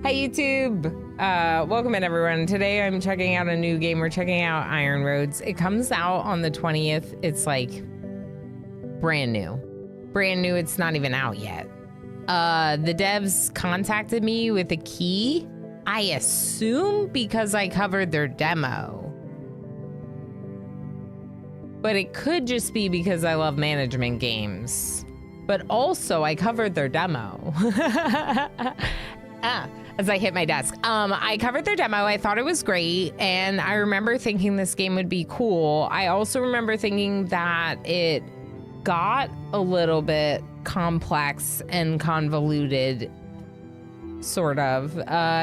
Hi YouTube! Welcome in everyone. Today I'm checking out a new game. We're checking out Iron Roads. It comes out on the 20th. It's like brand new. Brand new, it's not even out yet. The devs contacted me with a key. I assume because I covered their demo. But it could just be because I love management games. But also I covered their demo. As I hit my desk. I covered their demo. I thought it was great. And I remember thinking this game would be cool. I also remember thinking that it got a little bit complex and convoluted, sort of,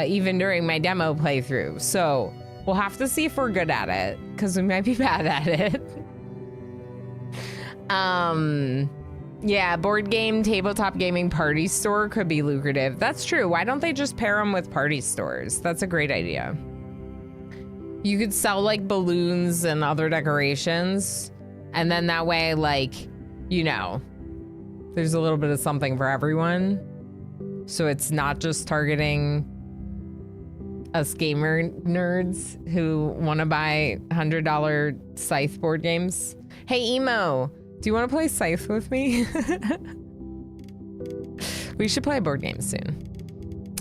even during my demo playthrough. So we'll have to see if we're good at it, because we might be bad at it. Yeah, board game, tabletop gaming, party store could be lucrative. That's true. Why don't they just pair them with party stores? That's a great idea. You could sell like balloons and other decorations. And then that way, like, you know, there's a little bit of something for everyone. So it's not just targeting us gamer nerds who want to buy $100 Scythe board games. Hey, Emo. Do you want to play Scythe with me? We should play a board game soon.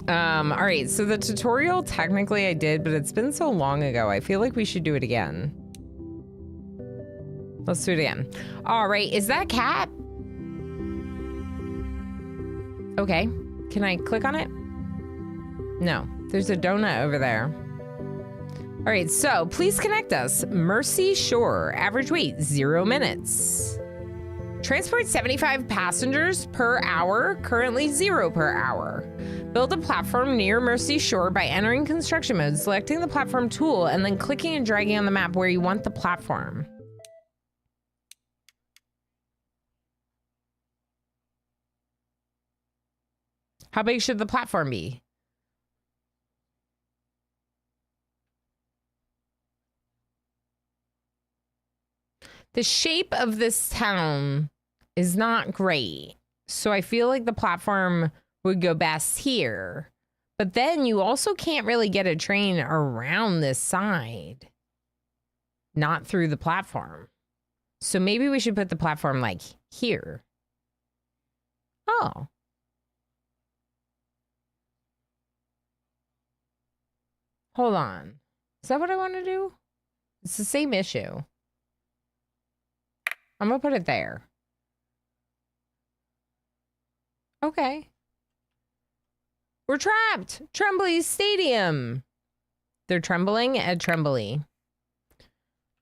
All right, so the tutorial technically I did, but it's been so long ago. I feel like we should do it again. Let's do it again. All right, is that cat? Okay, can I click on it? No, there's a donut over there. All right, so please connect us. Mercy Shore, average wait, 0 minutes. Transport 75 passengers per hour, currently 0 per hour. Build a platform near Mercy Shore by entering construction mode, selecting the platform tool, and then clicking and dragging on the map where you want the platform. How big should the platform be? The shape of this town is not great. So I feel like the platform would go best here. But then you also can't really get a train around this side. Not through the platform. So maybe we should put the platform like here. Oh. Hold on. Is that what I want to do? It's the same issue. I'm gonna put it there. Okay. We're trapped! Trembly Stadium! They're trembling at Trembly.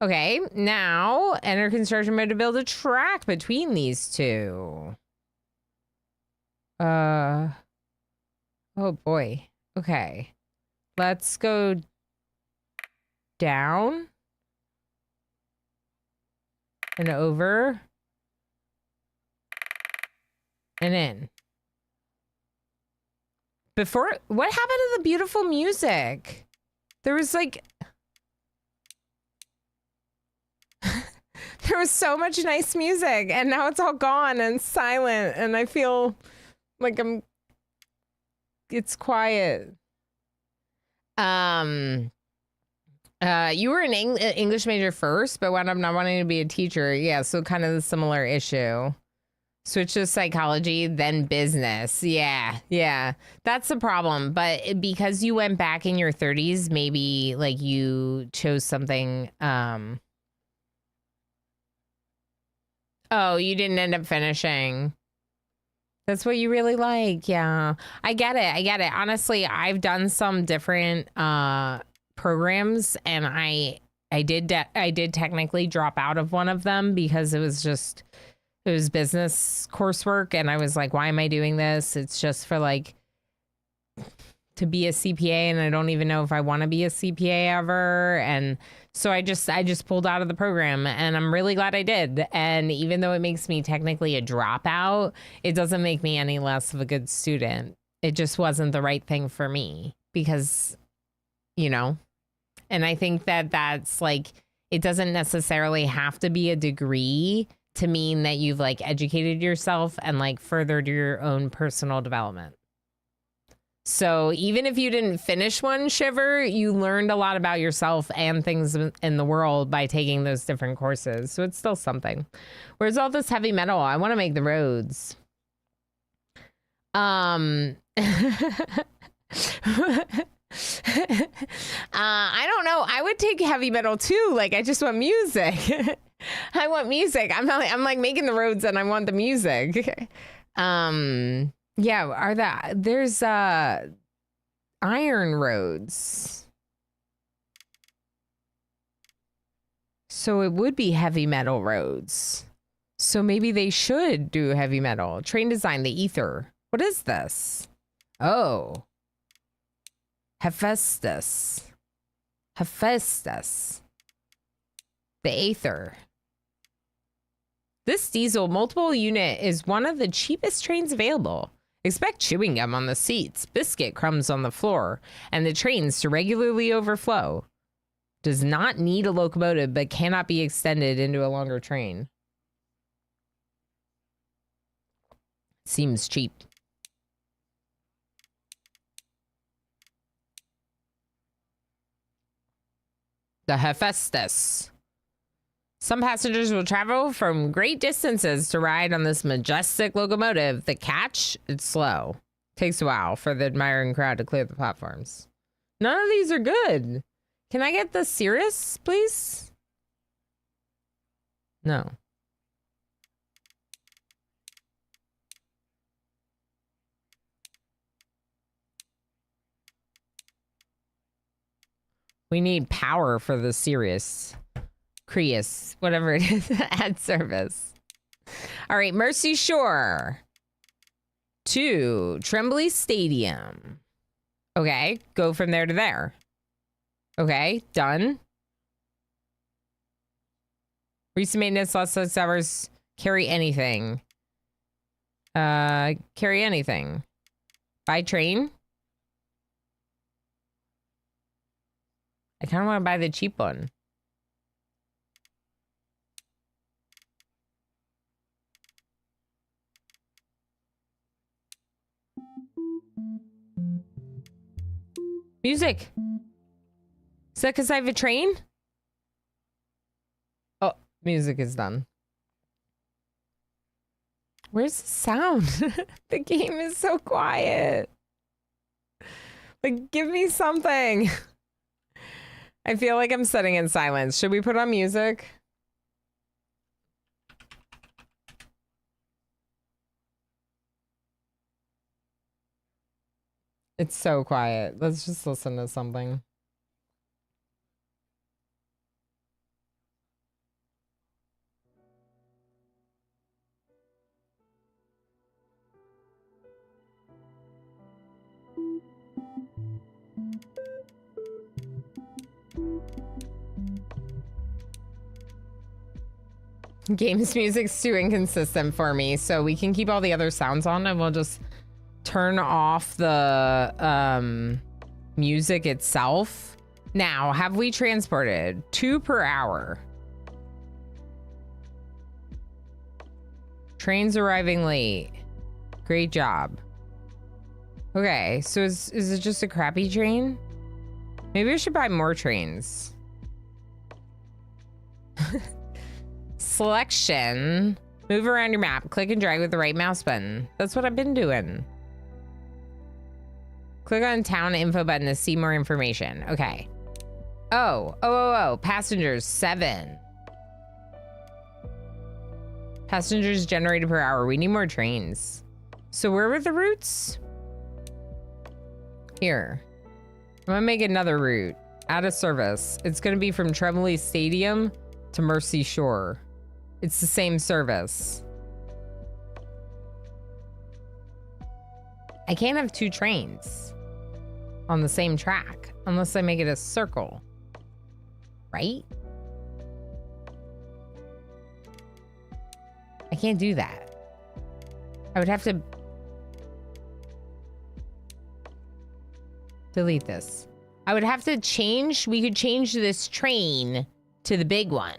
Okay, now enter construction mode to build a track between these two. Oh boy. Okay. Let's go down. And over. And in. Before, what happened to the beautiful music? There was like... there was so much nice music, and now it's all gone and silent, and I feel like it's quiet. You were an English major first, but wound up not wanting to be a teacher. Yeah, so kind of a similar issue. Switch to psychology, then business. Yeah. That's the problem. But because you went back in your 30s, maybe like you chose something. Oh, you didn't end up finishing. That's what you really like. Yeah, I get it. Honestly, I've done some different programs, and I did technically drop out of one of them because it was business coursework, and I was like, why am I doing this? It's just for like to be a CPA, and I don't even know if I want to be a CPA ever. And so I just pulled out of the program, and I'm really glad I did. And even though it makes me technically a dropout, it doesn't make me any less of a good student. It just wasn't the right thing for me because, you know, and I think that that's like, it doesn't necessarily have to be a degree to mean that you've like educated yourself and like furthered your own personal development. So even if you didn't finish one, Shiver, you learned a lot about yourself and things in the world by taking those different courses. So it's still something. Where's all this heavy metal? I want to make the roads. I don't know. I would take heavy metal too. Like, I just want music. I want music. I'm like making the roads and I want the music. Yeah, there's iron roads. So it would be heavy metal roads. So maybe they should do heavy metal. Train design, the ether. What is this? Oh. Hephaestus. Hephaestus. The Aether. This diesel multiple unit is one of the cheapest trains available. Expect chewing gum on the seats, biscuit crumbs on the floor, and the trains to regularly overflow. Does not need a locomotive, but cannot be extended into a longer train. Seems cheap. The Hephaestus. Some passengers will travel from great distances to ride on this majestic locomotive. The catch, it's slow. Takes a while for the admiring crowd to clear the platforms. None of these are good. Can I get the Cirrus, please? No. We need power for the Cirrus. Creus, whatever it is, ad service. All right, Mercy Shore to Tremblay Stadium. Okay, go from there to there. Okay, done. Recent maintenance, last 6 hours. Carry anything. Carry anything. By train. I kind of want to buy the cheap one. Music. Is that because I have a train? Oh, music is done. Where's the sound? The game is so quiet. Like, give me something. I feel like I'm sitting in silence. Should we put on music? It's so quiet. Let's just listen to something. Games music's too inconsistent for me, so we can keep all the other sounds on and we'll just turn off the music itself. Now, have we transported 2 per hour? Trains arriving late. Great job. Okay, so is it just a crappy train? Maybe I should buy more trains. Selection. Move around your map. Click and drag with the right mouse button. That's what I've been doing. Click on town info button to see more information. Okay. Oh. Passengers, 7. Passengers generated per hour. We need more trains. So where were the routes? Here. I'm gonna make another route. Out of service. It's gonna be from Tremblay Stadium to Mercy Shore. It's the same service. I can't have 2 trains on the same track unless I make it a circle. Right? I can't do that. I would have to delete this. I would have to change. We could change this train to the big one.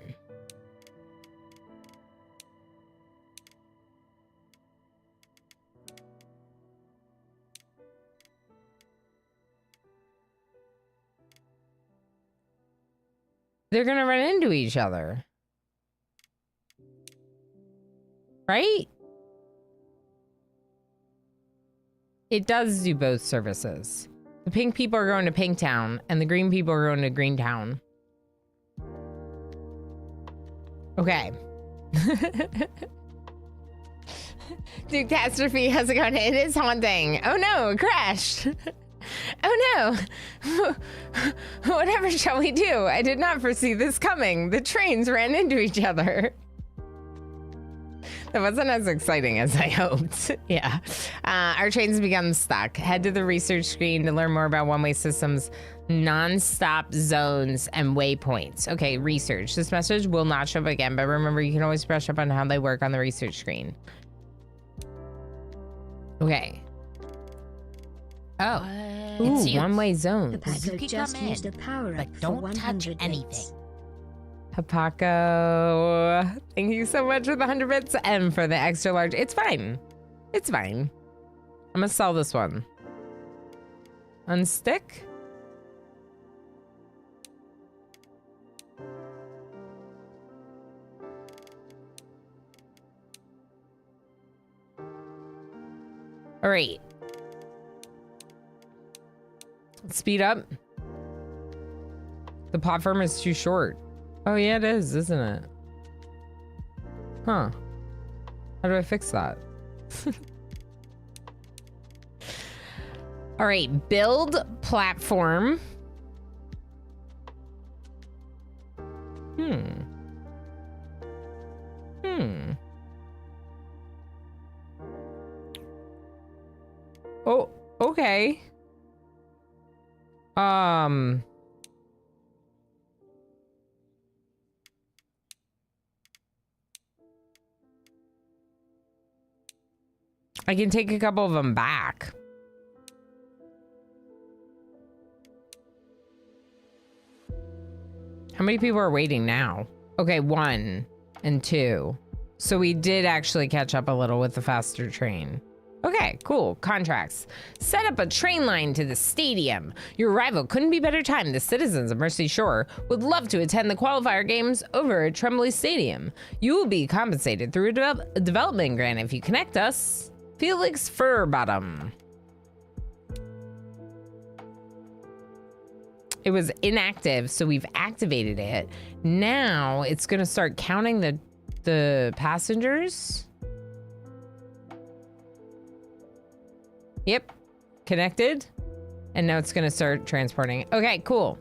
they're gonna run into each other. Right? It does do both services. The pink people are going to Pinktown, and the green people are going to Greentown. Okay. Dude, Catastrophe, how's it going? It is haunting. Oh no, it crashed. Oh no. Whatever shall we do? I did not foresee this coming. The trains ran into each other. That wasn't as exciting as I hoped. Yeah. Our trains begun stuck. Head to the research screen to learn more about one-way systems, non-stop zones, and waypoints. Okay, research. This message will not show up again, but remember, you can always brush up on how they work on the research screen. Okay. Oh. Ooh, one-way zones. The Paco just used a power-up, but don't touch anything. Paco, thank you so much for the 100 bits and for the extra large. It's fine. It's fine. I'm gonna sell this one. Unstick. All right. Speed up. The platform is too short. Oh yeah, it is, isn't it? Huh. How do I fix that? All right, build platform. Oh, okay. I can take a couple of them back. How many people are waiting now? Okay, 1 and 2. So we did actually catch up a little with the faster train. Okay, cool. Contracts. Set up a train line to the stadium. Your arrival couldn't be better timed. The citizens of Mercy Shore would love to attend the qualifier games over at Tremblay Stadium. You will be compensated through a development grant if you connect us. Felix Furbottom. It was inactive, so we've activated it. Now it's gonna start counting the passengers. Yep, connected. And now it's gonna start transporting. Okay, cool.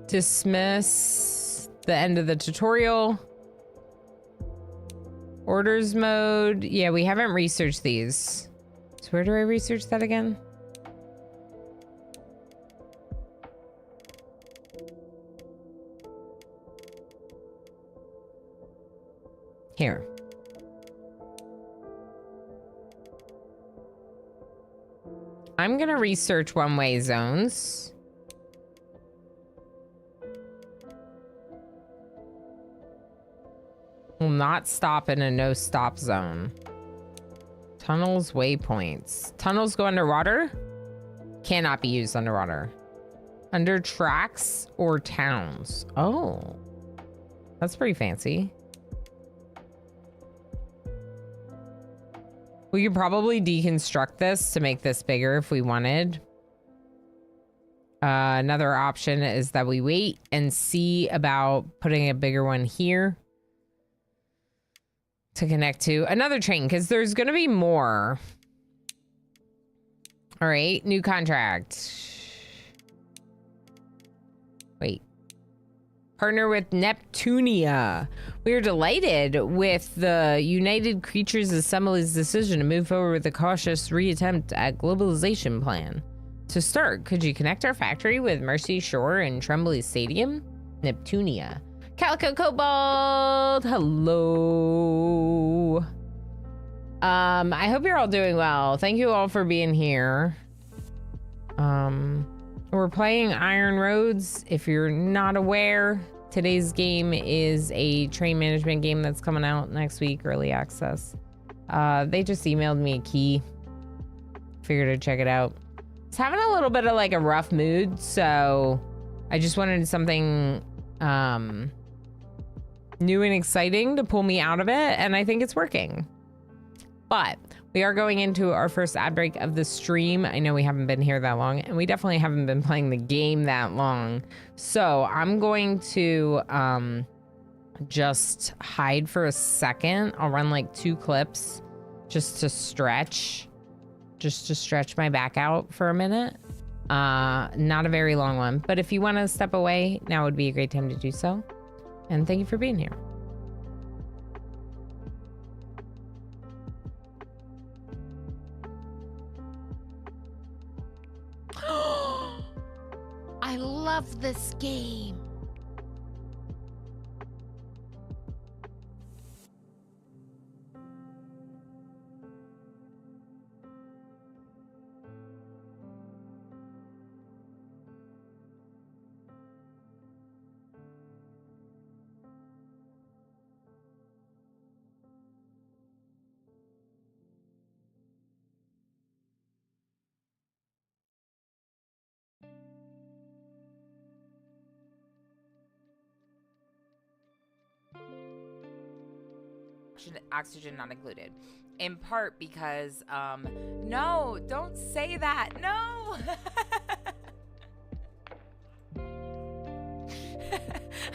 Dismiss the end of the tutorial. Orders mode. Yeah, we haven't researched these. So where do I research that again? Here. I'm gonna research one-way zones. Will not stop in a no-stop zone. Tunnels, waypoints. Tunnels go underwater? Cannot be used underwater. Under tracks or towns. Oh. That's pretty fancy. We could probably deconstruct this to make this bigger if we wanted. Another option is that we wait and see about putting a bigger one here to connect to another train, because there's going to be more. All right, new contract. Wait. Partner with Neptunia. We are delighted with the United Creatures Assembly's decision to move forward with a cautious reattempt at globalization plan. To start, could you connect our factory with Mercy Shore and Tremblay Stadium? Neptunia. Calico Cobalt, hello. I hope you're all doing well. Thank you all for being here. We're playing Iron Roads. If you're not aware, today's game is a train management game that's coming out next week, early access. They just emailed me a key. Figured I'd check it out. It's having a little bit of like a rough mood, so I just wanted something new and exciting to pull me out of it, and I think it's working. But we are going into our first ad break of the stream. I know we haven't been here that long, and we definitely haven't been playing the game that long. So I'm going to just hide for a second. I'll run like 2 clips just to stretch my back out for a minute. Not a very long one, but if you want to step away, now would be a great time to do so. And thank you for being here. I love this game. Oxygen not included, in part because no, don't say that, no.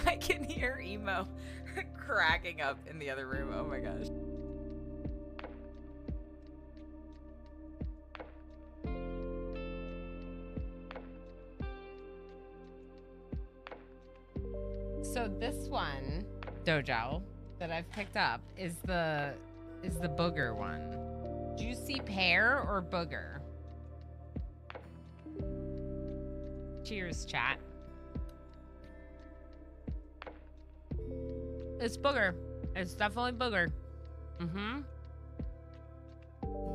I can hear Emo cracking up in the other room. Oh my gosh. So this one, Dojo, that I've picked up is the booger one. Do you see pear or booger? Cheers, chat. It's booger. It's definitely booger. Mm-hmm.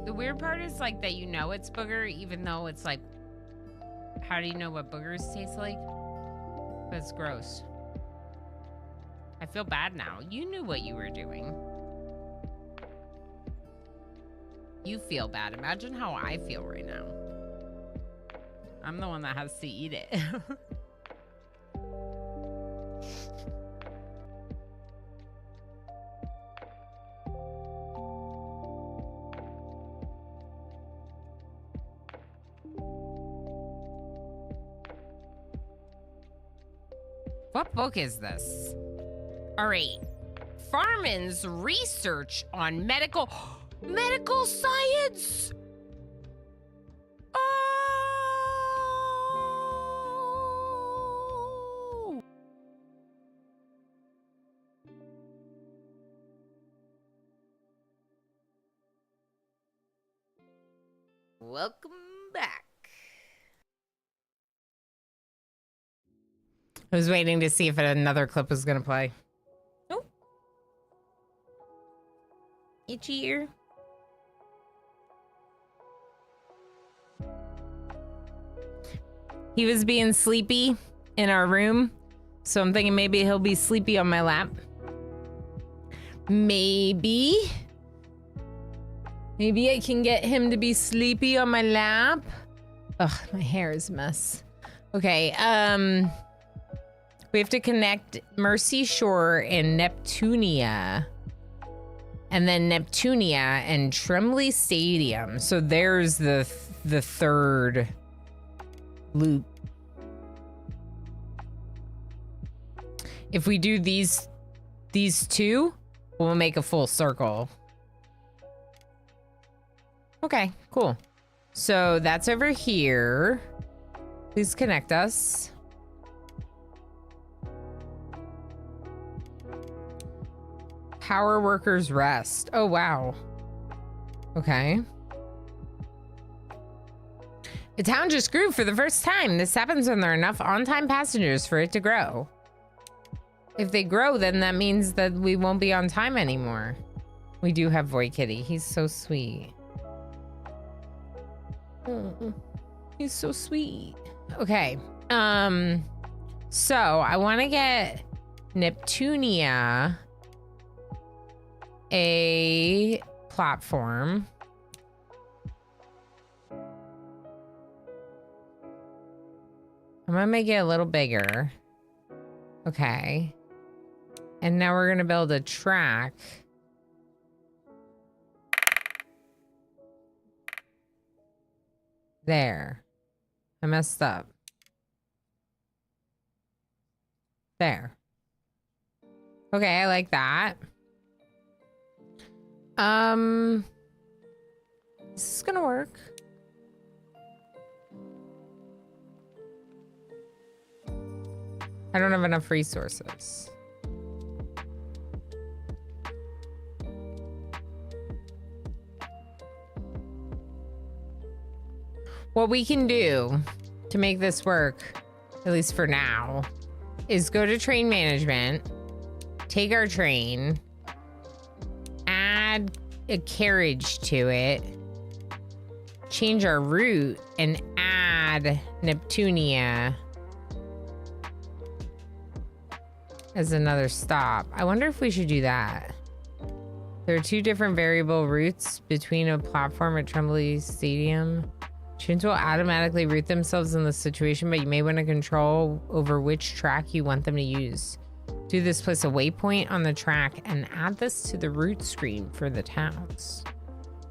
The weird part is like that you know it's booger even though it's like, how do you know what boogers taste like? But it's gross. I feel bad now. You knew what you were doing. You feel bad. Imagine how I feel right now. I'm the one that has to eat it. What book is this? All right. Farman's research on medical science. Oh. Welcome back. I was waiting to see if another clip was gonna play. Oh. Itchy ear. He was being sleepy in our room, so I'm thinking maybe he'll be sleepy on my lap. Maybe I can get him to be sleepy on my lap. Ugh, my hair is a mess. Okay, we have to connect Mercy Shore and Neptunia. And then Neptunia and Tremblay Stadium. So there's the third loop. If we do these two, we'll make a full circle. Okay, cool. So that's over here. Please connect us. Power workers rest. Oh, wow. Okay. The town just grew for the first time. This happens when there are enough on-time passengers for it to grow. If they grow, then that means that we won't be on time anymore. We do have Void Kitty. He's so sweet. He's so sweet. Okay. So I want to get Neptunia a platform. I'm gonna make it a little bigger. Okay. And now we're gonna build a track. There. I messed up. There. Okay, I like that. This is gonna work. I don't have enough resources. What we can do to make this work, at least for now, is go to train management, take our train, add a carriage to it, change our route, and add Neptunia as another stop. I wonder if we should do that. There are 2 different variable routes between a platform at Tremblay Stadium. Trains will automatically route themselves in the situation, but you may want to control over which track you want them to use. Do this, place a waypoint on the track and add this to the route screen for the towns.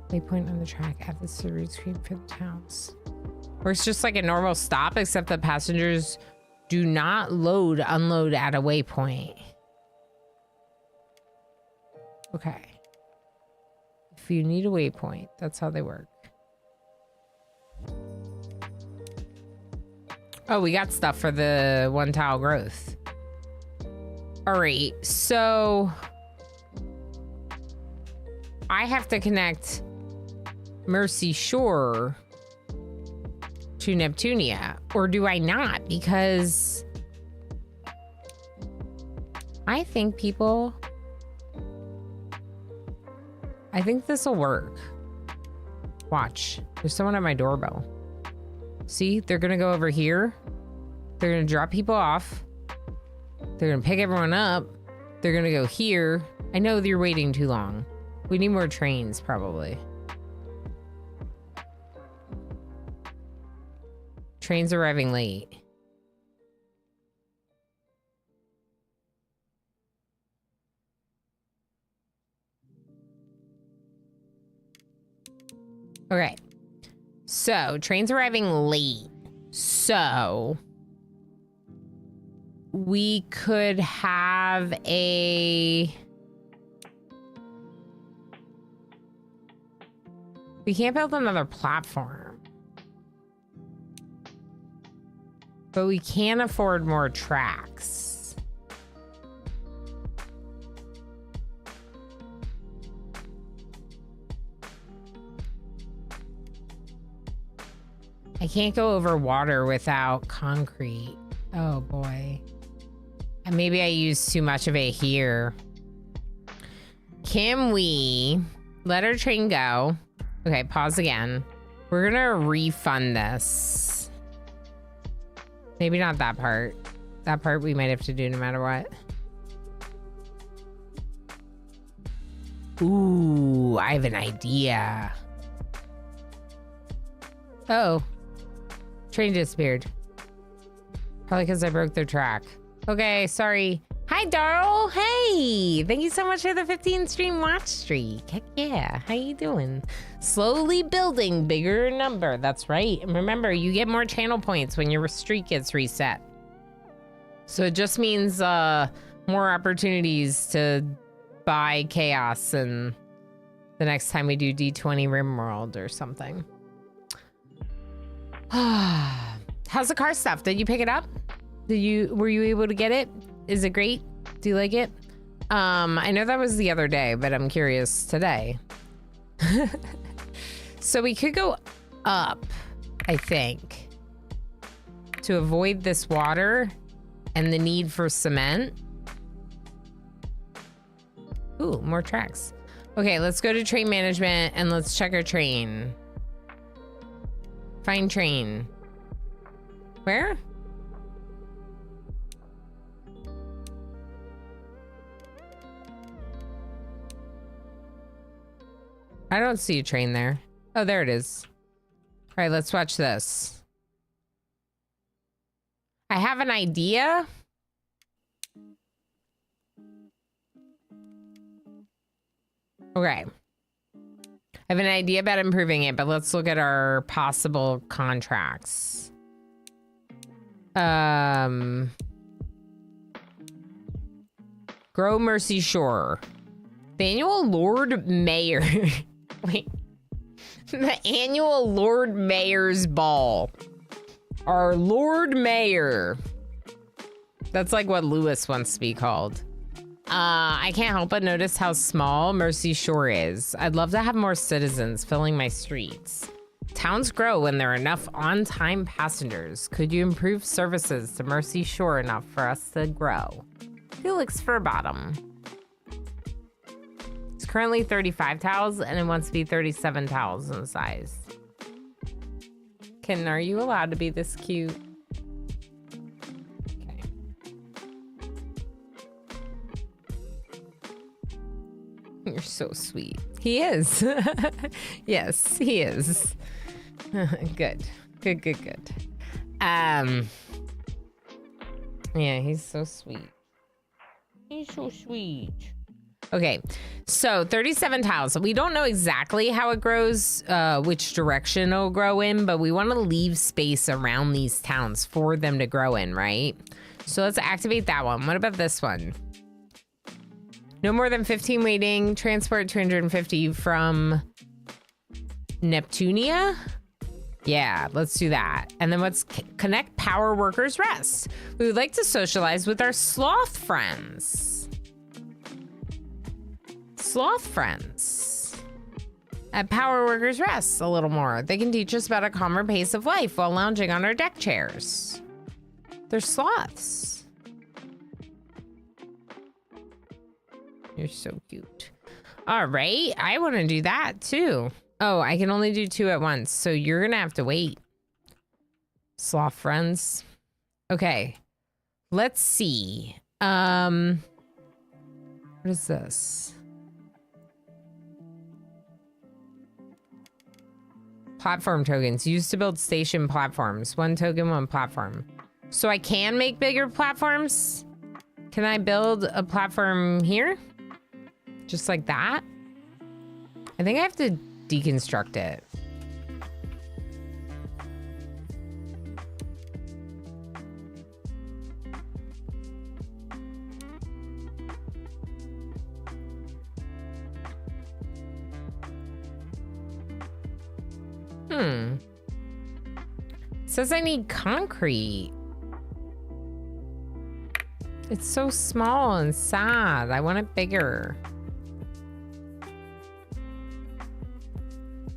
Waypoint on the track, add this to the route screen for the towns. Or it's just like a normal stop, except that passengers do not unload at a waypoint. Okay. If you need a waypoint, that's how they work. Oh, we got stuff for the 1 tile growth. All right, so I have to connect Mercy Shore to Neptunia, or do I not? Because I think this will work. Watch, there's someone at my doorbell. See, they're gonna go over here. They're gonna drop people off. They're gonna pick everyone up. They're gonna go here. I know you're waiting too long. We need more trains, probably. Trains arriving late. Okay. So, trains arriving late. So, we could have a... We can't build another platform. But we can afford more tracks. I can't go over water without concrete. Oh boy. And maybe I used too much of it here. Can we let our train go? Okay, pause again. We're gonna refund this. Maybe not that part. That part we might have to do no matter what. Ooh, I have an idea. Oh. Train disappeared. Probably because I broke their track. Okay, sorry. Hi, Darl. Hey, thank you so much for the 15 stream watch streak. Heck yeah. How you doing? Slowly building bigger number. That's right. And remember, you get more channel points when your streak gets reset. So it just means more opportunities to buy chaos and the next time we do D20 RimWorld or something. How's the car stuff? Did you pick it up? Were you able to get it? Is it great? Do you like it? I know that was the other day, but I'm curious today. So we could go up, I think, to avoid this water and the need for cement. Ooh, more tracks. Okay, let's go to train management and let's check our train. Find train. Where? I don't see a train there. Oh, there it is. All right, let's watch this. I have an idea. Okay. I have an idea about improving it, but let's look at our possible contracts. Grow Mercy Shore. The annual Lord Mayor. Wait. The annual Lord Mayor's Ball. Our Lord Mayor. That's like what Lewis wants to be called. I can't help but notice how small Mercy Shore is. I'd love to have more citizens filling my streets. Towns grow when there are enough on-time passengers. Could you improve services to Mercy Shore enough for us to grow? Felix Furbottom. It's currently 35 tiles and it wants to be 37 tiles in size. Kitten, are you allowed to be this cute? Okay. You're so sweet. He is. Yes, he is. Good. Good, good, good. Yeah, he's so sweet. He's so sweet. Okay, so 37 tiles. We don't know exactly how it grows, which direction it'll grow in, but we want to leave space around these towns for them to grow in, right? So let's activate that one. What about this one? No more than 15 waiting. Transport 250 from Neptunia? Yeah, let's do that. And then let's connect Power Workers Rest. We would like to socialize with our sloth friends. Sloth friends at Power Workers Rest a little more. They can teach us about a calmer pace of life while lounging on our deck chairs. They're sloths. You're so cute. All right, I want to do that too. Oh, I can only do 2 at once, so you're gonna have to wait. Sloth friends. Okay, let's see. What is this? Platform tokens used to build station platforms. 1 token, 1 platform. So I can make bigger platforms? Can I build a platform here? Just like that? I think I have to deconstruct it. It says I need concrete. It's so small and sad. I want it bigger.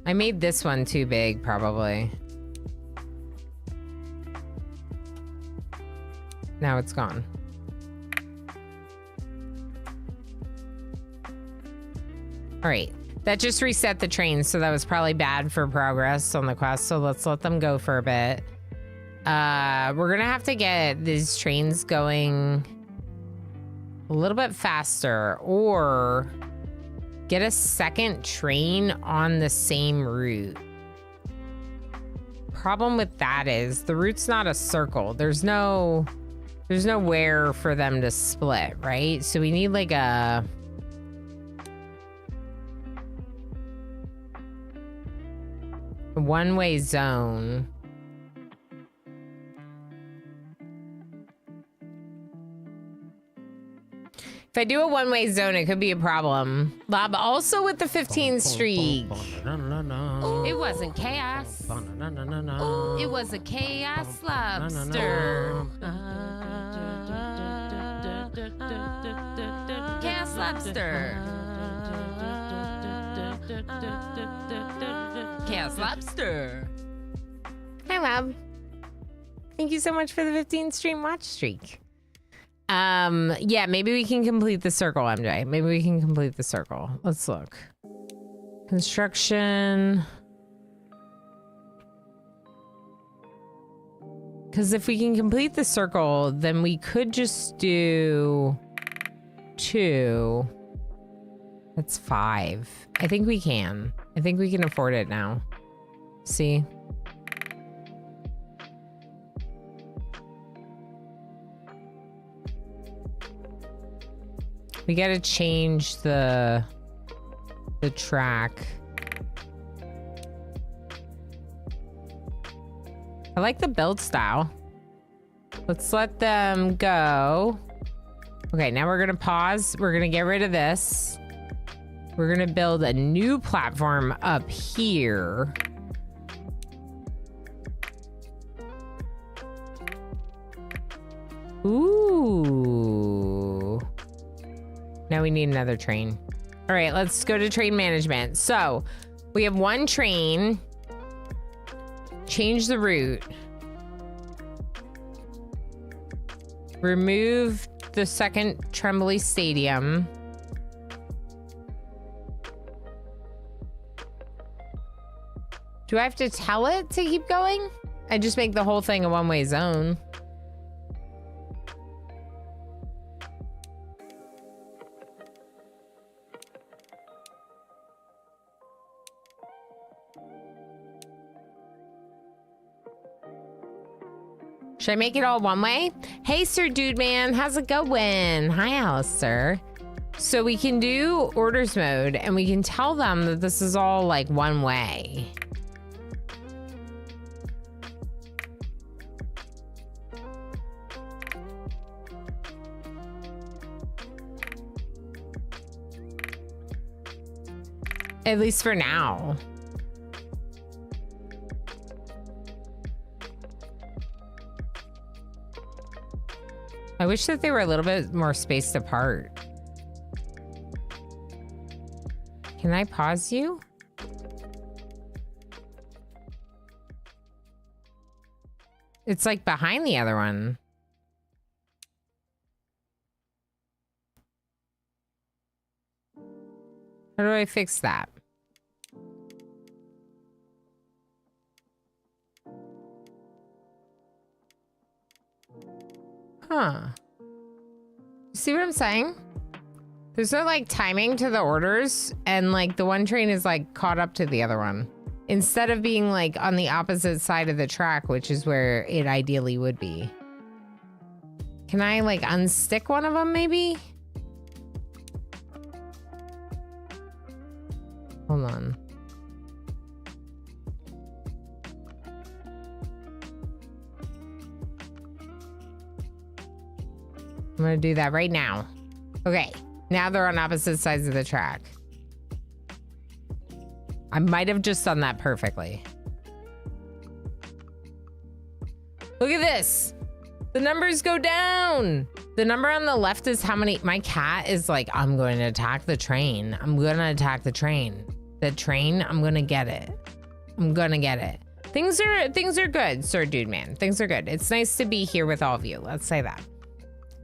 I made this one too big, probably. Now it's gone. All right. That just reset the train, so that was probably bad for progress on the quest, so let's let them go for a bit. We're gonna have to get these trains going a little bit faster, or get a second train on the same route. Problem with that is the route's not a circle. There's nowhere for them to split, right? So we need like a one-way zone. If I do a one-way zone, it could be a problem. Lob also with the 15 streak. It wasn't chaos. It was a chaos lobster. Chaos lobster. Chaos lobster. Hi, Lob. Thank you so much for the 15 stream watch streak. Yeah, maybe we can complete the circle, MJ. Maybe we can complete the circle. Let's look. Construction. Because if we can complete the circle, then we could just do 2. That's 5. I think we can. I think we can afford it now. See? We gotta change the track. I like the build style. Let's let them go. Okay, now we're gonna pause. We're gonna get rid of this. We're gonna build a new platform up here. Ooh. Now we need another train. All right, let's go to train management. So we have one train. Change the route. Remove the second Tremblay Stadium. Do I have to tell it to keep going? I just make the whole thing a one-way zone. Should I make it all one way? Hey, Sir Dude Man, how's it going? Hi, Alistair. So we can do orders mode and we can tell them that this is all like one way. At least for now. I wish that they were a little bit more spaced apart. Can I pause you? It's like behind the other one. How do I fix that? Huh. See what I'm saying? There's no like timing to the orders, and like the one train is like caught up to the other one. Instead of being like on the opposite side of the track, which is where it ideally would be. Can I like unstick one of them maybe? Hold on. I'm gonna do that right now. Okay, now they're on opposite sides of the track. I might have just done that perfectly. Look at this. The numbers go down. The number on the left is how many. My cat is like, I'm going to attack the train. I'm gonna attack the train. The train, I'm gonna get it. I'm gonna get it. Things are good, Sir Dude Man. Things are good. It's nice to be here with all of you. Let's say that.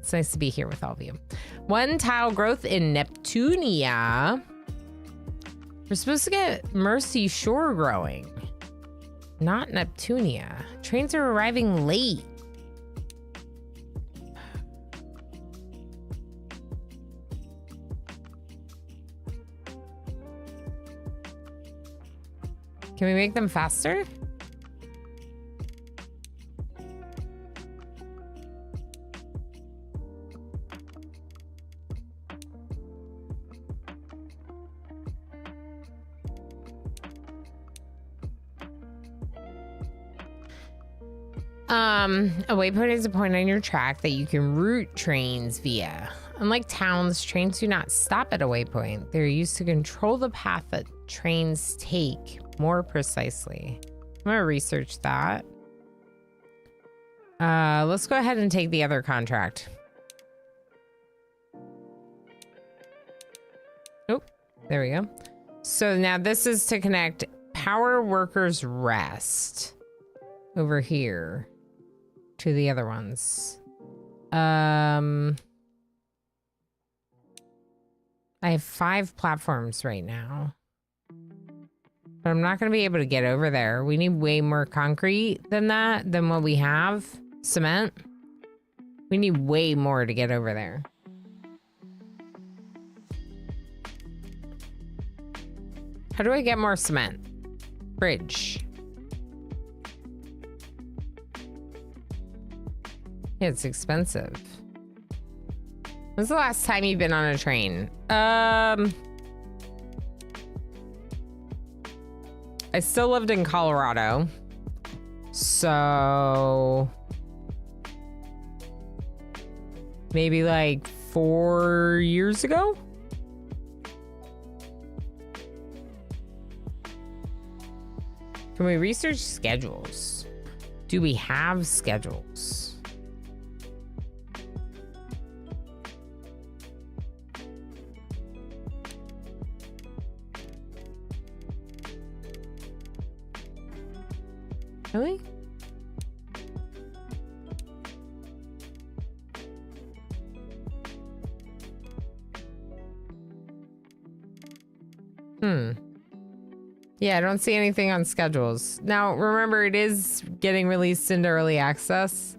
It's nice to be here with all of you. 1 tile growth in Neptunia. We're supposed to get Mercy Shore growing. Not Neptunia. Trains are arriving late. Can we make them faster? A waypoint is a point on your track that you can route trains via. Unlike towns, trains do not stop at a waypoint. They're used to control the path that trains take more precisely. I'm gonna research that. Let's go ahead and take the other contract. Oh, there we go. So now this is to connect Power Workers Rest over here to the other ones. I have 5 platforms right now. But I'm not going to be able to get over there. We need way more concrete than that, than what we have. Cement. We need way more to get over there. How do I get more cement? Bridge. Yeah, it's expensive. When's the last time you've been on a train? I still lived in Colorado. So maybe like 4 years ago? Can we research schedules? Do we have schedules? Really? Yeah, I don't see anything on schedules. Now, remember, it is getting released into early access.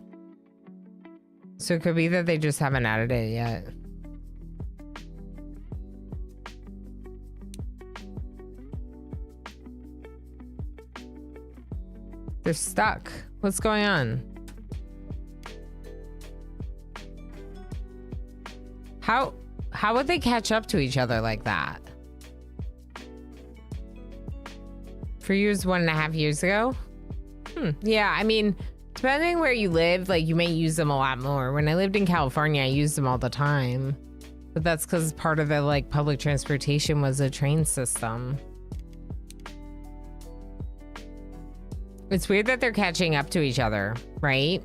So it could be that they just haven't added it yet. They're stuck. What's going on? How would they catch up to each other like that? For you, it was 1.5 years ago? Yeah, I mean, depending where you live, like, you may use them a lot more. When I lived in California, I used them all the time. But that's because part of the, like, public transportation was a train system. It's weird that they're catching up to each other, right?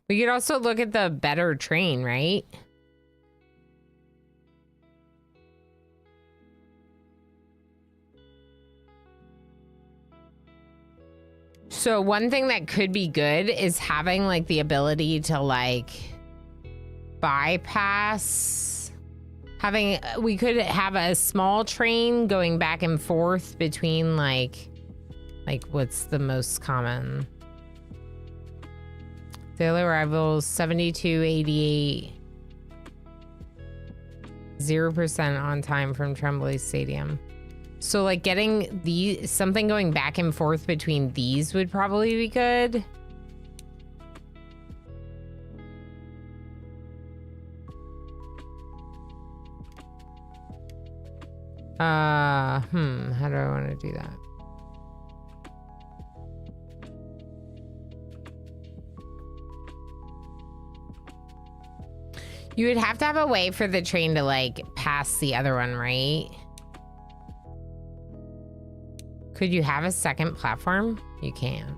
We could also look at the better train, right? So one thing that could be good is having like the ability to like bypass we could have a small train going back and forth between like what's the most common? Daily arrivals 7288, 0% on time from Tremblay Stadium. So like getting something going back and forth between these would probably be good. How do I want to do that? You would have to have a way for the train to like pass the other one, right? Could you have a second platform? You can.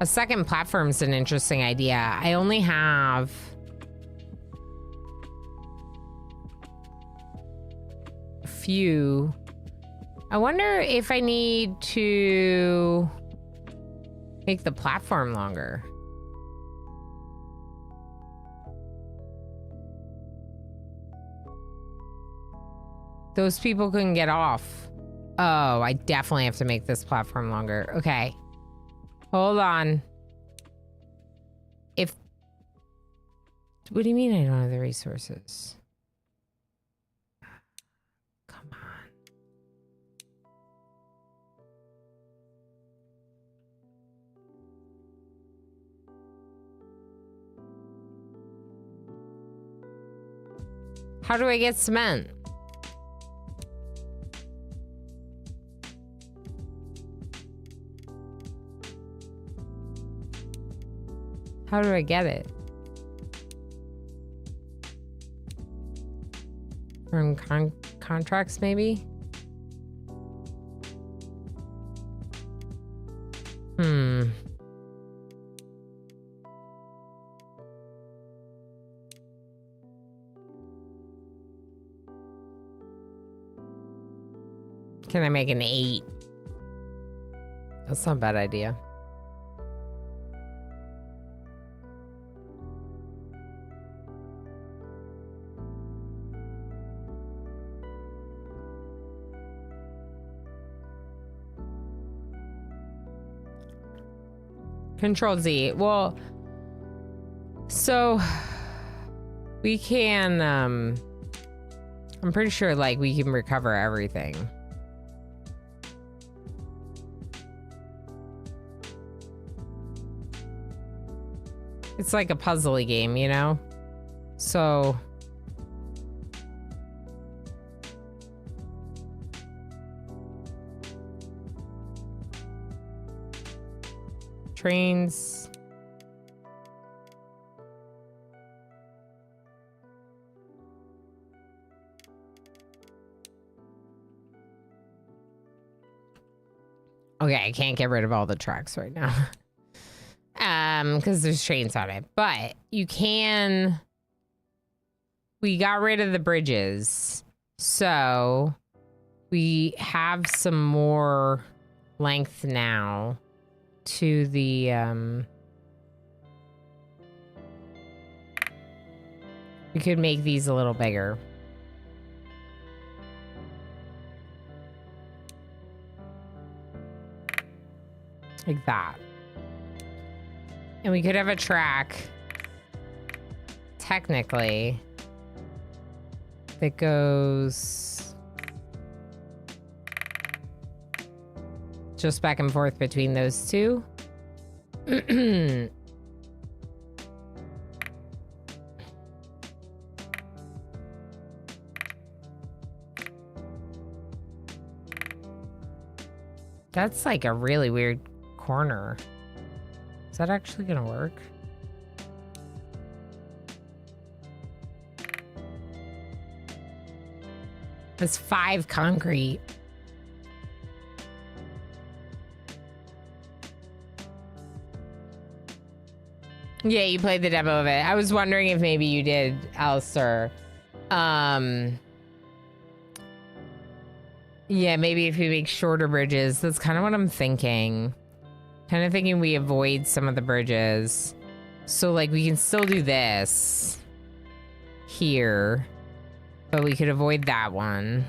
A second platform is an interesting idea. I only have a few. I wonder if I need to make the platform longer. Those people couldn't get off. Oh, I definitely have to make this platform longer. Okay. Hold on. What do you mean I don't have the resources? Come on. How do I get cement? How do I get it? From contracts, maybe? Can I make an 8? That's not a bad idea. Control Z. Well, so we can, I'm pretty sure like we can recover everything. It's like a puzzly game, you know? So trains. Okay, I can't get rid of all the tracks right now. Because there's trains on it. But you can... We got rid of the bridges. So we have some more length now to the... We could make these a little bigger. Like that. And we could have a track, technically, that goes just back and forth between those two. That's like a really weird corner. Is that actually gonna work? It's 5 concrete. Yeah, you played the demo of it. I was wondering if maybe you did, Alistair. Yeah, maybe if we make shorter bridges. That's kind of what I'm thinking. Kind of thinking we avoid some of the bridges. So, like, we can still do this here, but we could avoid that one.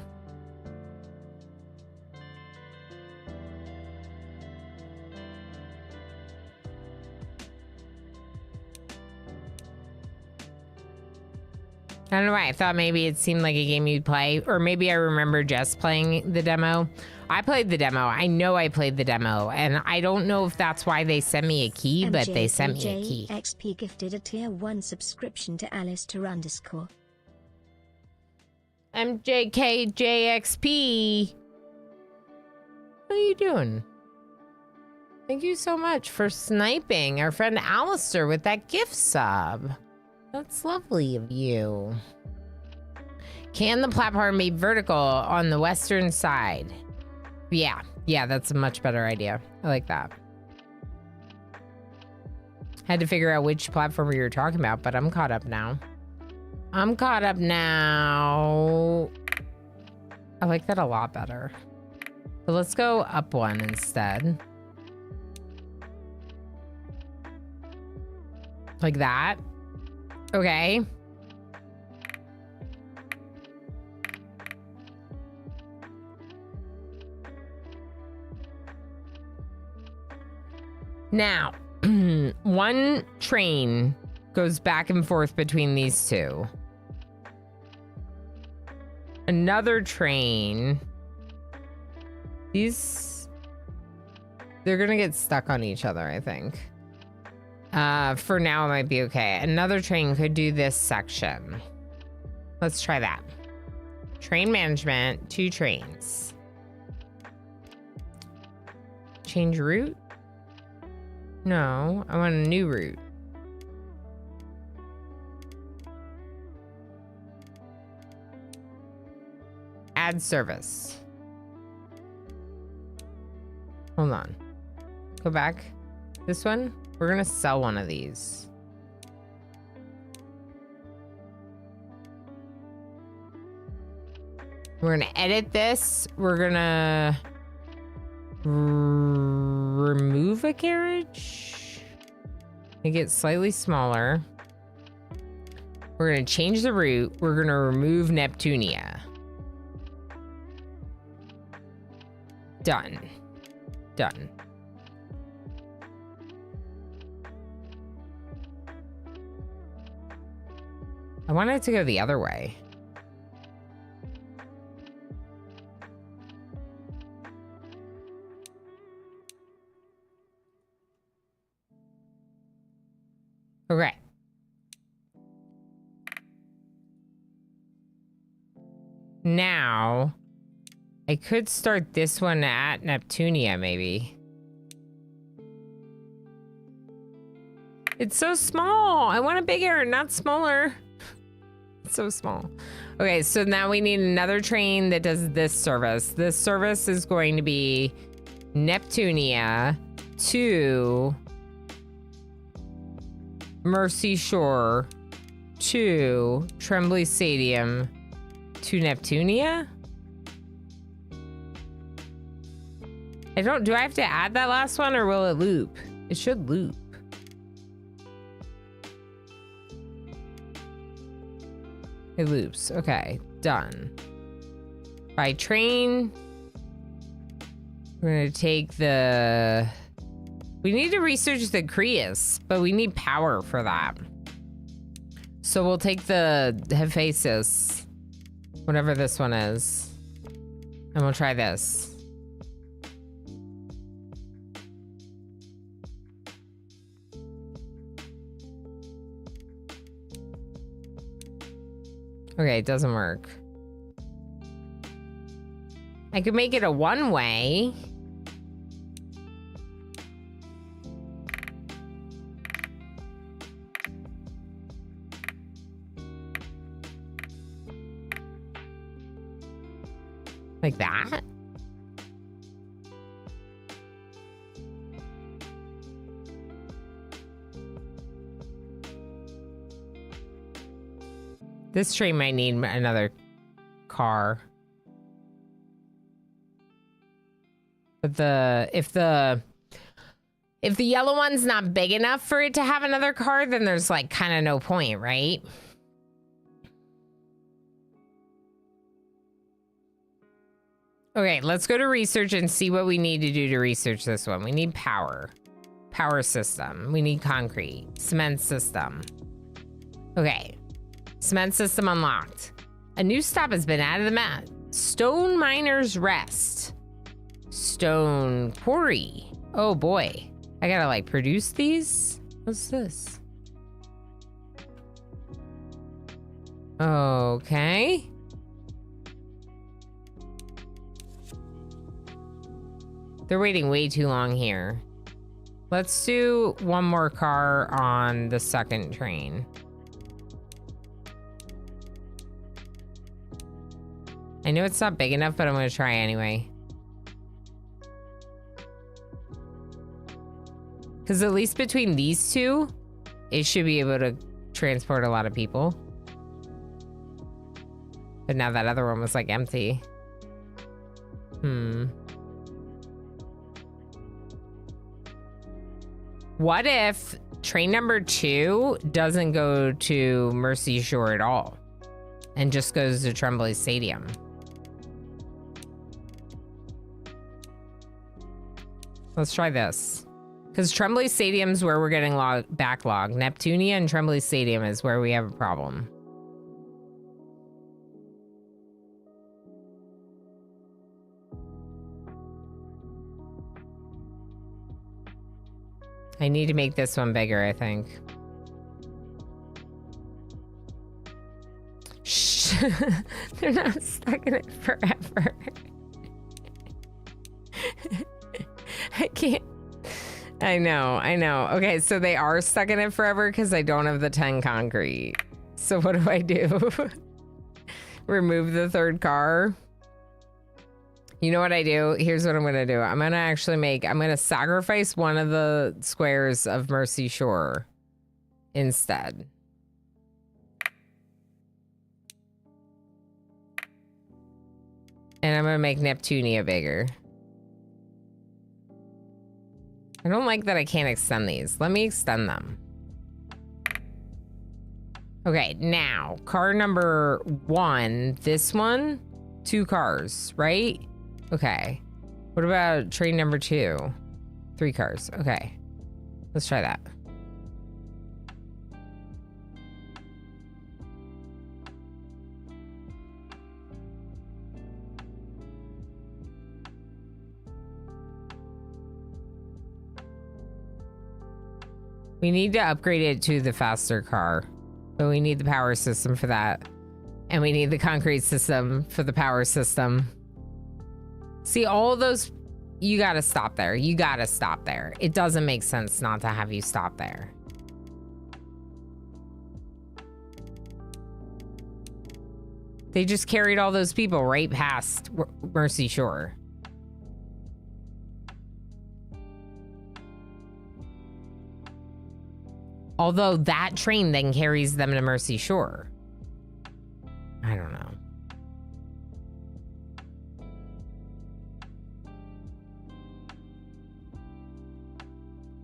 I don't know why. I thought maybe it seemed like a game you'd play, or maybe I remember just playing the demo. I played the demo. I know I played the demo, and I don't know if that's why they sent me a key, but they sent me a key. XP gifted a tier 1 subscription to Alistair _ MJKJXP. What are you doing? Thank you so much for sniping our friend Alistair with that gift sub. That's lovely of you. Can the platform be vertical on the western side? Yeah, that's a much better idea. I like that. Had to figure out which platform you were talking about, but I'm caught up now. I like that a lot better. So let's go up one instead. Like that. Okay. Now, one train goes back and forth between these two. Another train. They're gonna get stuck on each other, I think. For now, it might be okay. Another train could do this section. Let's try that. Train management, 2 trains. Change route? No, I want a new route. Add service. Hold on. Go back. This one? We're gonna sell one of these. We're gonna edit this. We're gonna remove a carriage. Make it slightly smaller. We're gonna change the route. We're gonna remove Neptunia. Done. Done. I want it to go the other way. Okay. Now, I could start this one at Neptunia, maybe. It's so small. I want it bigger, not smaller. It's so small. Okay, so now we need another train that does this service. This service is going to be Neptunia to Mercy Shore to Tremblay Stadium to Neptunia? Do I have to add that last one or will it loop? It should loop. It loops. Okay, done. By train, we're gonna take the... We need to research the Creus, but we need power for that. So we'll take the Hephaestus, whatever this one is, and we'll try this. Okay, it doesn't work. I could make it a one-way. Like that? This train might need another car. But if the yellow one's not big enough for it to have another car, then there's like kind of no point, right? Okay, let's go to research and see what we need to do to research this one. We need power. Power system. We need concrete. Cement system. Okay. Cement system unlocked. A new stop has been added to the map. Stone Miner's Rest. Stone Quarry. Oh boy. I gotta like produce these? What's this? Okay. They're waiting way too long here. Let's do one more car on the second train. I know it's not big enough, but I'm gonna try anyway. Because at least between these two, it should be able to transport a lot of people. But now that other one was like empty. What if train number 2 doesn't go to Mercy Shore at all and just goes to Tremblay Stadium? Let's try this. Because Tremblay Stadium's where we're getting backlog. Neptunia and Tremblay Stadium is where we have a problem. I need to make this one bigger, I think. Shh. They're not stuck in it forever. I can't. I know. Okay, so they are stuck in it forever because I don't have the 10 concrete. So what do I do? Remove the third car? You know what I do? Here's what I'm gonna do. I'm gonna sacrifice one of the squares of Mercy Shore instead. And I'm gonna make Neptunia bigger. I don't like that I can't extend these. Let me extend them. Okay, now, car number 1, this one, 2 cars, right? Okay. What about train number 2? 3 cars. Okay. Let's try that. We need to upgrade it to the faster car. But we need the power system for that. And we need the concrete system for the power system. See, all of those... You gotta stop there. You gotta stop there. It doesn't make sense not to have you stop there. They just carried all those people right past Mercy Shore. Although that train then carries them to Mercy Shore. I don't know.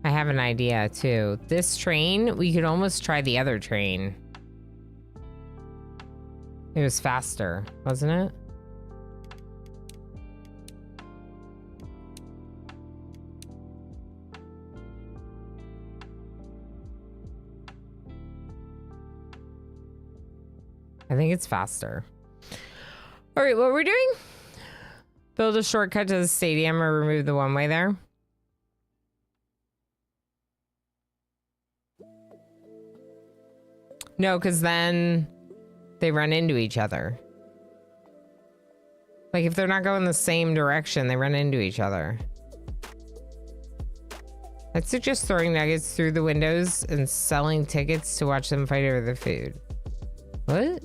I have an idea too. This train, we could almost try the other train. It was faster, wasn't it? I think it's faster. All right, what we're doing? Build a shortcut to the stadium or remove the one-way there. No, because then they run into each other. Like, if they're not going the same direction, they run into each other. I'd suggest throwing nuggets through the windows and selling tickets to watch them fight over the food. What?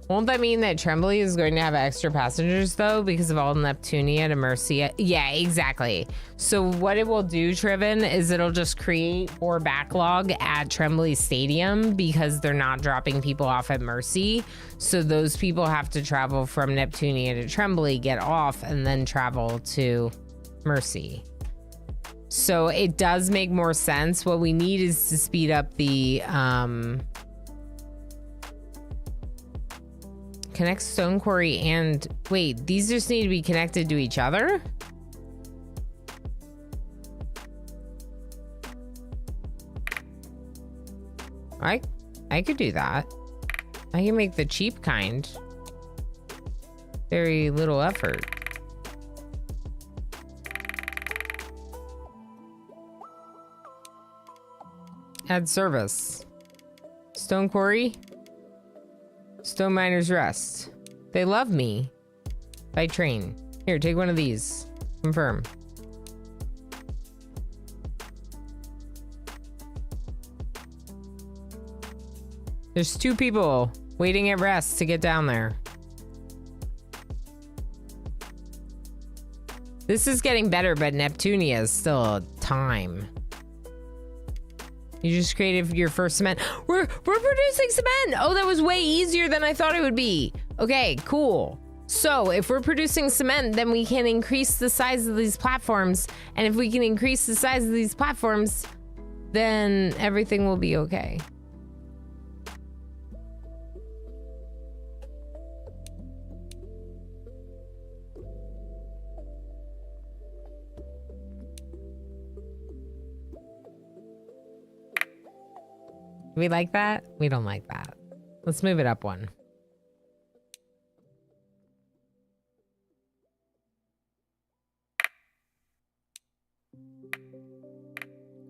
Won't that mean that Trembly is going to have extra passengers, though, because of all Neptunia to Mercia? Yeah, exactly. So what it will do, Triven, is it'll just create more backlog at Trembly Stadium because they're not dropping people off at Mercy. So those people have to travel from Neptunia to Trembly, get off, and then travel to Mercy. So it does make more sense. What we need is to speed up the... Connect Stone Quarry and... Wait, these just need to be connected to each other? I could do that. I can make the cheap kind. Very little effort. Add service. Stone Quarry. Stone Miner's Rest. They love me. By train. Here, take one of these. Confirm. There's 2 people waiting at rest to get down there. This is getting better, but Neptunia is still time. You just created your first cement. We're producing cement. Oh, that was way easier than I thought it would be. Okay, cool. So if we're producing cement, then we can increase the size of these platforms. And if we can increase the size of these platforms, then everything will be okay. We like that? We don't like that. Let's move it up one.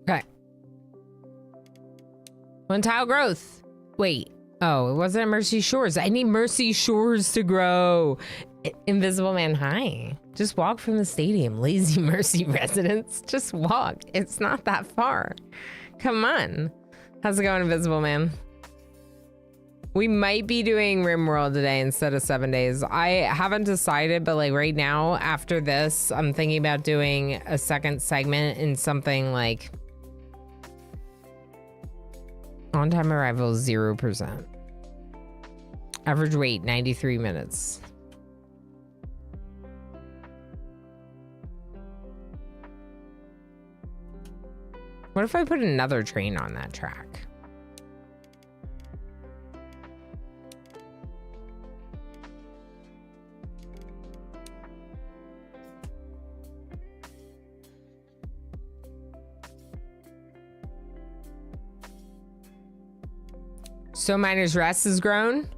Okay. 1 tile growth. Wait. Oh, it wasn't Mercy Shores. I need Mercy Shores to grow. Invisible Man, hi. Just walk from the stadium. Lazy Mercy residents. Just walk. It's not that far. Come on. How's it going, Invisible Man? We might be doing RimWorld today instead of 7 days. I haven't decided, but like right now, after this, I'm thinking about doing a second segment in something like on-time arrival 0%. Average wait 93 minutes. What if I put another train on that track? So Miner's Rest is grown.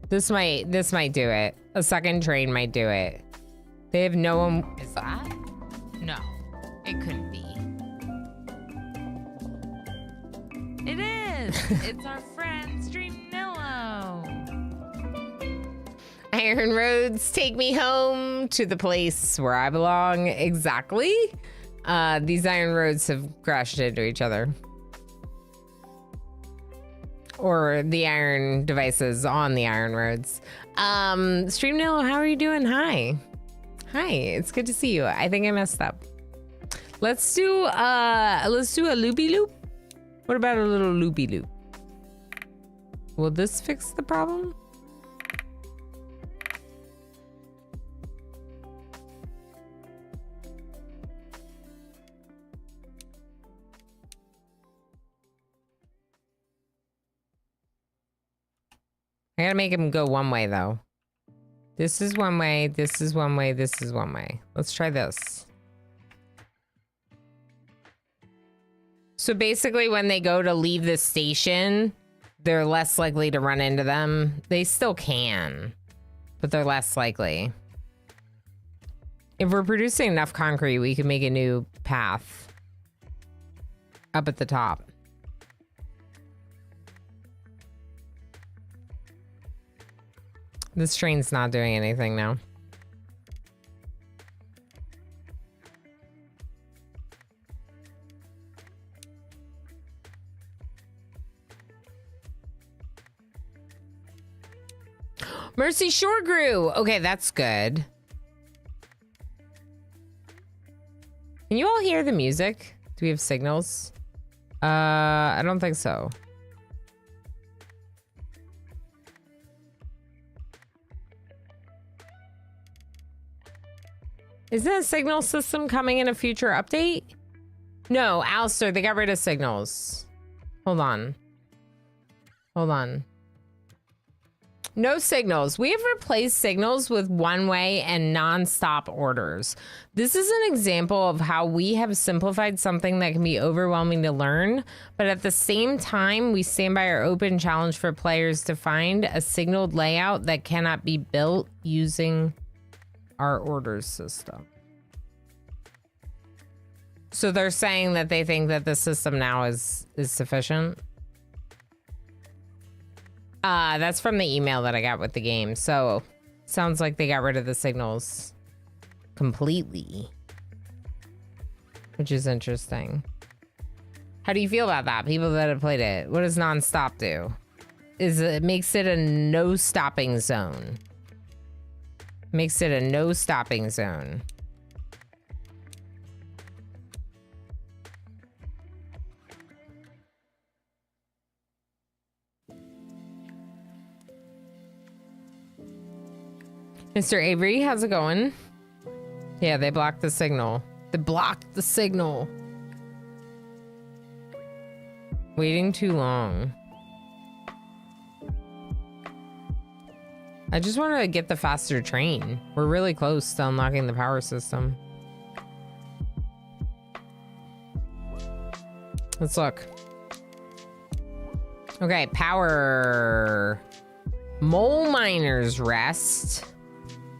This might do it. A second train might do it. They have no one. Is that? No, it couldn't be. It is. It's our friend Streamnillo. Iron roads take me home to the place where I belong. Exactly. These iron roads have crashed into each other. Or the iron devices on the iron roads. Streamnillo, how are you doing? Hi. Hi, it's good to see you. I think I messed up. Let's do a loopy loop. What about a little loopy loop? Will this fix the problem? I gotta make him go one way though. This is one way, this is one way, this is one way. Let's try this. So basically when they go to leave the station, they're less likely to run into them. They still can, but they're less likely. If we're producing enough concrete, we can make a new path up at the top. This train's not doing anything now. Mercy Shore grew. Okay, that's good. Can you all hear the music? Do we have signals? I don't think so. Is that a signal system coming in a future update? No, Alistair, they got rid of signals. Hold on. Hold on. No signals. We have replaced signals with one-way and non-stop orders. This is an example of how we have simplified something that can be overwhelming to learn, but at the same time, we stand by our open challenge for players to find a signaled layout that cannot be built using our orders system. So they're saying that they think that the system now is sufficient. That's from the email that I got with the game. So sounds like they got rid of the signals completely, which is interesting. How do you feel about that? People that have played it, what does non-stop do? It makes it a no stopping zone. Makes it a no stopping zone. Mr. Avery, how's it going? Yeah, they blocked the signal. They blocked the signal. Waiting too long. I just want to get the faster train. We're really close to unlocking the power system. Let's look. Okay, power. Mole miners rest.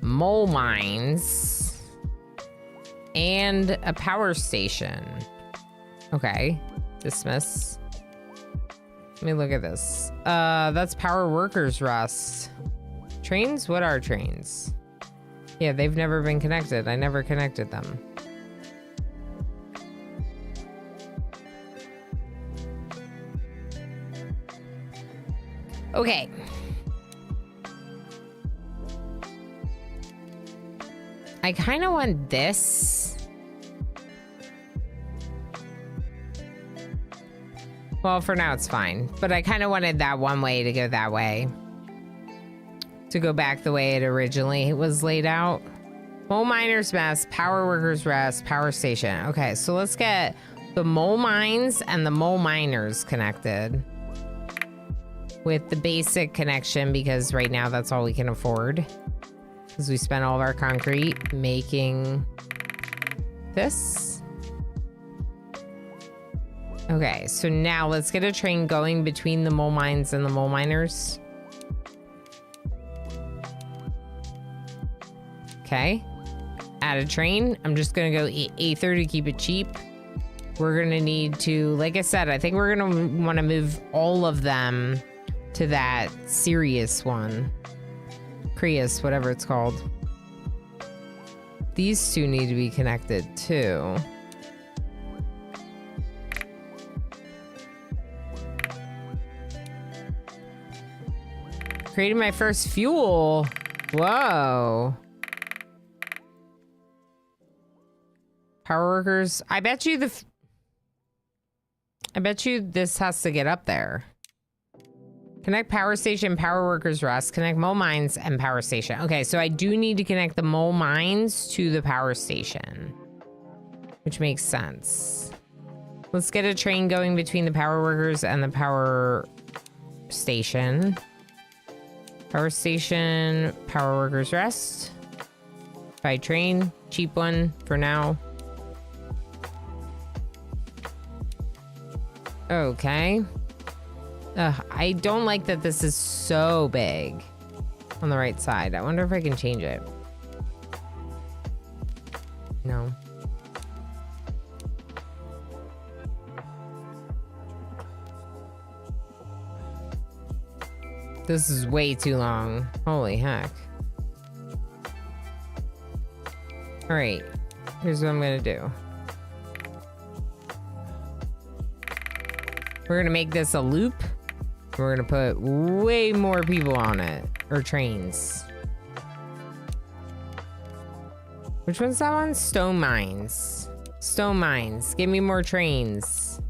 Mole mines. And a power station. Okay, dismiss. Let me look at this. That's power workers rest. Trains? What are trains? Yeah, they've never been connected. I never connected them. Okay. I kind of want this. Well, for now it's fine. But I kind of wanted that one way to go that way. To go back the way it originally was laid out. Mole miners mess, power workers rest, power station. Okay, so let's get the mole mines and the mole miners connected. With the basic connection, because right now that's all we can afford. Because we spent all of our concrete making this. Okay, so now let's get a train going between the mole mines and the mole miners. Okay, add a train. I'm just gonna go Aether to keep it cheap. we're gonna need to, like I said, I think we're gonna want to move all of them to that Sirius one. Creus, whatever it's called. These two need to be connected too. Created my first fuel. Whoa. Power workers. I bet you this has to get up there. Connect power station, power workers rest. Connect mole mines and power station. Okay, so I do need to connect the mole mines to the power station, which makes sense. Let's get a train going between the power workers and the power station. Power station, power workers rest. By train, cheap one for now. Okay. I don't like that this is so big on the right side. I wonder if I can change it. No. This is way too long. Holy heck. All right, here's what I'm gonna do. We're gonna make this a loop. We're gonna put way more people on it, or trains. Which one's that one? Stone mines. Stone mines. Give me more trains.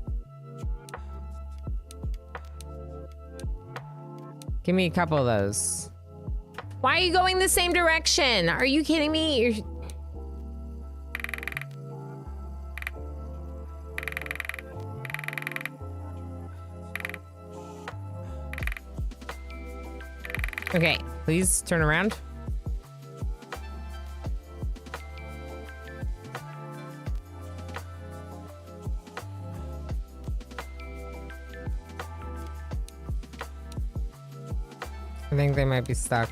Give me a couple of those. Why are you going the same direction? Are you kidding me? You're... Okay, please turn around. I think they might be stuck.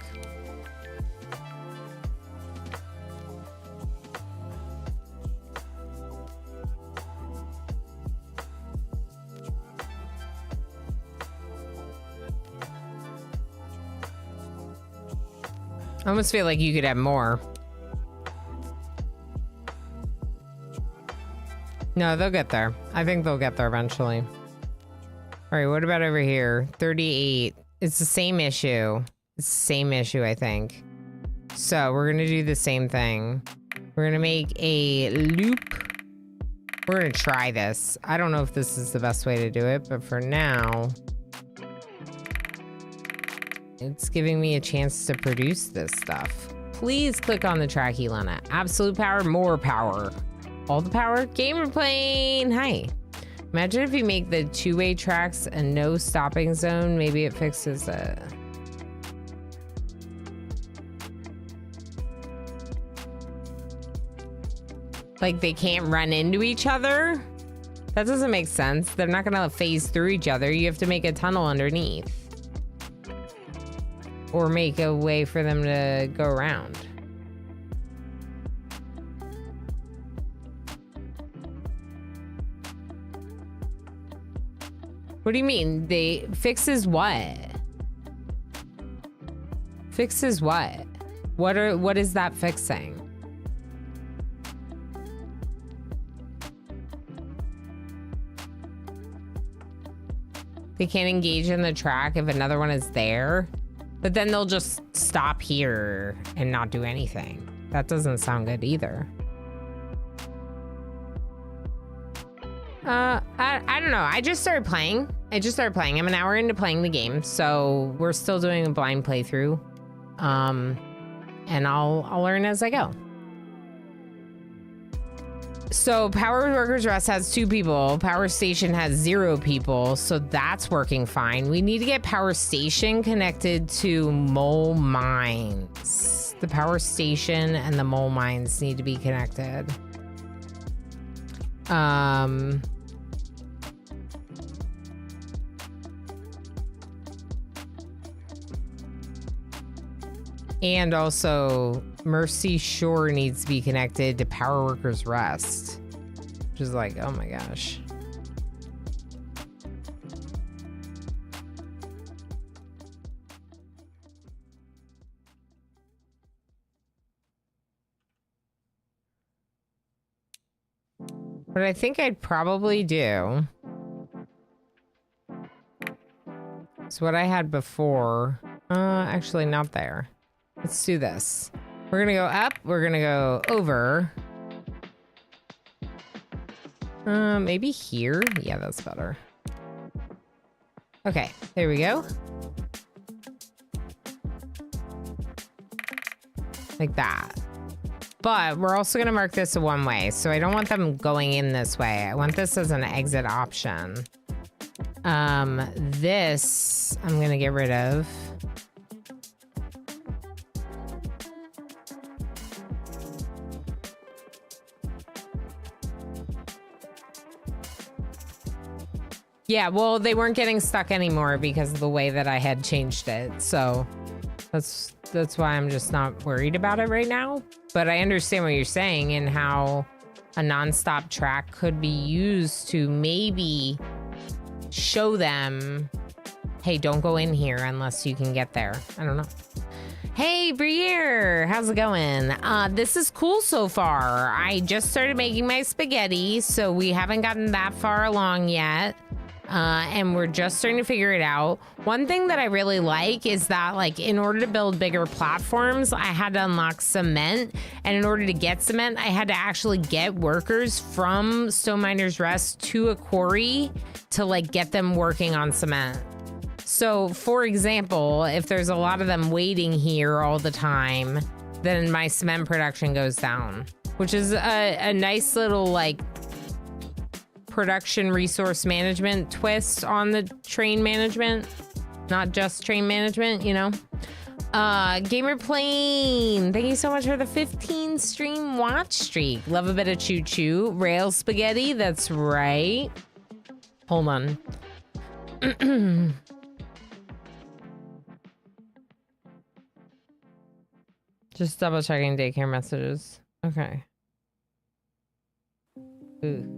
I almost feel like you could have more. No, they'll get there. I think they'll get there eventually. All right, what about over here? 38. It's the same issue. It's the same issue, I think. So we're gonna do the same thing. We're gonna make a loop. We're gonna try this. I don't know if this is the best way to do it, but for now, it's giving me a chance to produce this stuff. Please click on the track, Elena. Absolute power, more power. All the power, gamer plane. Hi. Imagine if you make the two-way tracks a no stopping zone, maybe it fixes it. Like they can't run into each other? That doesn't make sense. They're not gonna phase through each other. You have to make a tunnel underneath. Or make a way for them to go around. What do you mean? They fixes what? Fixes what? What is that fixing? They can't engage in the track if another one is there, but then they'll just stop here and not do anything. That doesn't sound good either. I don't know. I just started playing. I'm an hour into playing the game, so we're still doing a blind playthrough. And I'll learn as I go. So Power Workers Rest has 2 people. Power Station has 0 people, so that's working fine. We need to get Power Station connected to Mole Mines. The Power Station and the Mole Mines need to be connected. And also, Mercy Shore needs to be connected to Power Workers Rest. which is like, oh my gosh. What I think I'd probably do is what I had before. Actually not there. Let's do this. We're gonna go up, we're gonna go over. Maybe here? Yeah, that's better. Okay, there we go. Like that. But we're also gonna mark this a one way, so I don't want them going in this way. I want this as an exit option. This I'm gonna get rid of. Yeah, well, they weren't getting stuck anymore because of the way that I had changed it. So that's why I'm just not worried about it right now. But I understand what you're saying and how a nonstop track could be used to maybe show them, hey, don't go in here unless you can get there. I don't know. Hey, Briere, how's it going? This is cool so far. I just started making my spaghetti, so we haven't gotten that far along yet. And we're just starting to figure it out. One thing that I really like is that, like, in order to build bigger platforms, I had to unlock cement. And in order to get cement, I had to actually get workers from Stone Miner's Rest to a quarry to, like, get them working on cement. So, for example, if there's a lot of them waiting here all the time, then my cement production goes down, which is a nice little, like, production resource management twist on the train management. Not just train management, you know? Gamer Plane, thank you so much for the 15 stream watch streak. Love a bit of choo choo. Rail spaghetti, that's right. Hold on. Just double checking daycare messages. Okay. Ooh.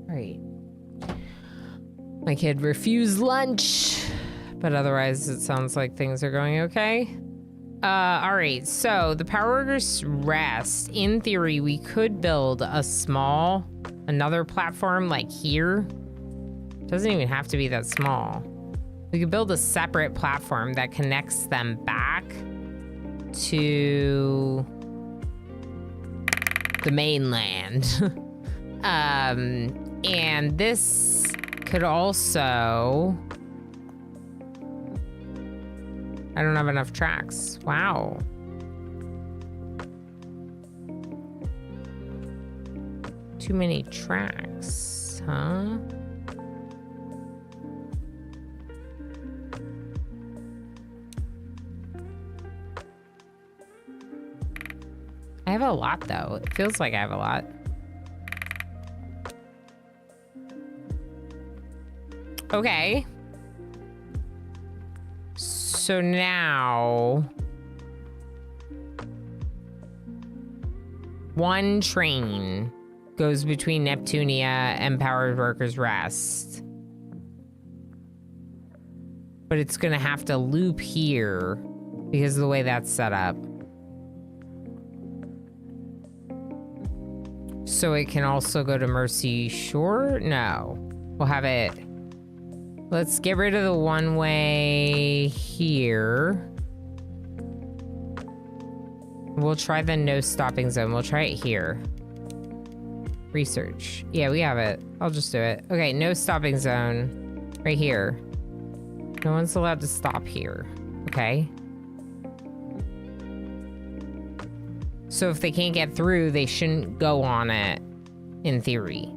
Right. My kid refused lunch, but otherwise it sounds like things are going okay. All right, so the Power Workers Rest, in theory, we could build another platform like here. It doesn't even have to be that small. We could build a separate platform that connects them back to the mainland. And this could also... I don't have enough tracks. Wow. Too many tracks, huh? I have a lot, though. It feels like I have a lot. Okay. So now... one train goes between Neptunia and Powered Workers Rest. But it's gonna have to loop here because of the way that's set up. So it can also go to Mercy Shore? No. We'll have it... Let's get rid of the one-way here. We'll try the no stopping zone. We'll try it here. Research. Yeah, we have it. I'll just do it. Okay, no stopping zone. Right here. No one's allowed to stop here. Okay. So if they can't get through, they shouldn't go on it, in theory,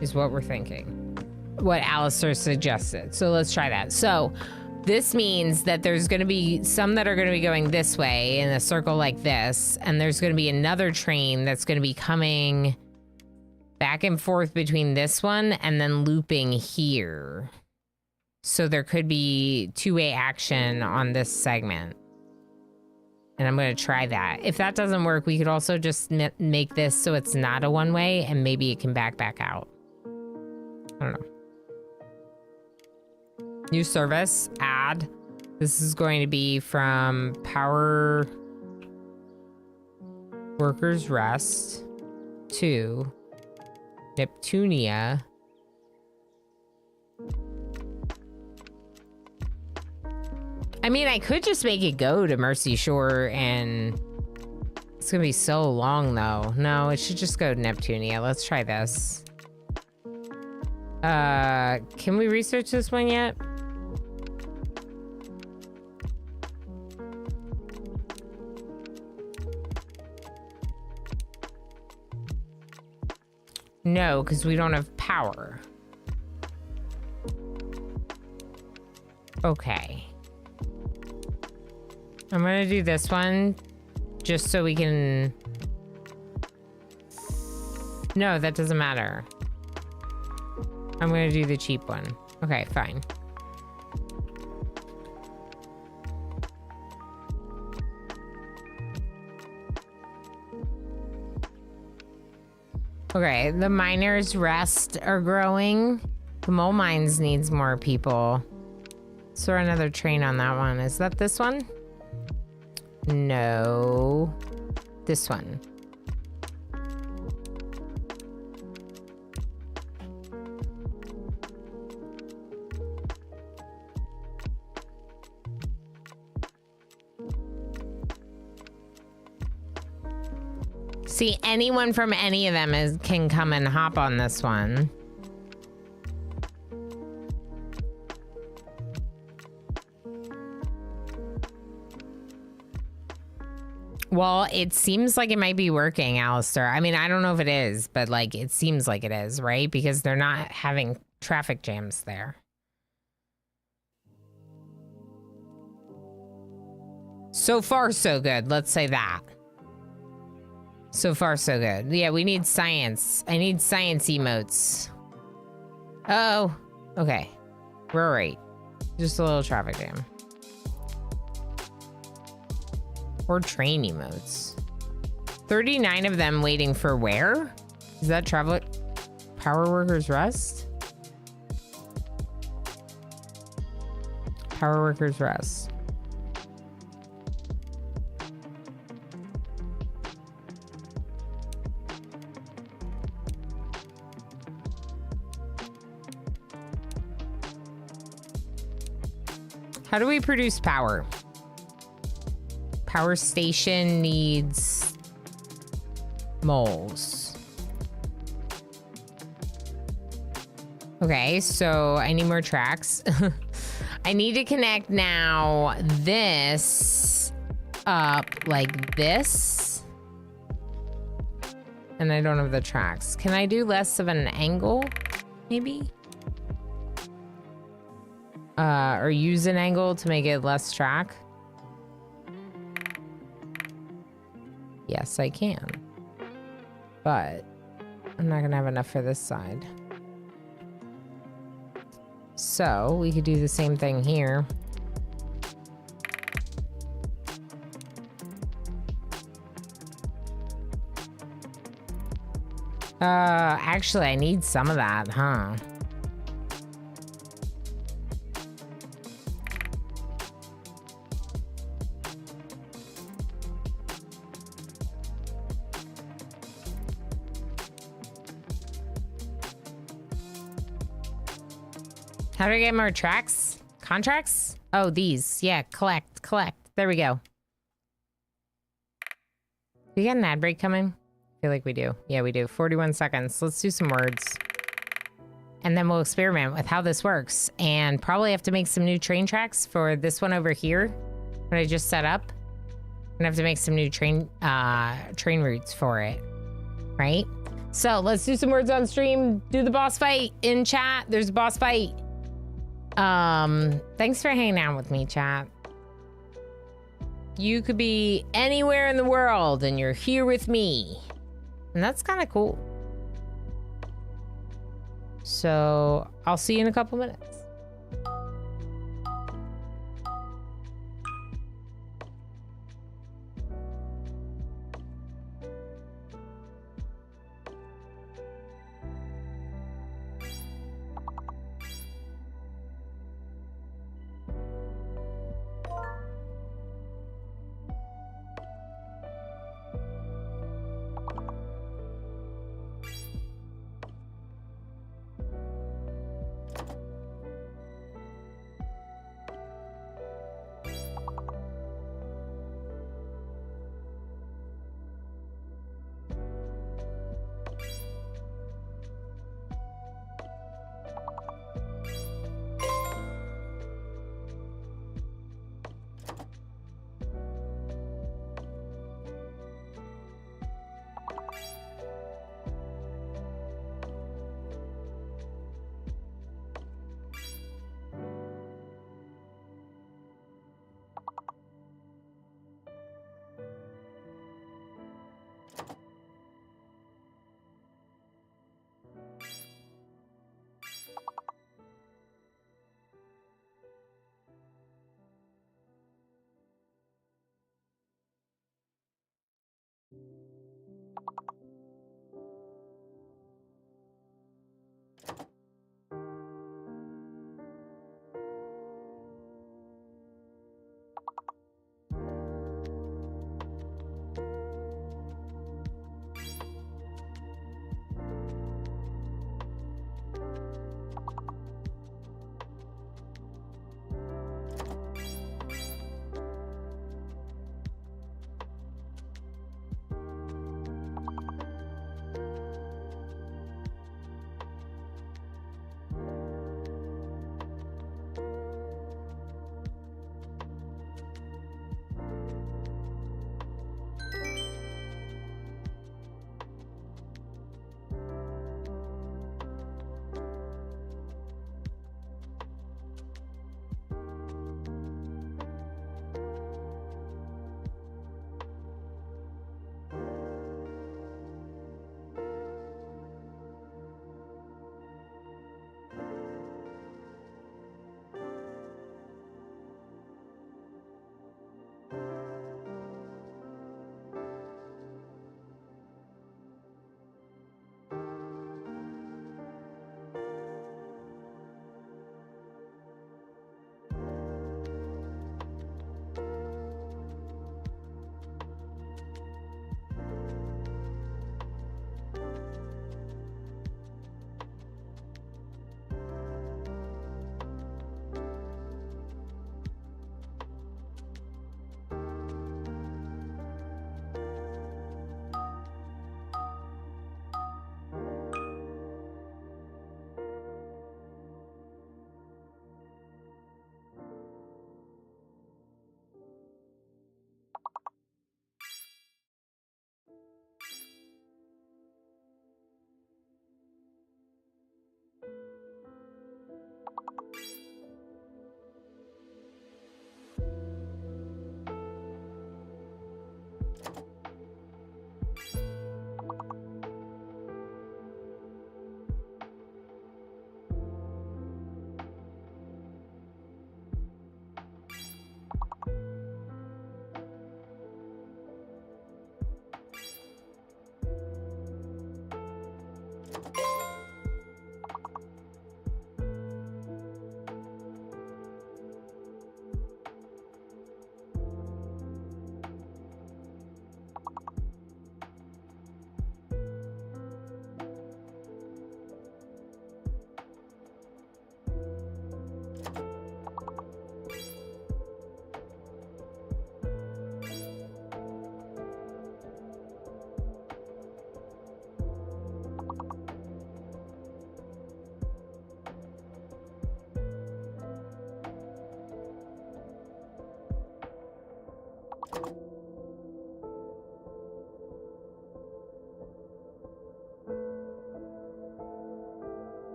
is what we're thinking. What Alistair suggested. So let's try that. So this means that there's going to be some that are going to be going this way in a circle like this, and there's going to be another train that's going to be coming back and forth between this one and then looping here. So there could be two-way action on this segment. And I'm going to try that. If that doesn't work, we could also just make this so it's not a one-way and maybe it can back out. I don't know. New service, add. This is going to be from Power Workers Rest to Neptunia. I mean, I could just make it go to Mercy Shore and it's gonna be so long though. No, it should just go to Neptunia. Let's try this. Can we research this one yet? No, because we don't have power. Okay. I'm gonna do this one just so we can... No, that doesn't matter. I'm gonna do the cheap one. Okay, fine. Okay, the miners' rest are growing. The mole mines needs more people. Let's throw another train on that one. Is that this one? No. This one. See, anyone from any of them can come and hop on this one. Well, it seems like it might be working, Alistair. I mean, I don't know if it is, but like it seems like it is, right? Because they're not having traffic jams there. So far, so good. Let's say that. So far, so good. Yeah, we need science. I need science emotes. Oh, okay. We're all right. Just a little traffic jam. Or train emotes. 39 of them waiting for where? Is that travel Power Workers Rest? Power Workers Rest. How do we produce power? Power station needs moles. Okay, so I need more tracks. I need to connect now this up like this. And I don't have the tracks. Can I do less of an angle, maybe? Or use an angle to make it less track? Yes, I can. But I'm not gonna have enough for this side. So we could do the same thing here. Actually, I need some of that, huh? How do I get more tracks? Contracts? Oh, these. Yeah, collect. There we go. We got an ad break coming? I feel like we do. Yeah, we do. 41 seconds. Let's do some words. And then we'll experiment with how this works. And probably have to make some new train tracks for this one over here. What I just set up. I'm gonna have to make some new train routes for it. Right? So let's do some words on stream. Do the boss fight in chat. There's a boss fight. Thanks for hanging out with me, chat. You could be anywhere in the world and you're here with me. And that's kind of cool. So I'll see you in a couple minutes.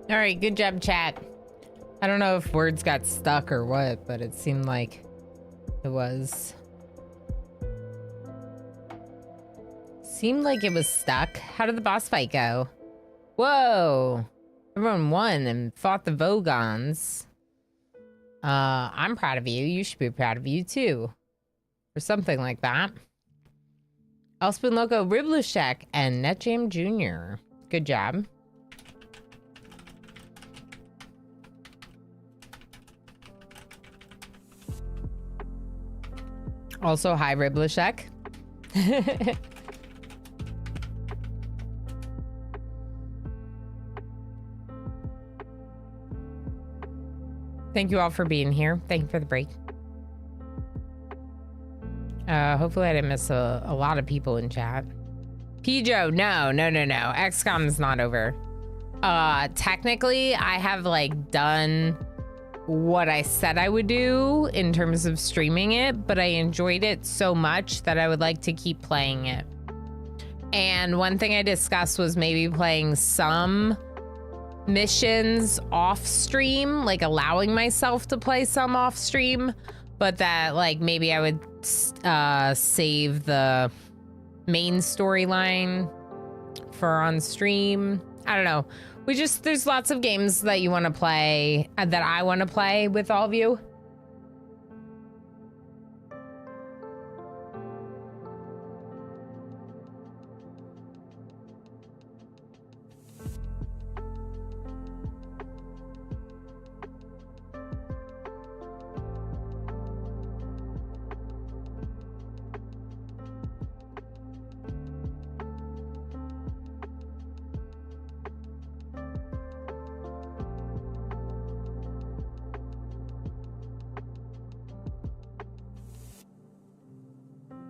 All right, good job, chat. I don't know if words got stuck or what, but it seemed like it was. Seemed like it was stuck. How did the boss fight go? Whoa. Everyone won and fought the Vogons. I'm proud of you. You should be proud of you too. Or something like that. Elspin Loco, Riblushek, and Netjam Jr. Good job. Also, hi, Riblushek. Thank you all for being here. Thank you for the break. Hopefully I didn't miss a lot of people in chat. Pijo, no. XCOM is not over. Technically, I have like done what I said I would do in terms of streaming it, but I enjoyed it so much that I would like to keep playing it. And one thing I discussed was maybe playing some missions off stream, like allowing myself to play some off stream, but that like maybe I would save the main storyline for on stream. I don't know. There's lots of games that you want to play, that I want to play with all of you.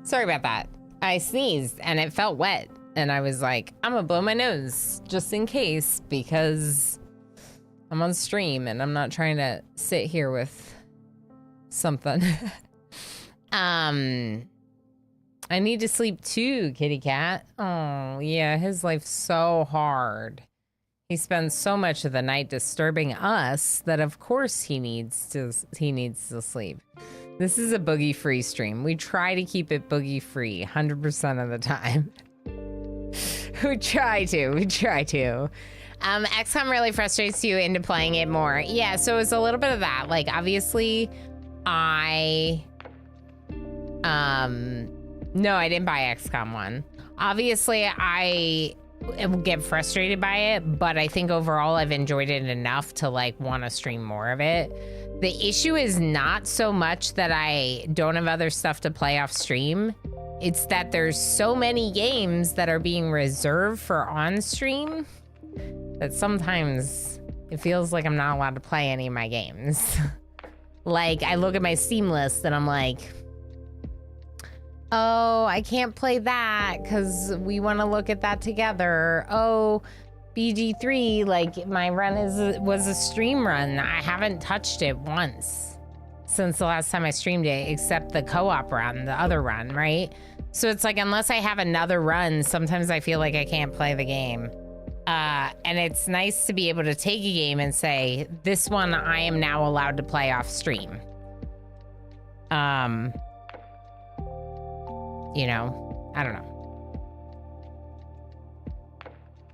Sorry about that. I sneezed and it felt wet. And I was like, I'm gonna blow my nose just in case because I'm on stream and I'm not trying to sit here with something. I need to sleep too, kitty cat. Oh, yeah, his life's so hard. He spends so much of the night disturbing us that of course he needs to sleep. This is a boogie-free stream. We try to keep it boogie-free 100% of the time. We try to. XCOM really frustrates you into playing it more. Yeah, so it's a little bit of that. Like, obviously, no, I didn't buy XCOM 1. Obviously, I get frustrated by it, but I think overall I've enjoyed it enough to, like, want to stream more of it. The issue is not so much that I don't have other stuff to play off stream. It's that there's so many games that are being reserved for on stream that sometimes it feels like I'm not allowed to play any of my games. Like, I look at my Steam list and I'm like, oh, I can't play that because we want to look at that together. Oh, BG3, like, my run was a stream run. I haven't touched it once since the last time I streamed it, except the co-op run, the other run, right? So it's like, unless I have another run, sometimes I feel like I can't play the game. And it's nice to be able to take a game and say, this one I am now allowed to play off stream. You know, I don't know.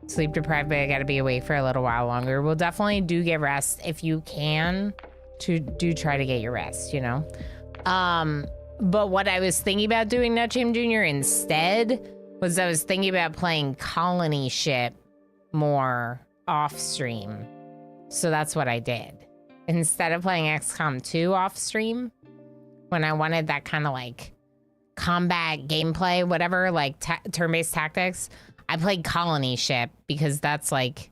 Sleep deprived, but I gotta be awake for a little while longer. We'll definitely do get rest if you can. Do try to get your rest, you know? But what I was thinking about doing, Nutjam Jr. instead, was I was thinking about playing Colony Ship more off stream. So that's what I did. Instead of playing XCOM 2 off stream, when I wanted that kind of like combat gameplay, whatever, like turn-based tactics, I played Colony Ship because that's like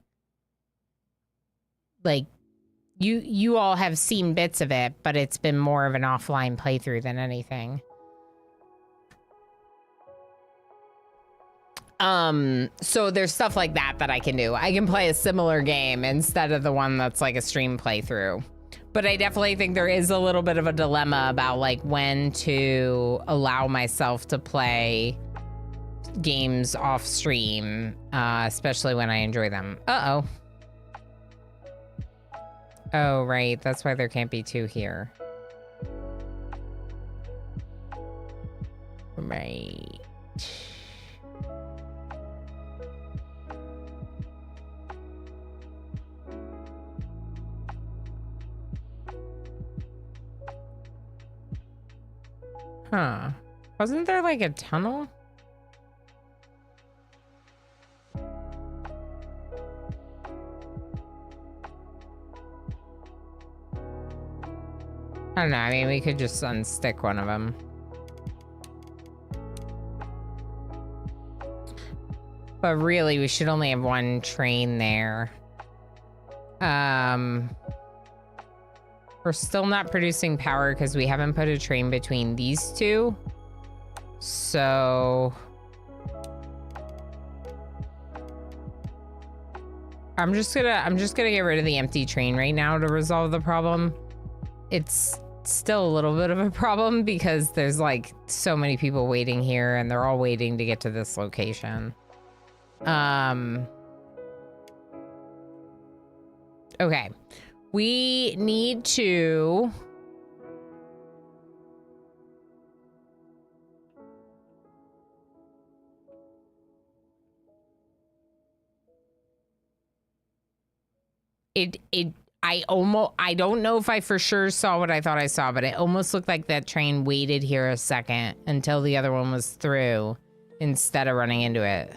you all have seen bits of it, but it's been more of an offline playthrough than anything. So there's stuff like that I can do. I can play a similar game instead of the one that's like a stream playthrough. But I definitely think there is a little bit of a dilemma about like when to allow myself to play games off stream, especially when I enjoy them. Uh-oh. Oh, right. That's why there can't be two here. Right. Huh. Wasn't there like a tunnel? I don't know. I mean, we could just unstick one of them. But really, we should only have one train there. We're still not producing power because we haven't put a train between these two. So I'm just gonna get rid of the empty train right now to resolve the problem. It's still a little bit of a problem because there's like so many people waiting here and they're all waiting to get to this location. Okay. We need to I don't know if I for sure saw what I thought I saw, but it almost looked like that train waited here a second until the other one was through instead of running into it.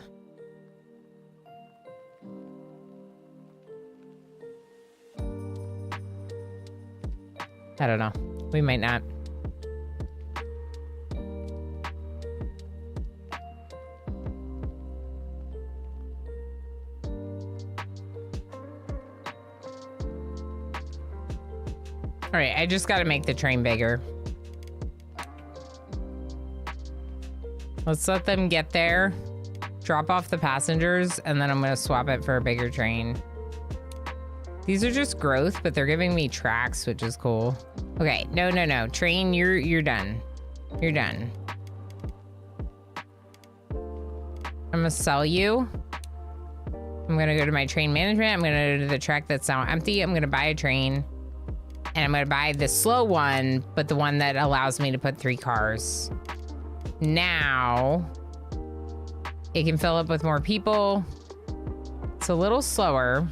I don't know. We might not. All right, I just got to make the train bigger. Let's let them get there, drop off the passengers, and then I'm going to swap it for a bigger train. These are just growth, but they're giving me tracks, which is cool. Okay, no. Train, you're done. You're done. I'm gonna sell you. I'm gonna go to my train management. I'm gonna go to the track that's now empty. I'm gonna buy a train. And I'm gonna buy the slow one, but the one that allows me to put 3 cars. Now, it can fill up with more people. It's a little slower.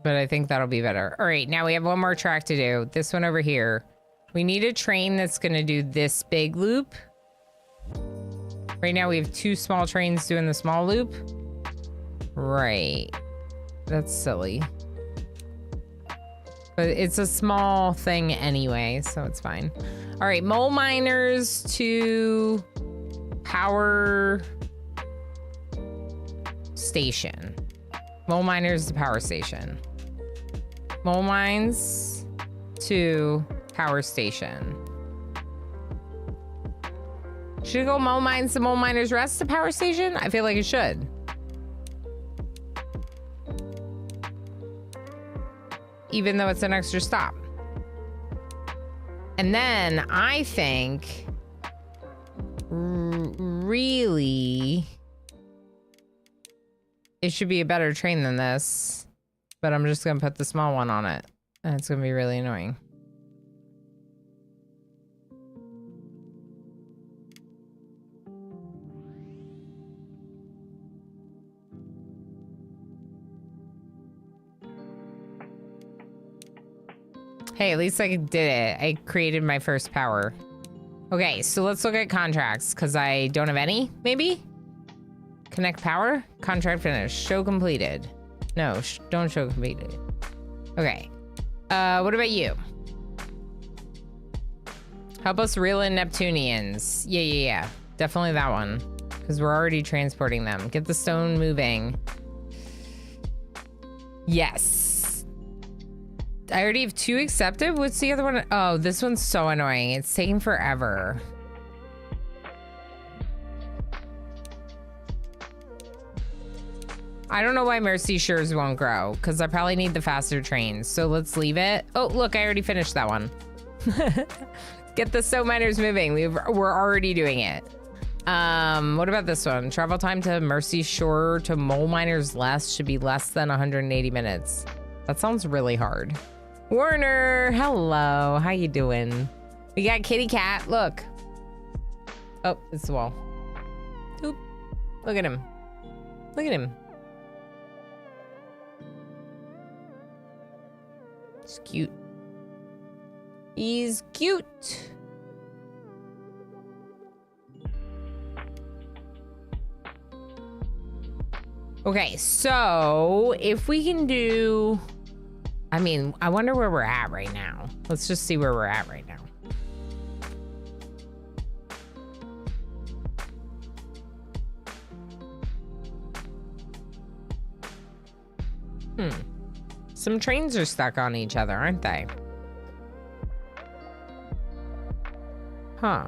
But I think that'll be better. All right, now we have one more track to do. This one over here. We need a train that's gonna do this big loop. Right now we have 2 small trains doing the small loop. Right. That's silly. But it's a small thing anyway, so it's fine. All right, mole miners to power station. Mole miners to power station. Mole mines to power station. Should it go mole mines to mole miners rest to power station? I feel like it should. Even though it's an extra stop. And then I think really it should be a better train than this, but I'm just gonna put the small one on it and it's gonna be really annoying. Hey, at least I did it. I created my first power. Okay, so let's look at contracts because I don't have any, maybe? Connect power? Contract finished. Show completed. No, don't show completed. Okay. What about you? Help us reel in Neptunians. Yeah. Definitely that one. Because we're already transporting them. Get the stone moving. Yes. I already have 2 accepted. What's the other one? Oh, this one's so annoying. It's taking forever. I don't know why Mercy Shores won't grow, because I probably need the faster trains. So let's leave it. Oh, look, I already finished that one. Get the stone miners moving. We're already doing it. What about this one? Travel time to Mercy Shore to Mole Miner's Last should be less than 180 minutes. That sounds really hard. Warner, hello. How you doing? We got Kitty Cat. Look. Oh, it's the wall. Oop. Look at him. Look at him. He's cute. He's cute. Okay, so if we can do, I mean, I wonder where we're at right now. Let's just see where we're at right now. Some trains are stuck on each other, aren't they? Huh.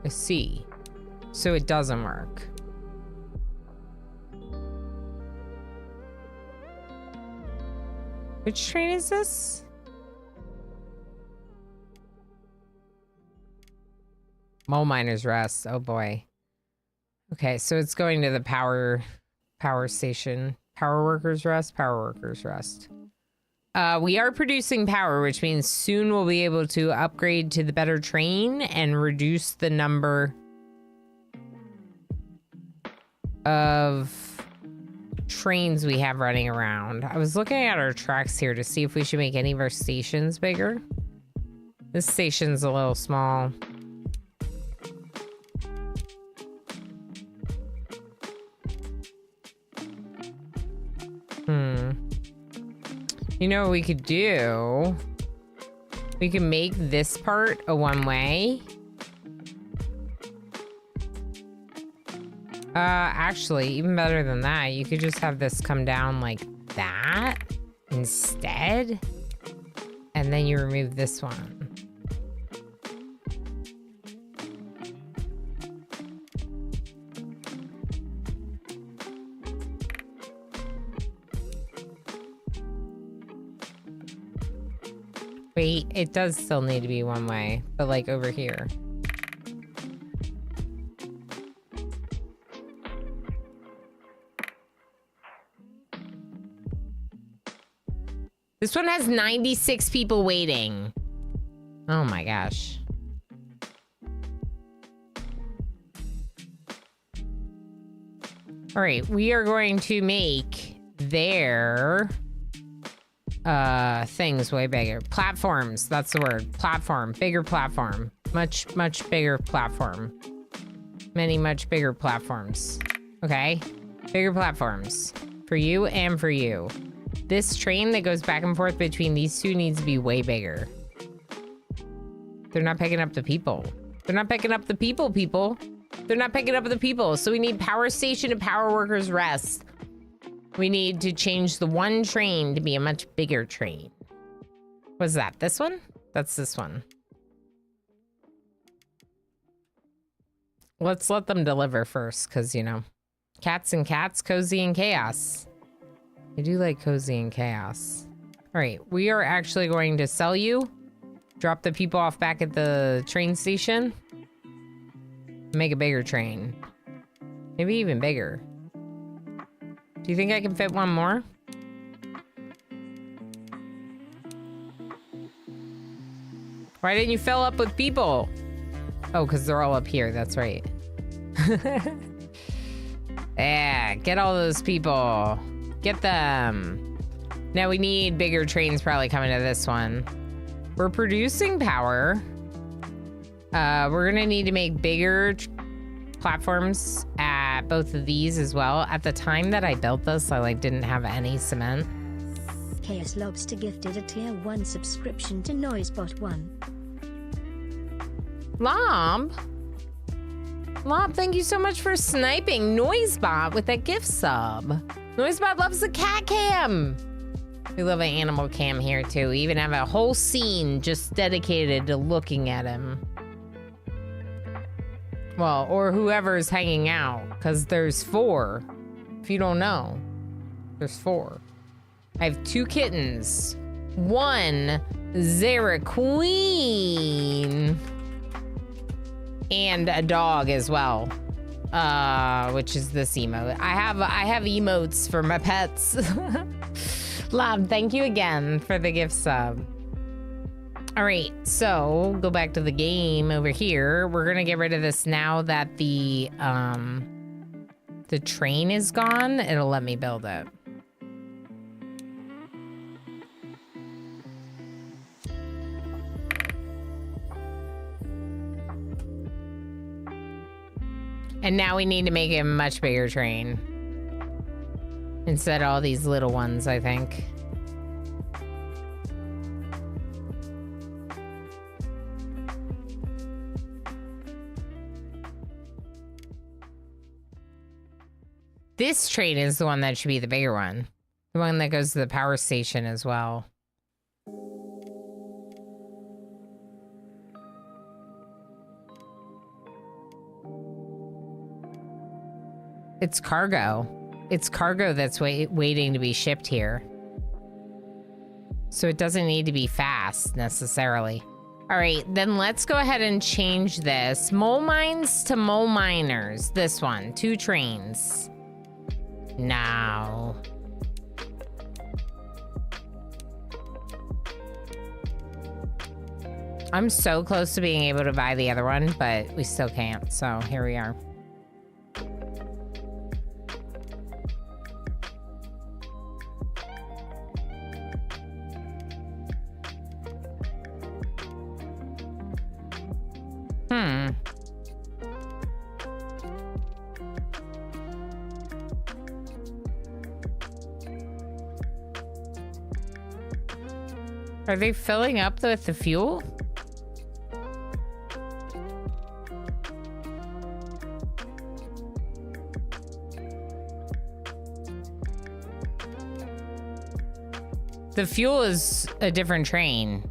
I see. So it doesn't work. Which train is this? Mole Miner's Rest. Oh boy. Okay, so it's going to the power station. Power Workers Rest, Power Workers Rest. We are producing power, which means soon we'll be able to upgrade to the better train and reduce the number of trains we have running around. I was looking at our tracks here to see if we should make any of our stations bigger. This station's a little small. You know what we could do? We can make this part a one-way. Actually, even better than that, you could just have this come down like that instead. And then you remove this one. Wait, it does still need to be one way, but like over here. This one has 96 people waiting. Oh my gosh. All right, we are going to make their things way bigger. Platforms, that's the word. Platform, bigger platform. Much bigger platform. Many much bigger platforms. Okay, bigger platforms for you and for you. This train that goes back and forth between these two needs to be way bigger. They're not picking up the people. They're not picking up the people. They're not picking up the people. So we need Power Station to Power Workers Rest. We need to change the one train to be a much bigger train. What's that? This one? That's this one. Let's let them deliver first, because, you know, cats and cats, cozy and chaos. I do like cozy and chaos. All right, we are actually going to sell you. Drop the people off back at the train station. Make a bigger train. Maybe even bigger. Do you think I can fit one more? Why didn't you fill up with people? Oh, because they're all up here. That's right. Yeah, get all those people. Get them. Now we need bigger trains probably coming to this one. We're producing power. We're gonna need to make bigger platforms at both of these as well. At the time that I built this, I didn't have any cement. KS Lobster gifted a tier 1 subscription to Noisebot 1. Lob, thank you so much for sniping Noisebot with that gift sub. Noisebot loves the cat cam. We love an animal cam here too. We even have a whole scene just dedicated to looking at him. Well, or whoever's hanging out, because there's 4. If you don't know, there's 4. I have 2 kittens. 1 Zara Queen. and a dog as well, which is this emote. I have emotes for my pets. Love, thank you again for the gift sub. All right, so go back to the game over here. We're gonna get rid of this now that the train is gone. It'll let me build it. And now we need to make a much bigger train. Instead of all these little ones, I think. This train is the one that should be the bigger one. The one that goes to the power station as well. It's cargo. It's cargo that's waiting to be shipped here. So it doesn't need to be fast necessarily. All right, then let's go ahead and change this. Mole mines to mole miners. This one, 2 trains. Now. I'm so close to being able to buy the other one, but we still can't. So here we are. Are they filling up with the fuel? The fuel is a different train.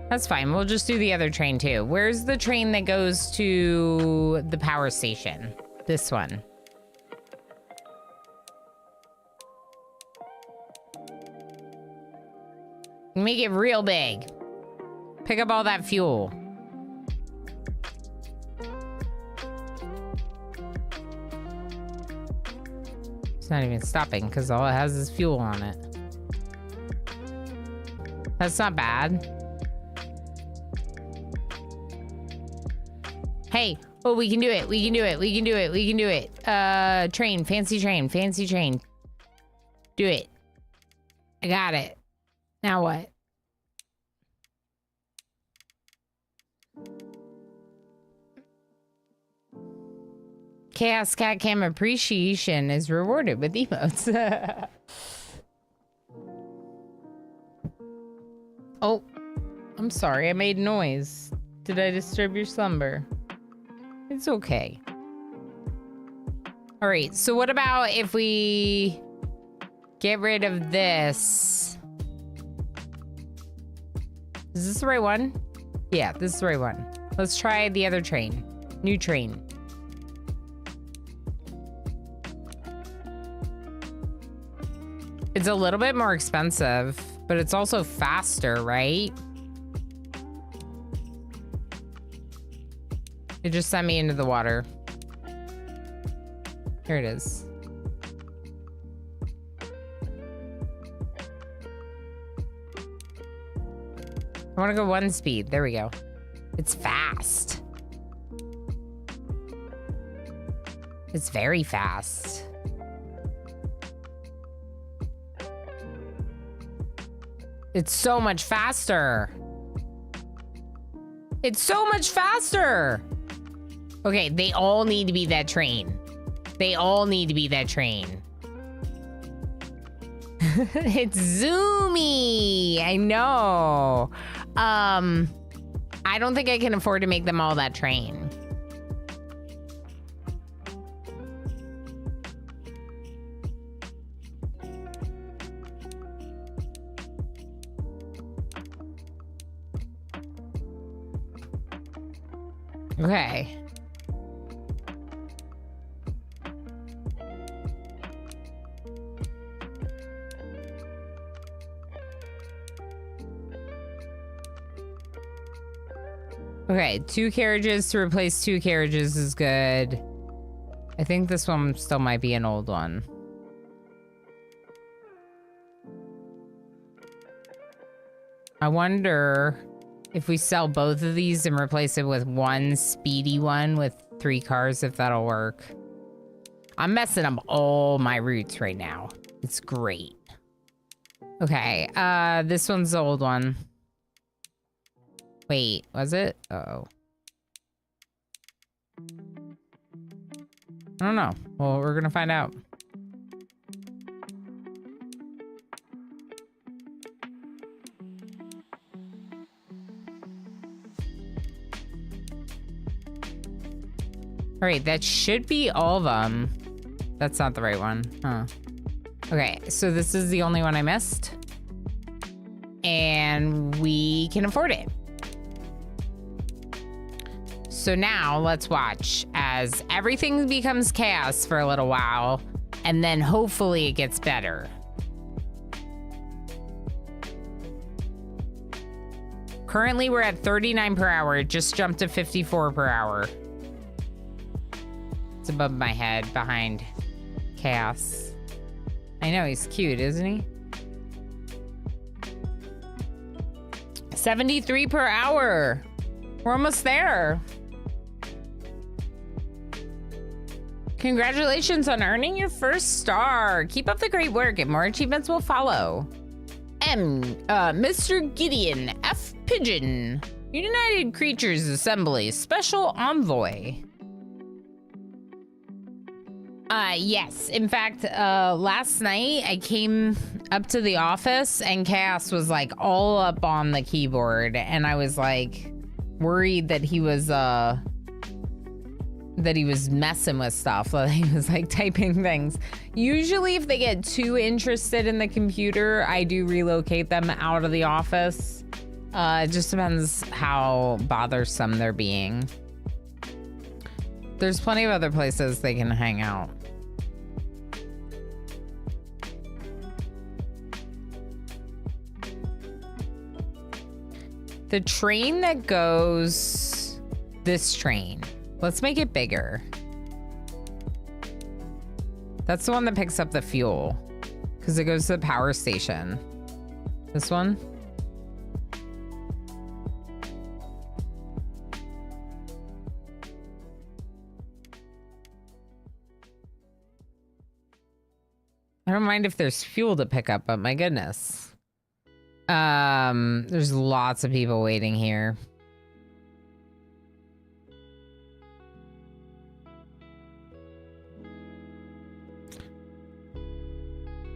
That's fine. We'll just do the other train too. Where's the train that goes to the power station? This one. Make it real big. Pick up all that fuel. It's not even stopping because all it has is fuel on it. That's not bad. Hey, oh, we can do it. We can do it. We can do it. We can do it. Train, fancy train, fancy train. Do it. I got it. Now what? Chaos Cat Cam appreciation is rewarded with emotes. Oh, I'm sorry. I made noise. Did I disturb your slumber? It's okay. All right. So what about if we get rid of this? Is this the right one? Yeah, this is the right one. Let's try the other train. New train. It's a little bit more expensive, but it's also faster, right? It just sent me into the water. Here it is. I want to go 1 speed. There we go. It's fast. It's very fast. It's so much faster. It's so much faster. Okay, they all need to be that train. They all need to be that train. It's zoomy. I know. I don't think I can afford to make them all that train. Okay. Okay, 2 carriages to replace 2 carriages is good. I think this one still might be an old one. I wonder if we sell both of these and replace it with one speedy one with 3 cars, if that'll work. I'm messing up all my routes right now. It's great. Okay, this one's the old one. Wait, was it? Uh-oh. I don't know. Well, we're gonna find out. All right, that should be all of them. That's not the right one, huh? Okay, so this is the only one I missed. And we can afford it. So now let's watch as everything becomes chaos for a little while, and then hopefully it gets better. Currently we're at 39 per hour. It just jumped to 54 per hour. It's above my head, behind chaos. I know, he's cute, isn't he? 73 per hour. We're almost there. Congratulations on earning your first star. Keep up the great work and more achievements will follow. Mr. Gideon F. Pigeon, United Creatures Assembly Special Envoy. Yes. In fact, last night I came up to the office and Chaos was like all up on the keyboard, and I was like worried that he was messing with stuff. He was like typing things. Usually if they get too interested in the computer, I do relocate them out of the office. It just depends how bothersome they're being. There's plenty of other places they can hang out. The train that goes, this train, let's make it bigger. That's the one that picks up the fuel because it goes to the power station. This one. I don't mind if there's fuel to pick up, but my goodness. There's lots of people waiting here.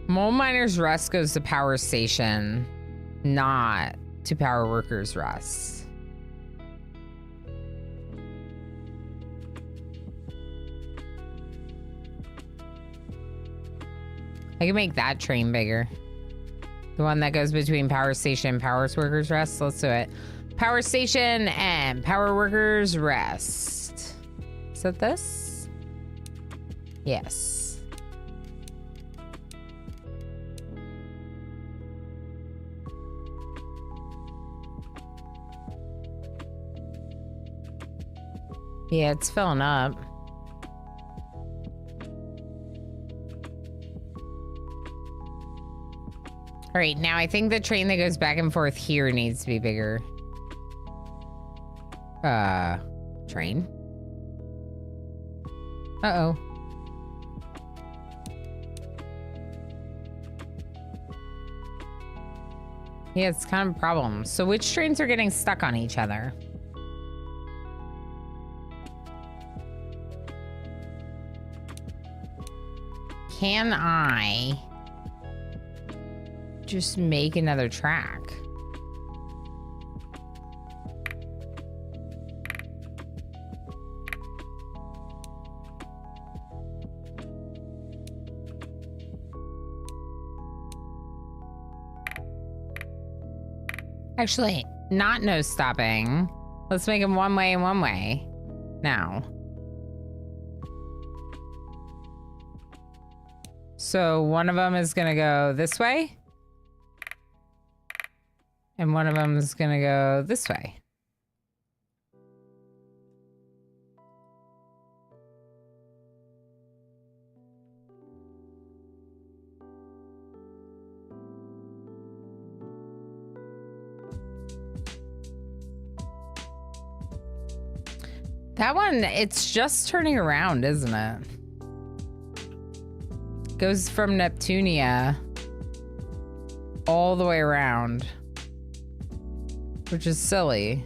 Mole Miner's Rest goes to Power Station, not to Power Workers Rest. I can make that train bigger. The one that goes between Power Station and Power Workers Rest. Let's do it. Power Station and Power Workers Rest. Is that this? Yes. Yeah, it's filling up. All right, now I think the train that goes back and forth here needs to be bigger. Train? Uh-oh. Yeah, it's kind of a problem. So which trains are getting stuck on each other? Can I just make another track? Actually, not no stopping. Let's make them one way and one way. Now. So one of them is gonna go this way. And one of them is gonna go this way. That one, it's just turning around, isn't it? Goes from Neptunia all the way around, which is silly.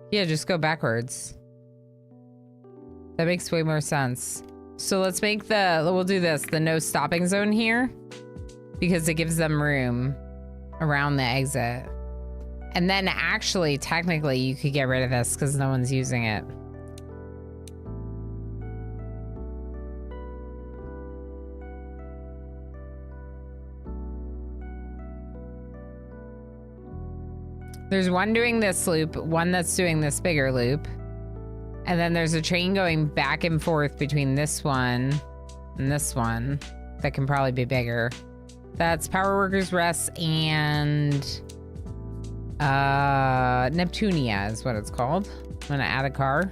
Yeah, just go backwards. That makes way more sense. So let's make we'll do this, the no stopping zone here, because it gives them room around the exit. And then actually, technically, you could get rid of this because no one's using it. There's one doing this loop, one that's doing this bigger loop. And then there's a train going back and forth between this one and this one that can probably be bigger. That's Power Workers Rest and Neptunia is what it's called. I'm gonna add a car.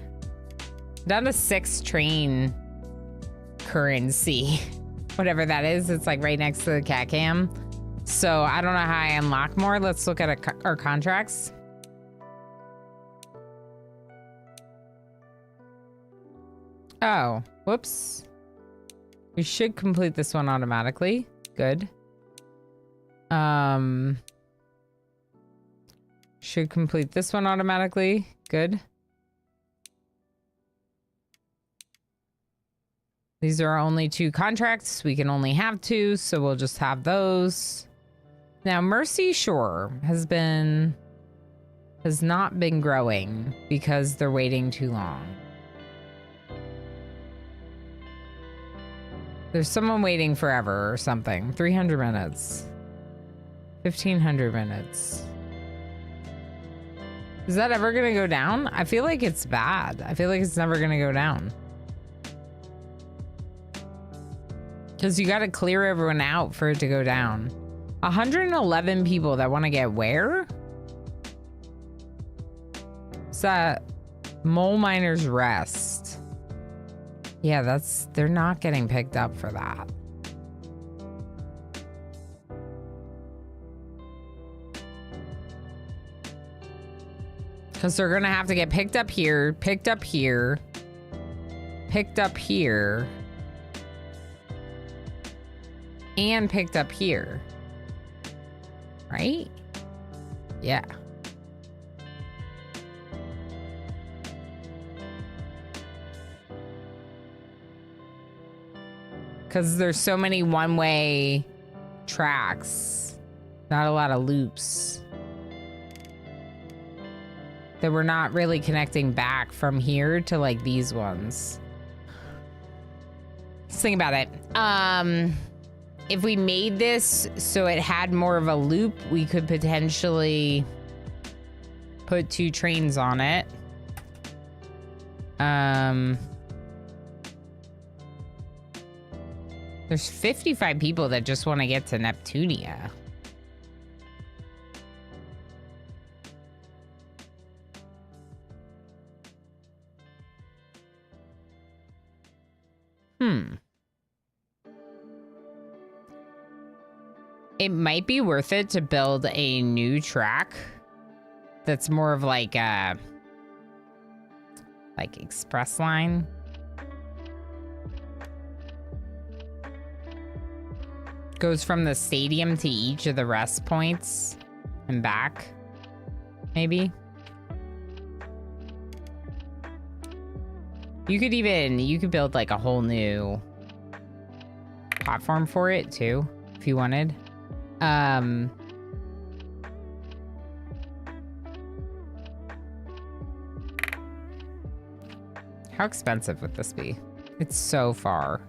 Down to 6 train currency. Whatever that is, it's like right next to the cat cam. So I don't know how I unlock more. Let's look at our contracts. Oh, whoops. We should complete this one automatically. Good. Should complete this one automatically. Good. These are only 2 contracts. We can only have 2, so we'll just have those. Now, Mercy Shore has not been growing because they're waiting too long. There's someone waiting forever or something. 300 minutes. 1,500 minutes. Is that ever gonna go down? I feel like it's bad. I feel like it's never gonna go down. Because you gotta clear everyone out for it to go down. 111 people that want to get where? Is that Mole Miner's Rest? Yeah, they're not getting picked up for that. Because they're gonna have to get picked up here, picked up here, picked up here, and picked up here. Right? Yeah. Because there's so many one-way tracks, not a lot of loops, that we're not really connecting back from here to like these ones. Let's think about it. If we made this so it had more of a loop, we could potentially put 2 trains on it. There's 55 people that just want to get to Neptunia. It might be worth it to build a new track that's more of like a express line. Goes from the stadium to each of the rest points and back, maybe. You could build like a whole new platform for it too, if you wanted. How expensive would this be? It's so far.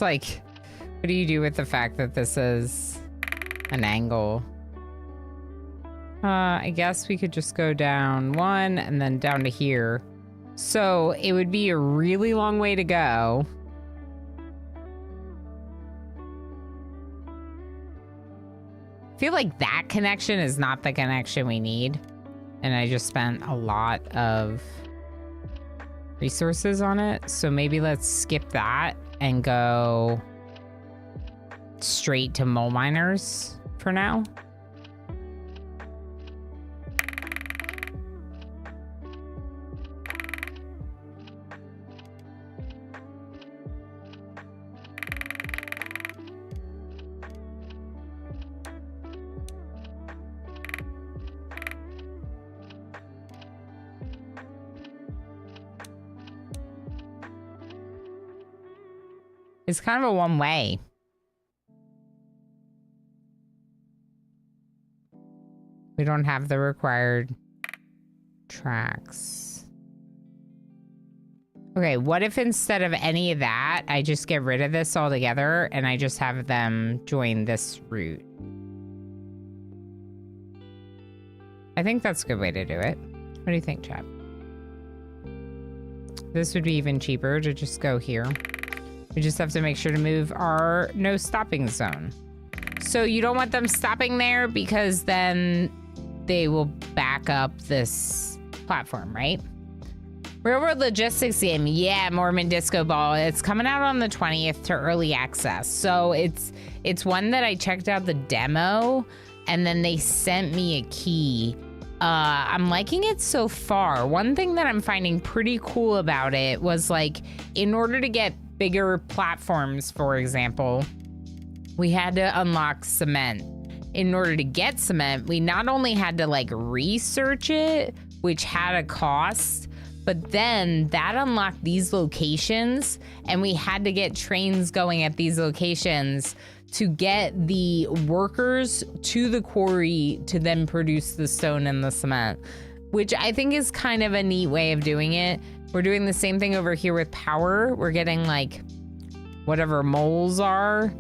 just like, what do you do with the fact that this is an angle? I guess we could just go down one and then down to here. So it would be a really long way to go. I feel like that connection is not the connection we need. And I just spent a lot of resources on it. So maybe let's skip that and go straight to mole miners for now. It's kind of a one way. We don't have the required tracks. Okay, what if instead of any of that, I just get rid of this altogether and I just have them join this route? I think that's a good way to do it. What do you think, chat? This would be even cheaper to just go here. We just have to make sure to move our no stopping zone. So you don't want them stopping there because then they will back up this platform, right? Railroad Logistics game. Yeah, Mormon Disco Ball. It's coming out on the 20th to early access. So it's one that I checked out the demo and then they sent me a key. I'm liking it so far. One thing that I'm finding pretty cool about it was like, in order to get bigger platforms, for example, we had to unlock cement. In order to get cement, we not only had to like research it, which had a cost, but then that unlocked these locations and we had to get trains going at these locations to get the workers to the quarry to then produce the stone and the cement, which I think is kind of a neat way of doing it. We're doing the same thing over here with power. We're getting like whatever moles are,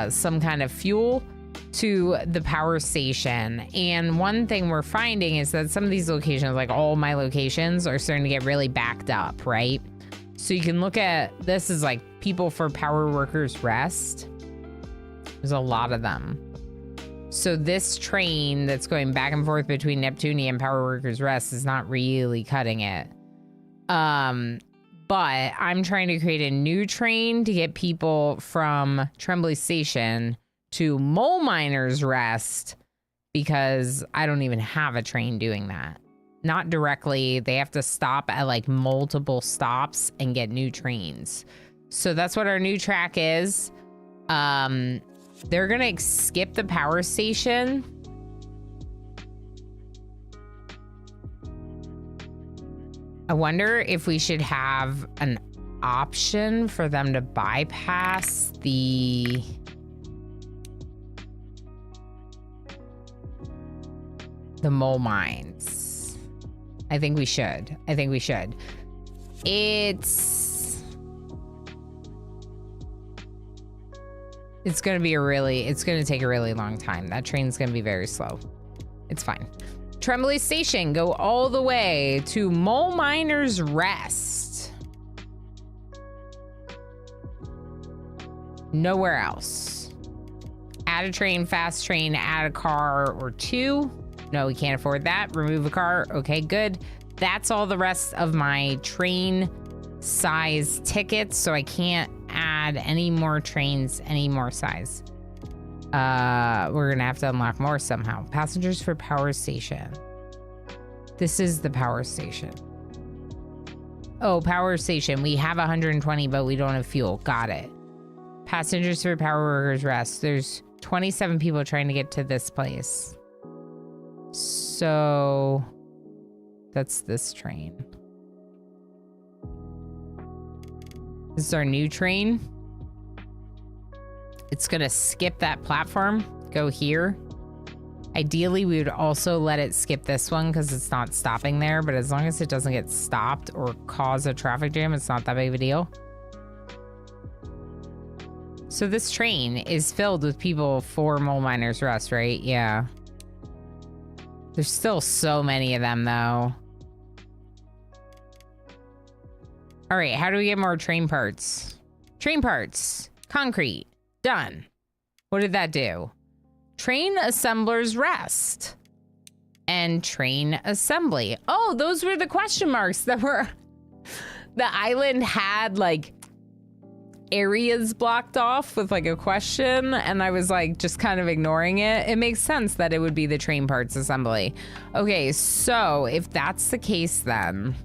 some kind of fuel to the power station. And one thing we're finding is that some of these locations, like all my locations, are starting to get really backed up, right? So you can look at this as like people for power workers rest. There's a lot of them. So this train that's going back and forth between Neptunia and Power Workers Rest is not really cutting it. But I'm trying to create a new train to get people from Tremblay Station to Mole Miners Rest because I don't even have a train doing that. Not directly. They have to stop at like multiple stops and get new trains. So that's what our new track is. They're gonna skip the power station. I wonder if we should have an option for them to bypass the mole mines. I think we should. It's gonna take a really long time. That train's gonna be very slow. It's fine. Tremblay Station, go all the way to Mole Miners Rest. Nowhere else. Add a train, fast train, add a car or two. No, we can't afford that. Remove a car. Okay, good. That's all the rest of my train size tickets, so I can't add any more trains, any more size. We're gonna have to unlock more somehow. Passengers for power station. This is the power station. Oh, power station. We have 120, but we don't have fuel. Got it. Passengers for Power Workers Rest. There's 27 people trying to get to this place. So that's this train. This is our new train. It's gonna skip that platform, go here. Ideally, we would also let it skip this one because it's not stopping there, but as long as it doesn't get stopped or cause a traffic jam, it's not that big of a deal. So this train is filled with people for Mole Miners Rest, right? Yeah. There's still so many of them, though. All right, how do we get more train parts? Train parts. Concrete. Done. What did that do? Train assemblers rest. And train assembly. Oh, those were the question marks that were... The island had, like, areas blocked off with, like, a question. And I was, like, just kind of ignoring it. It makes sense that it would be the train parts assembly. Okay, so if that's the case, then...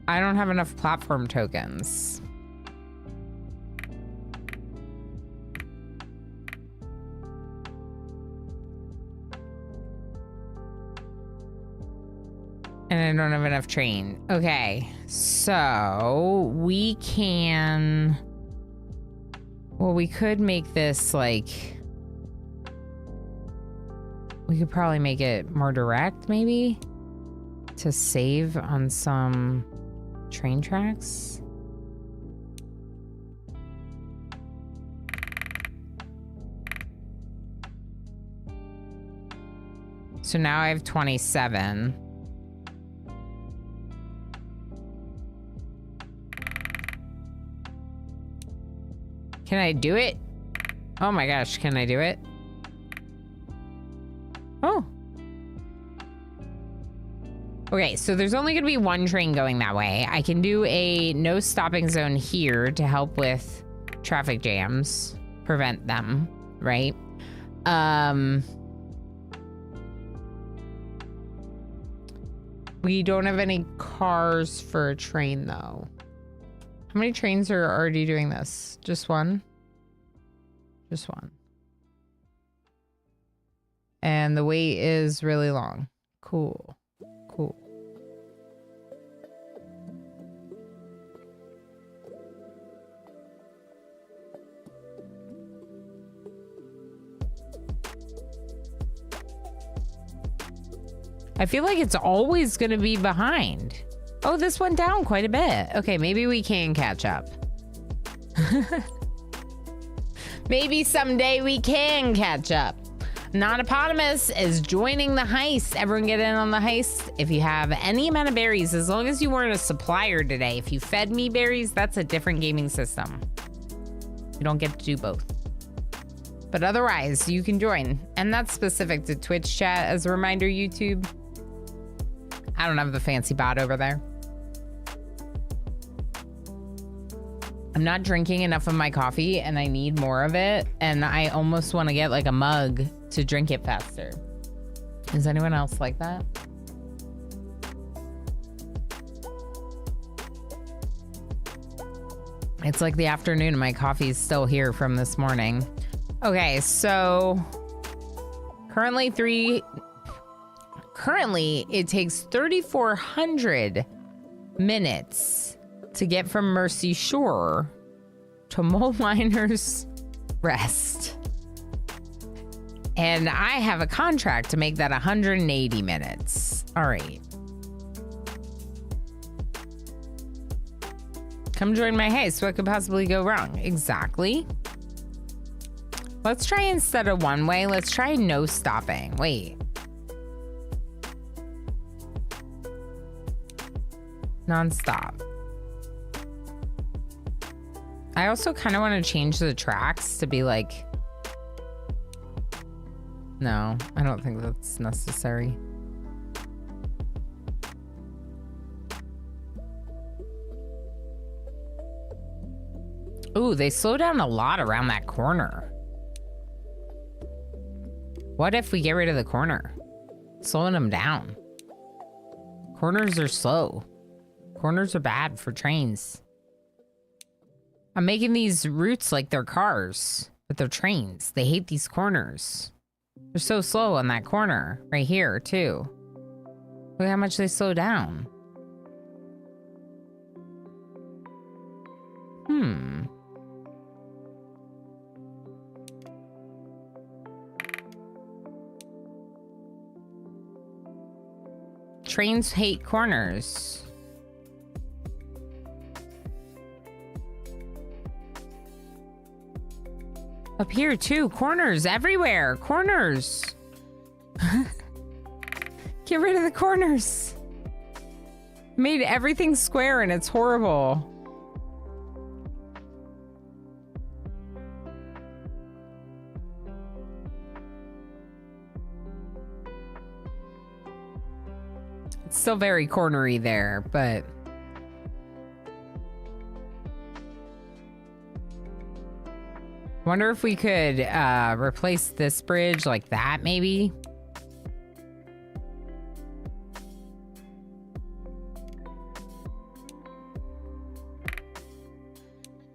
I don't have enough platform tokens. And I don't have enough train. Okay, so we can... Well, we could make this like... We could probably make it more direct, maybe? To save on some... train tracks. So now I have 27. Can I do it? Oh my gosh, can I do it? Oh. Okay, so there's only going to be one train going that way. I can do a no stopping zone here to help with traffic jams, prevent them, right? We don't have any cars for a train, though. How many trains are already doing this? Just one? Just one. And the wait is really long. Cool. Cool. I feel like it's always going to be behind. Oh, this went down quite a bit. Okay, maybe we can catch up. Maybe someday we can catch up. Non-eponymous is joining the heist. Everyone get in on the heist. If you have any amount of berries, as long as you weren't a supplier today, if you fed me berries, that's a different gaming system. You don't get to do both. But otherwise, you can join. And that's specific to Twitch chat. As a reminder, YouTube, I don't have the fancy bot over there. I'm not drinking enough of my coffee and I need more of it. And I almost want to get like a mug to drink it faster. Is anyone else like that? It's like the afternoon and my coffee's still here from this morning. Okay, so currently it takes 3,400 minutes to get from Mercy Shore to Mole Miners Rest. And I have a contract to make that 180 minutes. All right. Come join my heist. What could possibly go wrong? Exactly. Let's try, instead of one way, let's try no stopping. Wait. Non-stop. I also kind of want to change the tracks to be like... No, I don't think that's necessary. Ooh, they slow down a lot around that corner. What if we get rid of the corner? Slowing them down. Corners are slow. Corners are bad for trains. I'm making these routes like they're cars, but they're trains. They hate these corners. They're so slow on that corner right here, too. Look how much they slow down. Trains hate corners. Up here too, corners everywhere, corners. Get rid of the corners. Made everything square and it's horrible. It's still very cornery there, but wonder if we could replace this bridge like that, maybe.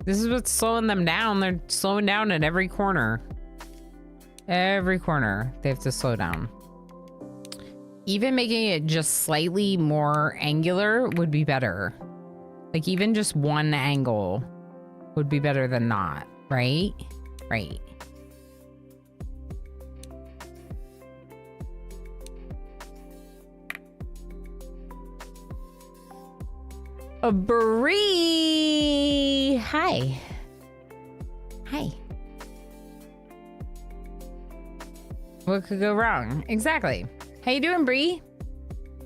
This is what's slowing them down. They're slowing down at every corner. Every corner, they have to slow down. Even making it just slightly more angular would be better. Like even just one angle would be better than not, right? Right. A Brie! Hi. Hi. What could go wrong? Exactly. How you doing, Brie?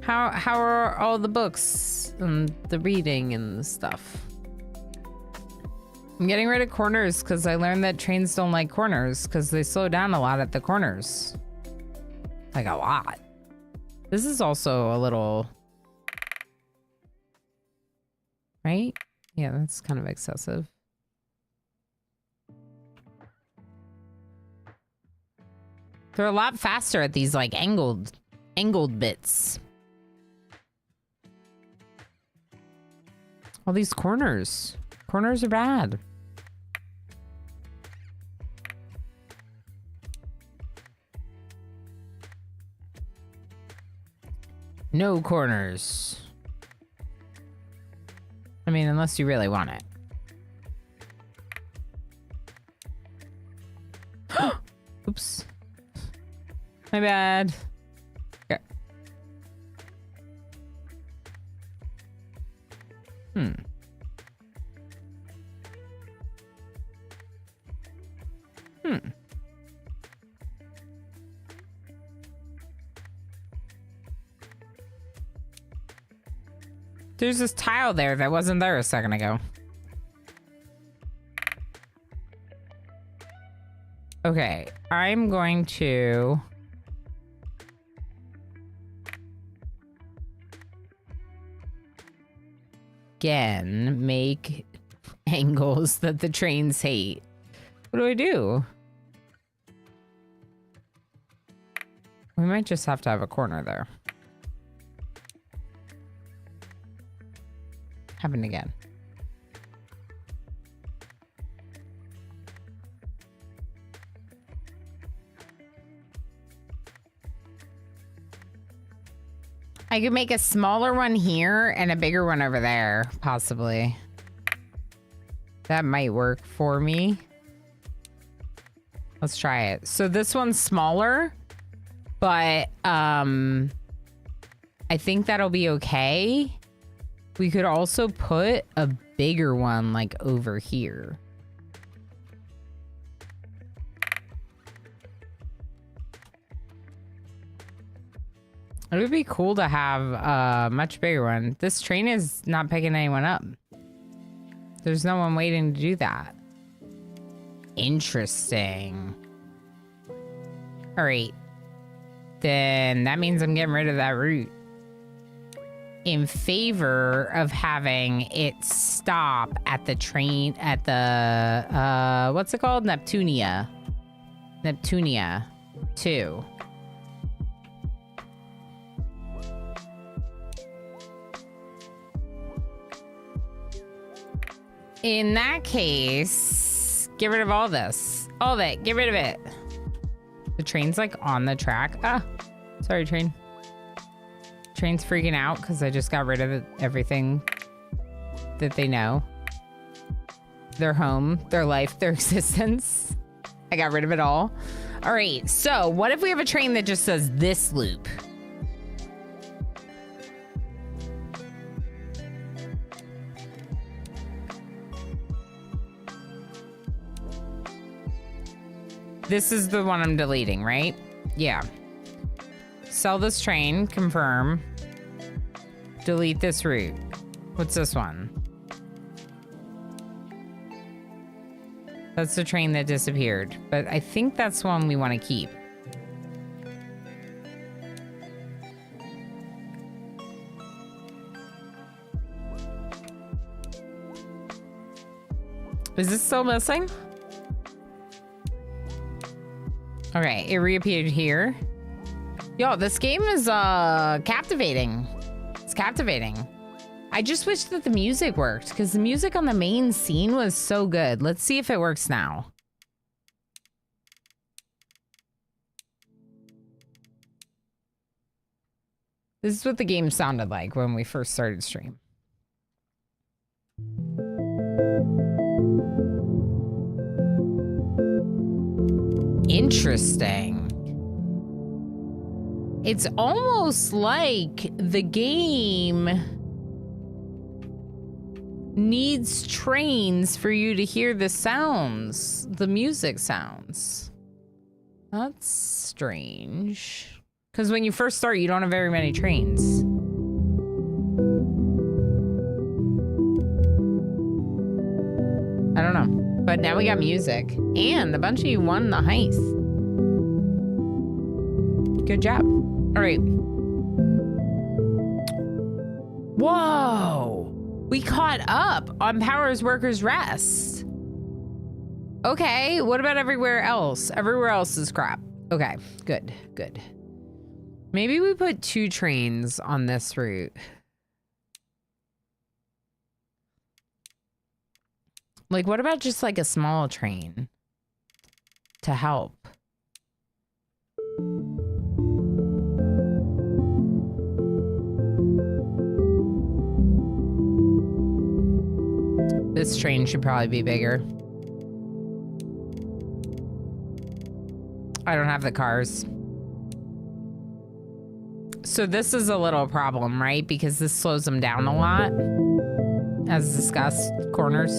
How are all the books and the reading and the stuff? I'm getting rid of corners because I learned that trains don't like corners because they slow down a lot at the corners. Like a lot. This is also a little... Right? Yeah, that's kind of excessive. They're a lot faster at these like angled bits. All these corners. Corners are bad. No corners. I mean, unless you really want it. Oops. My bad. Okay. Hmm. There's this tile there that wasn't there a second ago. Okay, I'm going to... again, make angles that the trains hate. What do I do? We might just have to have a corner there. Happened again. I could make a smaller one here and a bigger one over there, possibly. That might work for me. Let's try it. So this one's smaller, but I think that'll be okay. We could also put a bigger one like over here. It would be cool to have a much bigger one. This train is not picking anyone up. There's no one waiting to do that. Interesting. All right. Then that means I'm getting rid of that route. In favor of having it stop at the train, at the, what's it called? Neptunia 2. In that case, get rid of all this. All of it. Get rid of it. The train's like on the track. Ah, sorry, train. Train's freaking out because I just got rid of everything that they know. Their home, their life, their existence. I got rid of it all. All right, so what if we have a train that just does this loop? This is the one I'm deleting, right? Yeah. Sell this train, confirm. Delete this route. What's this one? That's the train that disappeared, but I think that's one we want to keep. Is this still missing? Okay, it reappeared here. Yo, this game is captivating. It's captivating. I just wish that the music worked because the music on the main scene was so good. Let's see if it works now. This is what the game sounded like when we first started stream. Interesting. It's almost like the game needs trains for you to hear the sounds, the music sounds. That's strange. Because when you first start, you don't have very many trains. I don't know. But now we got music. And a bunch of you won the heist. Good job. All right. Whoa. We caught up on Power's Workers Rest. Okay, what about everywhere else? Everywhere else is crap. Okay, good, good. Maybe we put 2 trains on this route. Like, what about just like a small train to help? This train should probably be bigger. I don't have the cars. So this is a little problem, right? Because this slows them down a lot. As discussed, corners.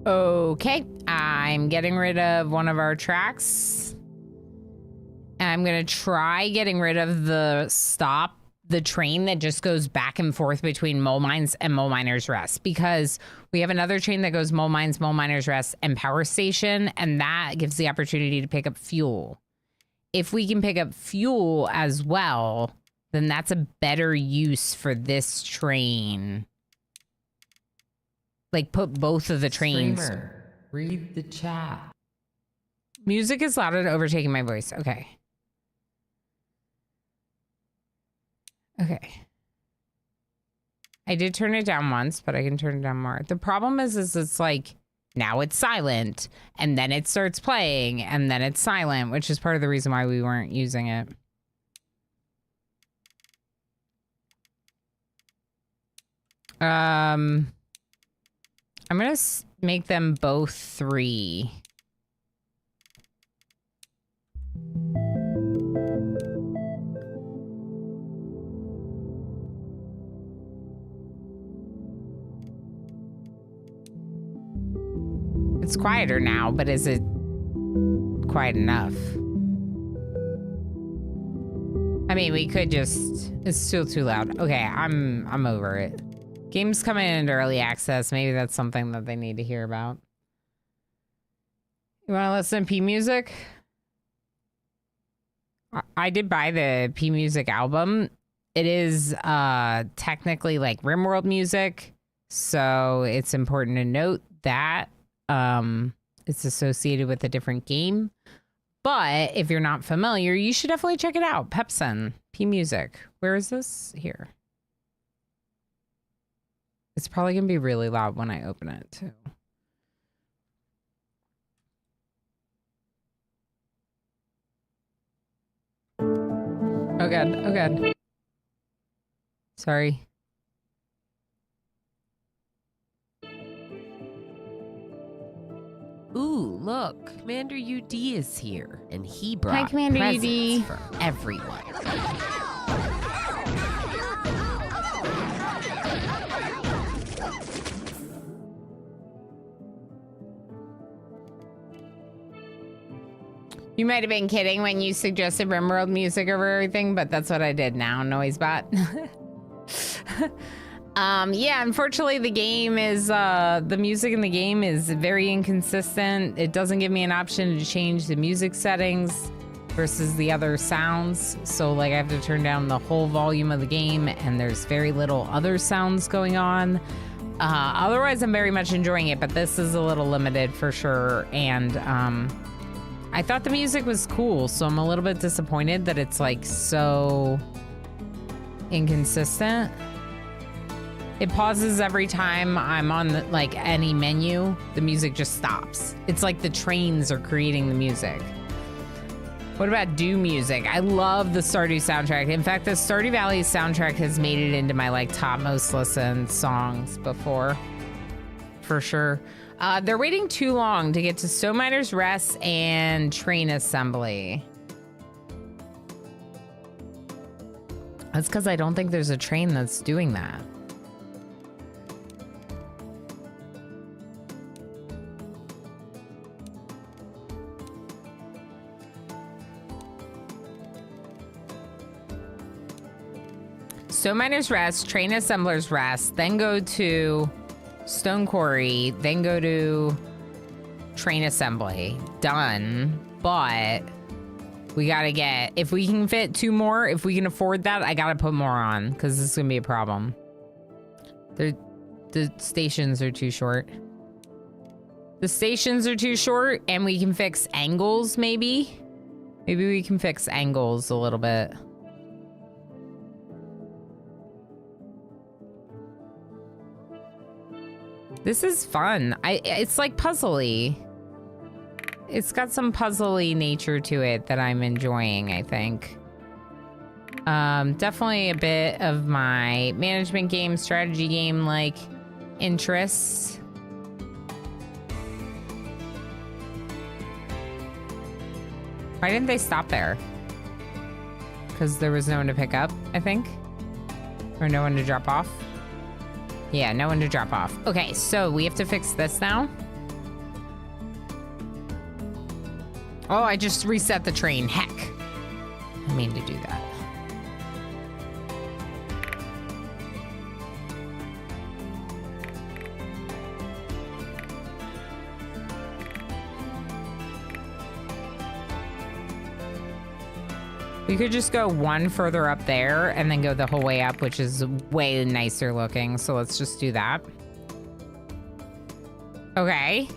Okay, I'm getting rid of one of our tracks. I'm gonna try getting rid of the train that just goes back and forth between Mole Mines and Mole Miners Rest, because we have another train that goes Mole Mines, Mole Miners Rest, and Power Station, and that gives the opportunity to pick up fuel. If we can pick up fuel as well, then that's a better use for this train. Like, put both of the trains. Streamer, read the chat. Music is loud and overtaking my voice. Okay. Okay. I did turn it down once, but I can turn it down more. The problem is it's like, now it's silent, and then it starts playing, and then it's silent, which is part of the reason why we weren't using it. I'm gonna make them both 3. It's quieter now, but is it quiet enough? I mean, we could just, it's still too loud. Okay, I'm over it. Games coming into early access. Maybe that's something that they need to hear about. You want to listen to P Music? I did buy the P Music album. It is technically like RimWorld music, so it's important to note that it's associated with a different game. But if you're not familiar, you should definitely check it out. Pepsin. P music. Where is this? Here. It's probably going to be really loud when I open it, too. Oh, God. Oh, God. Sorry. Ooh, look, Commander UD is here, and he brought Commander presents UD. for everyone. You might have been kidding when you suggested Rimworld music over everything, but that's what I did now, Noisebot. Yeah, unfortunately the game is, the music in the game is very inconsistent. It doesn't give me an option to change the music settings versus the other sounds. So like I have to turn down the whole volume of the game and there's very little other sounds going on. Otherwise I'm very much enjoying it, but this is a little limited for sure. And, I thought the music was cool, so I'm a little bit disappointed that it's like so inconsistent. It pauses every time I'm on the, like any menu. The music just stops. It's like the trains are creating the music. What about Do music? I love the Stardew soundtrack. In fact, the Stardew Valley soundtrack has made it into my like top most listened songs before, for sure. They're waiting too long to get to Stone Miner's Rest and Train Assembly. That's because I don't think there's a train that's doing that. Stone Miner's Rest, Train Assembler's Rest, then go to Stone Quarry, then go to Train Assembly. Done. But we gotta get, if we can fit 2 more, if we can afford that, I gotta put more on because this is gonna be a problem. The stations are too short. The stations are too short and we can fix angles maybe. Maybe we can fix angles a little bit. This is fun. It's like puzzly. It's got some puzzly nature to it that I'm enjoying, I think. Definitely a bit of my management game, strategy game like interests. Why didn't they stop there? Because there was no one to pick up, I think. Or no one to drop off. Yeah, no one to drop off. Okay, so we have to fix this now. Oh, I just reset the train. Heck. I mean to do that. We could just go one further up there and then go the whole way up, which is way nicer looking. So let's just do that. Okay.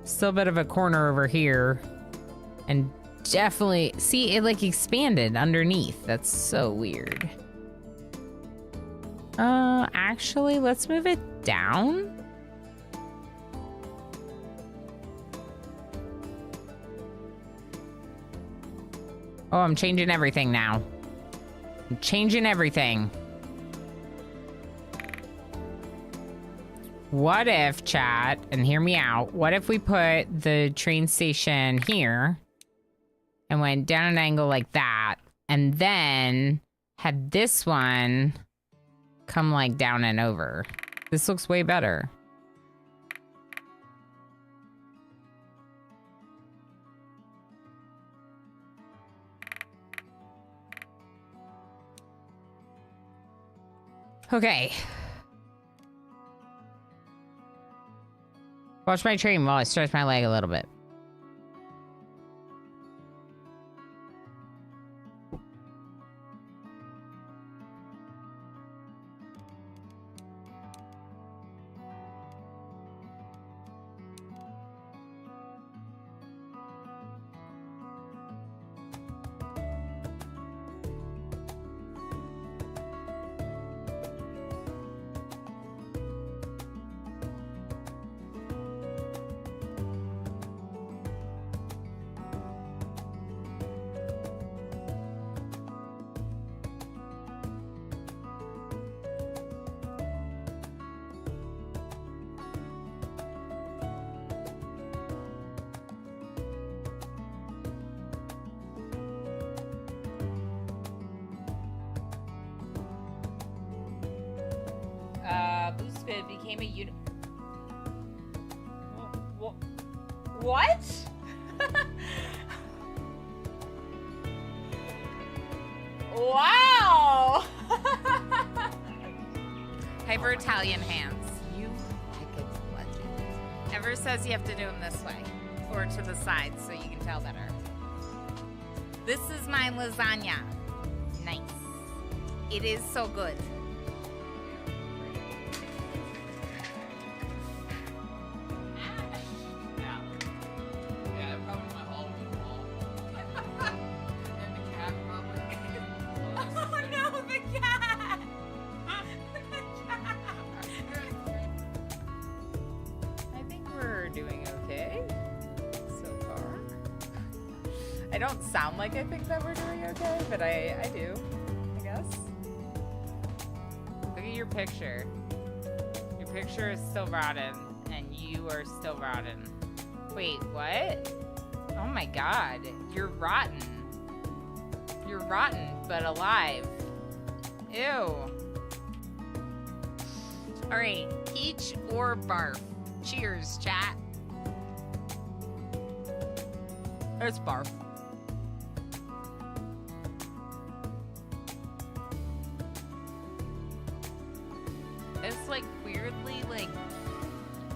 Still a bit of a corner over here. And definitely, see, it like expanded underneath. That's so weird. Actually, let's move it down. Oh, I'm changing everything now. I'm changing everything. What if, chat, and hear me out, what if we put the train station here and went down an angle like that and then had this one come like down and over? This looks way better. Okay. Watch my train while I stretch my leg a little bit. it became a uni. What? Wow! Hyper Italian hands. You heckin' legend. Ever says you have to do them this way or to the side so you can tell better. This is my lasagna. Nice. It is so good. I don't sound like I think that we're doing okay, but I do, I guess. Look at your picture. Your picture is still rotten, and you are still rotten. Wait, what? Oh my god, you're rotten. You're rotten, but alive. Ew. Alright, peach or barf? Cheers, chat. It's barf. It's like weirdly like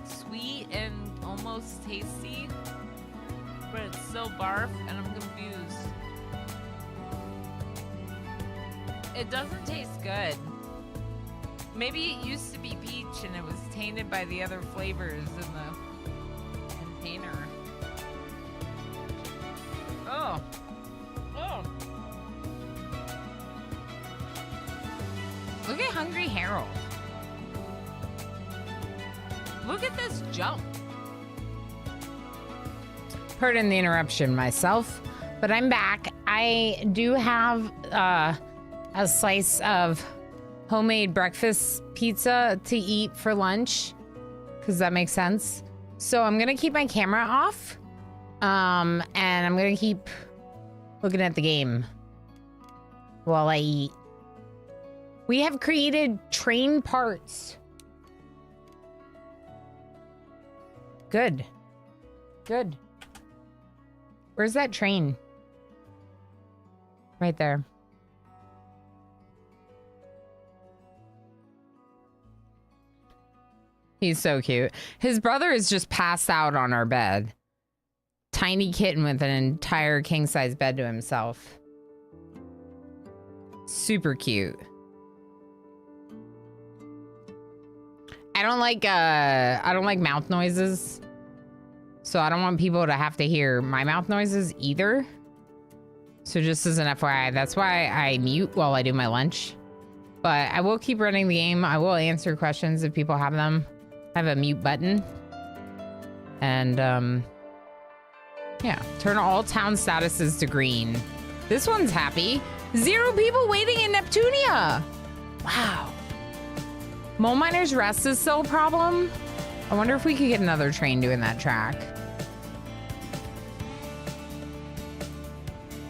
sweet and almost tasty, but it's so barf and I'm confused. It doesn't taste good. Maybe it used to be peach and it was tainted by the other flavors in the container. Oh. Oh. Look at Hungry Harold. Look at this jump. Pardon the interruption myself, but I'm back. I do have a slice of homemade breakfast pizza to eat for lunch, because that makes sense. So I'm gonna keep my camera off, and I'm gonna keep looking at the game while I eat. We have created train parts. Good. Good. Where's that train? Right there. He's so cute. His brother is just passed out on our bed. Tiny kitten with an entire king-size bed to himself. Super cute. I don't like mouth noises. So I don't want people to have to hear my mouth noises either. So just as an FYI, that's why I mute while I do my lunch. But I will keep running the game. I will answer questions if people have them. I have a mute button. And yeah, turn all town statuses to green. This one's happy. 0 people waiting in Neptunia. Wow. Mole Miner's Rest is still a problem. I wonder if we could get another train doing that track.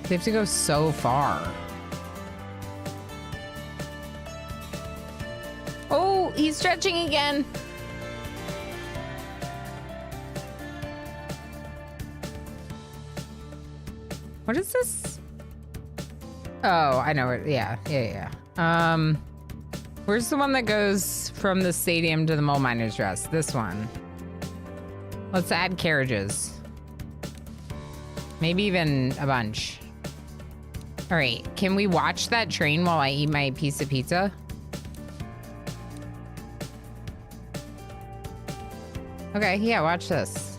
They have to go so far. Oh, he's stretching again. What is this? Oh, I know it. Yeah. Where's the one that goes from the stadium to the Mole Miner's Rest? This one. Let's add carriages. Maybe even a bunch. All right, can we watch that train while I eat my piece of pizza? Okay, yeah, watch this.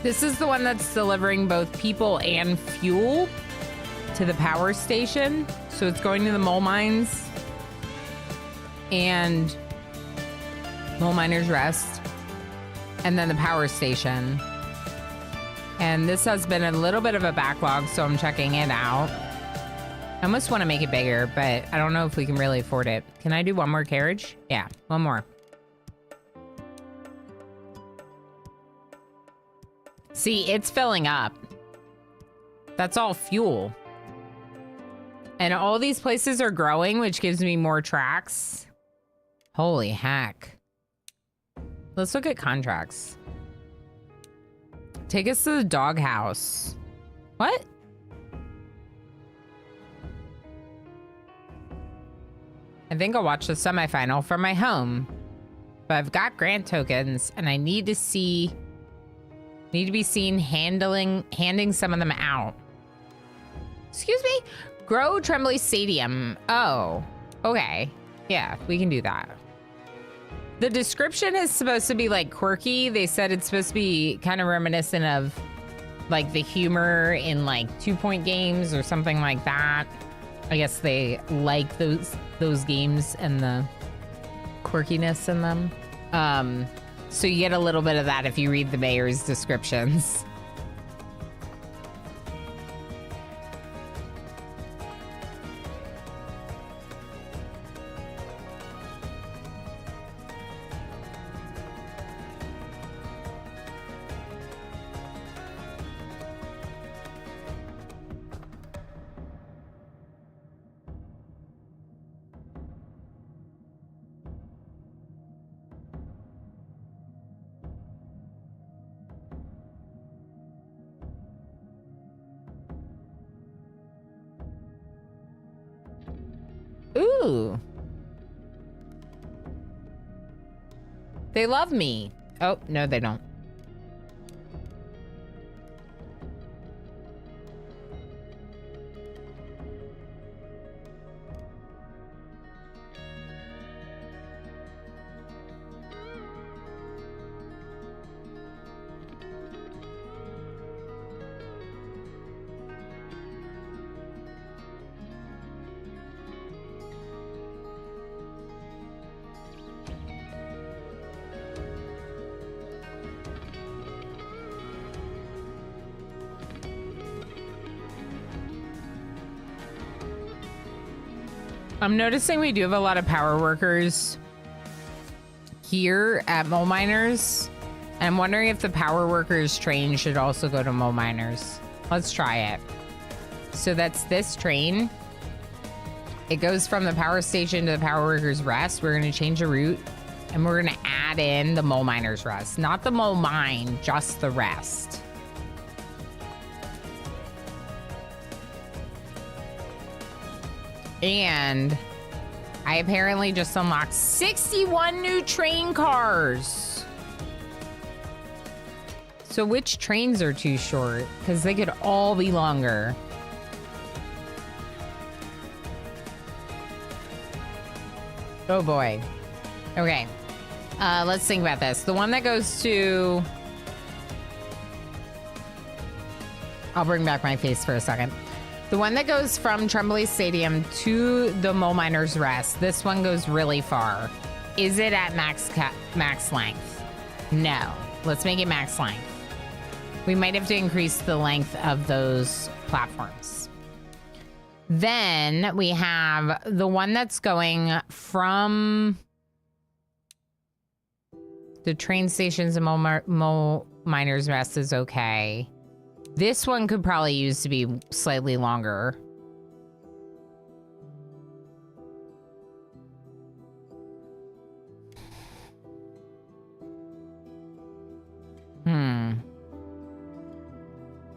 This is the one that's delivering both people and fuel to the power station. So it's going to the mole mines and Mole Miner's Rest, and then the power station. And this has been a little bit of a backlog, so I'm checking it out. I almost want to make it bigger, but I don't know if we can really afford it. Can I do one more carriage? Yeah, one more. See, it's filling up. That's all fuel. And all these places are growing, which gives me more tracks. Holy heck. Let's look at contracts. Take us to the doghouse. What? I think I'll watch the semifinal from my home. But I've got grant tokens and I need to be seen handing some of them out. Excuse me? Grow Tremblay Stadium. Oh, okay. Yeah, we can do that. The description is supposed to be like quirky. They said it's supposed to be kind of reminiscent of like the humor in like 2-point games or something like that. I guess they like those games and the quirkiness in them. So you get a little bit of that if you read the mayor's descriptions. Ooh. They love me. Oh, no, they don't. I'm noticing we do have a lot of power workers here at Mole Miners. And I'm wondering if the power workers train should also go to Mole Miners. Let's try it. So that's this train. It goes from the power station to the power workers rest. We're going to change the route and we're going to add in the Mole Miners rest. Not the Mole Mine, just the rest. And I apparently just unlocked 61 new train cars. So which trains are too short? Because they could all be longer. Oh boy. Okay. Let's think about this. The one that goes to... I'll bring back my face for a second. The one that goes from Tremblay Stadium to the Mole Miner's Rest, this one goes really far. Is it at max length? No. Let's make it max length. We might have to increase the length of those platforms. Then we have the one that's going from the train stations and Mole Miner's Rest is okay. This one could probably use to be slightly longer.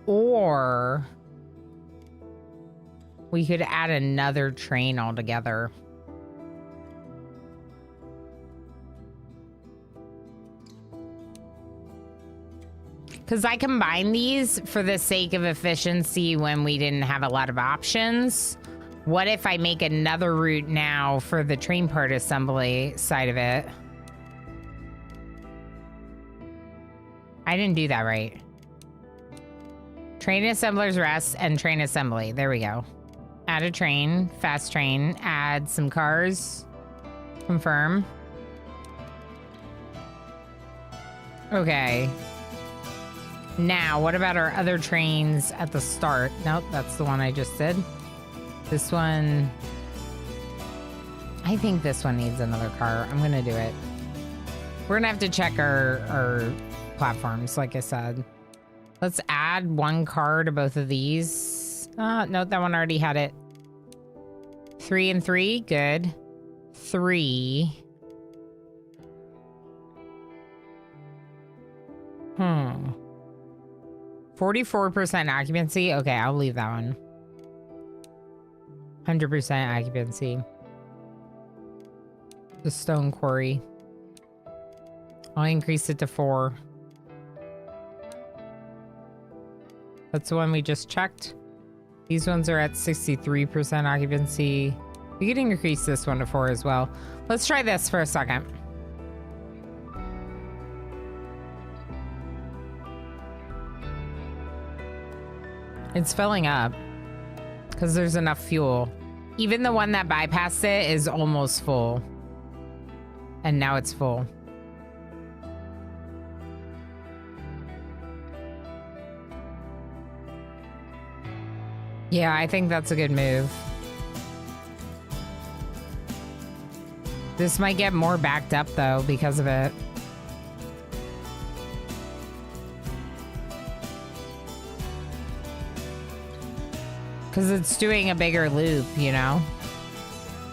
Or we could add another train altogether. Because I combined these for the sake of efficiency when we didn't have a lot of options. What if I make another route now for the train part assembly side of it? I didn't do that right. Train assemblers rest and train assembly. There we go. Add a train, fast train, add some cars. Confirm. Okay. Now, what about our other trains at the start? Nope, that's the one I just did. This one... I think this one needs another car. I'm gonna do it. We're gonna have to check our platforms, like I said. Let's add one car to both of these. No, that one already had it. 3 and 3, good. 3. 44% occupancy. Okay, I'll leave that one. 100% occupancy. The stone quarry. I'll increase it to 4. That's the one we just checked. These ones are at 63% occupancy. We could increase this one to 4 as well. Let's try this for a second. It's filling up because there's enough fuel. Even the one that bypassed it is almost full. And now it's full. Yeah, I think that's a good move. This might get more backed up though because of it. Because it's doing a bigger loop, you know?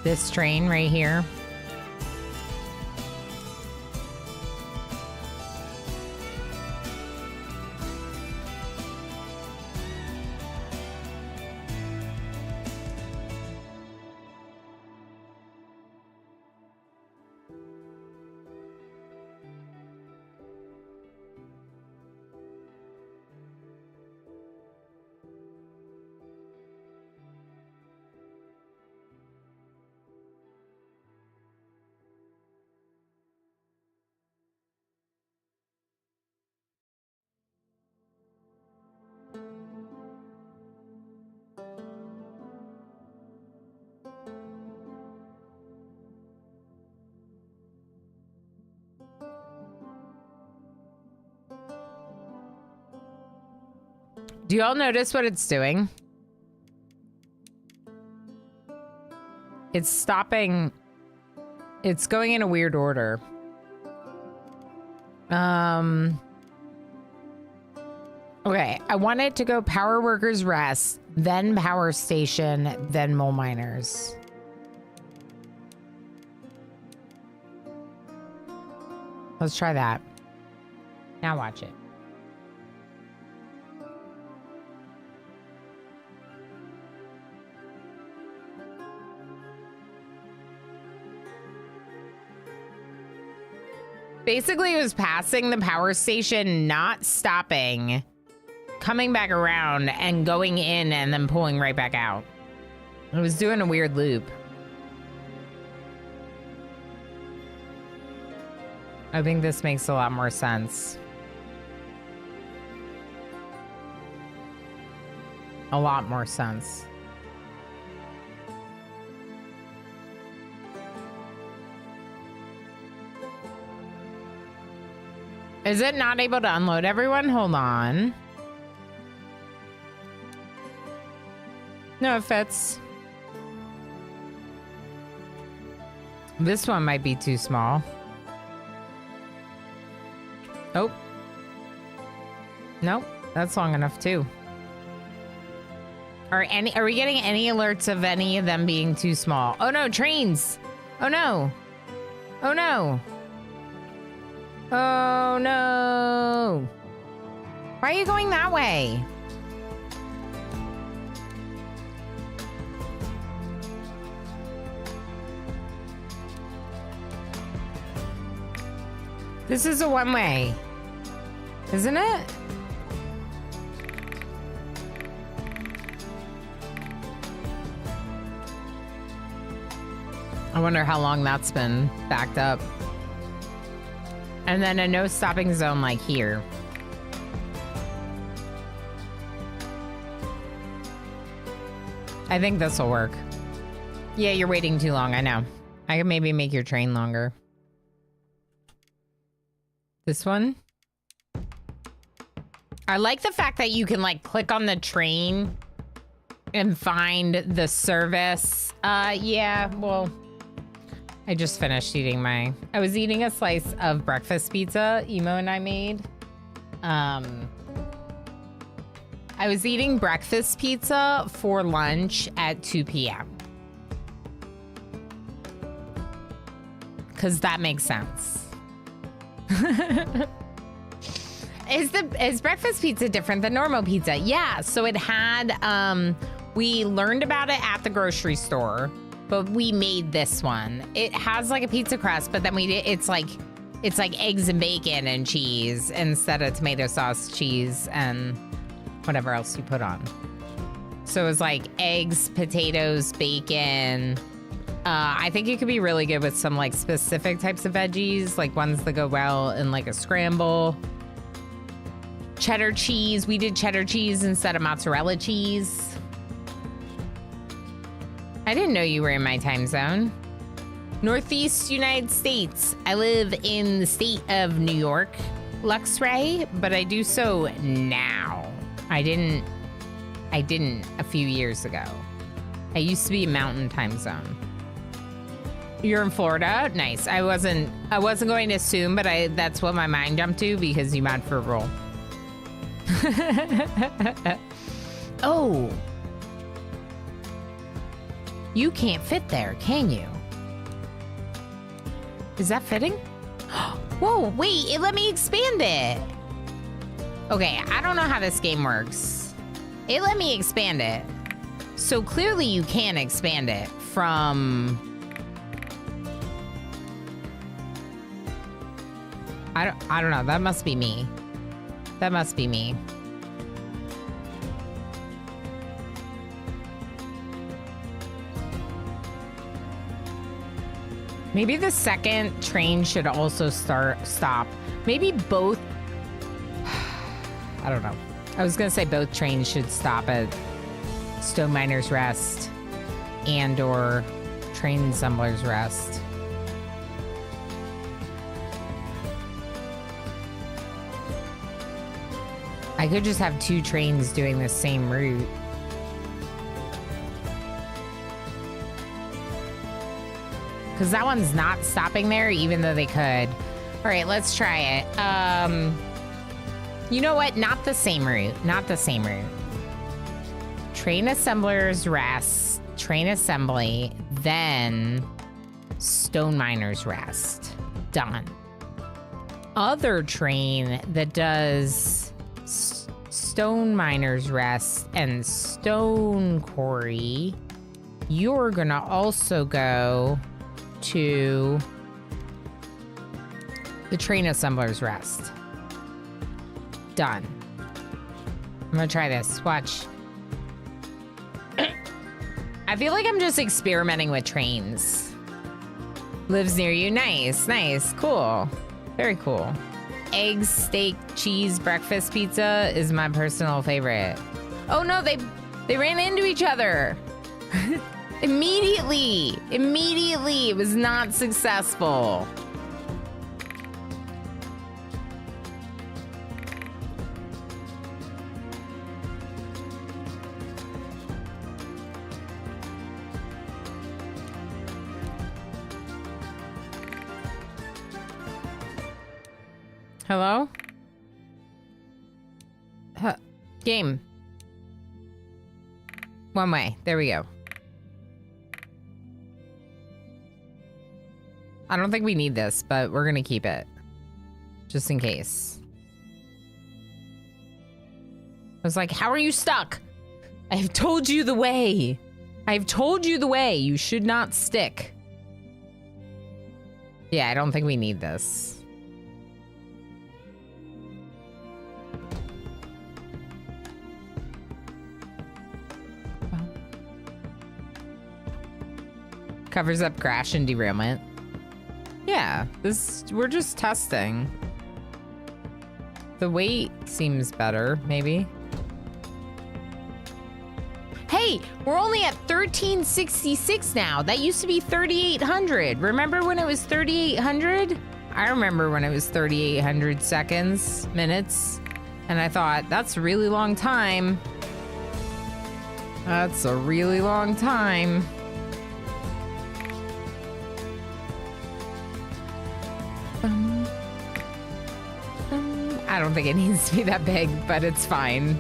This train right here. Do you all notice what it's doing? It's stopping. It's going in a weird order. Okay, I want it to go power workers rest, then power station, then mole miners. Let's try that. Now watch it. Basically, it was passing the power station, not stopping, coming back around and going in and then pulling right back out. It was doing a weird loop. I think this makes a lot more sense. A lot more sense. Is it not able to unload everyone? Hold on. No, it fits. This one might be too small. Oh. Nope, that's long enough too. Are we getting any alerts of any of them being too small? Oh no, trains! Oh no! Oh no! Oh no! Why are you going that way? This is a one-way, isn't it? I wonder how long that's been backed up. And then a no stopping zone like here. I think this will work. Yeah, you're waiting too long. I know. I can maybe make your train longer. This one? I like the fact that you can like click on the train and find the service. Yeah, well, I just finished eating I was eating a slice of breakfast pizza Emo and I made. I was eating breakfast pizza for lunch at 2 p.m. Because that makes sense. Is breakfast pizza different than normal pizza? Yeah, so it had, we learned about it at the grocery store, but we made this one. It has like a pizza crust, but then it's like eggs and bacon and cheese instead of tomato sauce, cheese, and whatever else you put on. So it was like eggs, potatoes, bacon. I think it could be really good with some like specific types of veggies, like ones that go well in like a scramble. Cheddar cheese. We did cheddar cheese instead of mozzarella cheese. I didn't know you were in my time zone. Northeast United States. I live in the state of New York, Luxray, but I do so now. I didn't a few years ago. I used to be a mountain time zone. You're in Florida? Nice. I wasn't going to assume, but that's what my mind jumped to because you mad for a roll. Oh. You can't fit there, can you? Is that fitting? Whoa, wait, it let me expand it. Okay, I don't know how this game works. It let me expand it. So clearly you can expand it from... I don't know, that must be me. That must be me. Maybe the second train should also stop. Maybe both. I don't know. I was gonna say both trains should stop at Stone Miners Rest and or Train Assembler's Rest. I could just have two trains doing the same route. Because that one's not stopping there, even though they could. All right, let's try it. You know what? Not the same route. Not the same route. Train Assembler's Rest, Train Assembly, then Stone Miners Rest. Done. Other train that does Stone Miners Rest and Stone Quarry, you're gonna also go to the Train Assembler's Rest. Done. I'm gonna try this. Watch. I feel like I'm just experimenting with trains. Lives near you. Nice, nice, cool. Very cool. Eggs, steak, cheese, breakfast pizza is my personal favorite. Oh no, they ran into each other. Immediately, it was not successful. Hello? Game. One way. There we go. I don't think we need this, but we're gonna keep it. Just in case. I was like, how are you stuck? I've told you the way. I've told you the way. You should not stick. Yeah, I don't think we need this. Covers up crash and derailment. Yeah, we're just testing. The weight seems better, maybe. Hey, Wait, we're only at 1366 now. That used to be 3800. Remember when it was 3800? I remember when it was 3800 seconds, minutes. And I thought, that's a really long time. That's a really long time. I don't think it needs to be that big, but it's fine.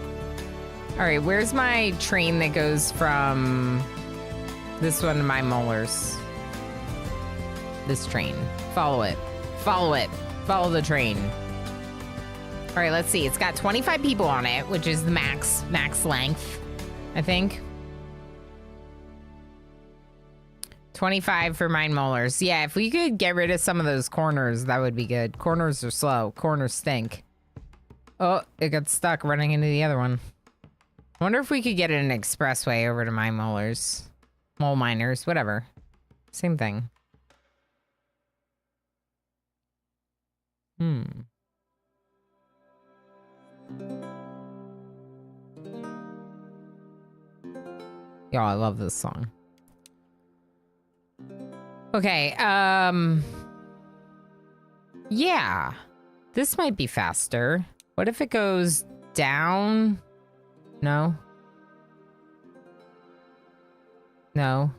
All right, where's my train that goes from this one to my molars? This train. Follow it. Follow it. Follow the train. All right, let's see. It's got 25 people on it, which is the max length, I think. 25 for mine molars. Yeah, if we could get rid of some of those corners, that would be good. Corners are slow. Corners stink. Oh, it got stuck running into the other one. I wonder if we could get an expressway over to my molars. Mole miners, whatever. Same thing. Oh, I love this song. Okay, yeah. This might be faster. What if it goes down? No. No.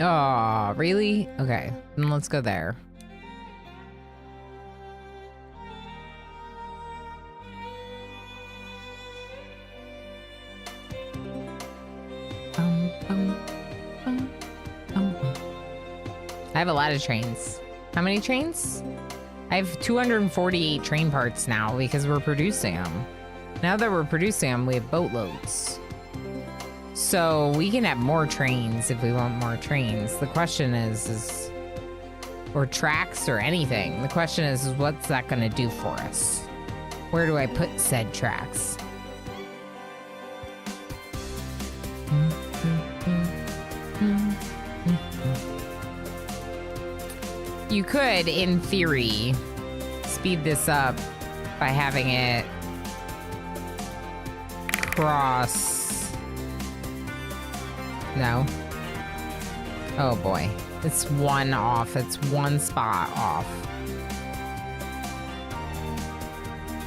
Oh, really? Okay, then let's go there. I have a lot of trains. How many trains? I have 248 train parts now because we're producing them. Now that we're producing them, we have boatloads. So we can have more trains if we want more trains. The question is or tracks or anything. The question is what's that going to do for us? Where do I put said tracks? You could, in theory, speed this up by having it cross. No. Oh boy. It's one off. It's one spot off.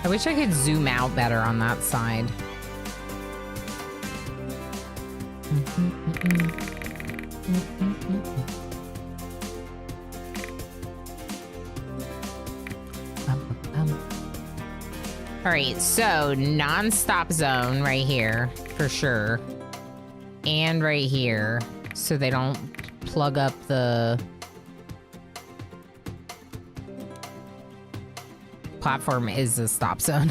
I wish I could zoom out better on that side. All right, so non-stop zone right here for sure. And right here, so they don't plug up the platform is a stop zone.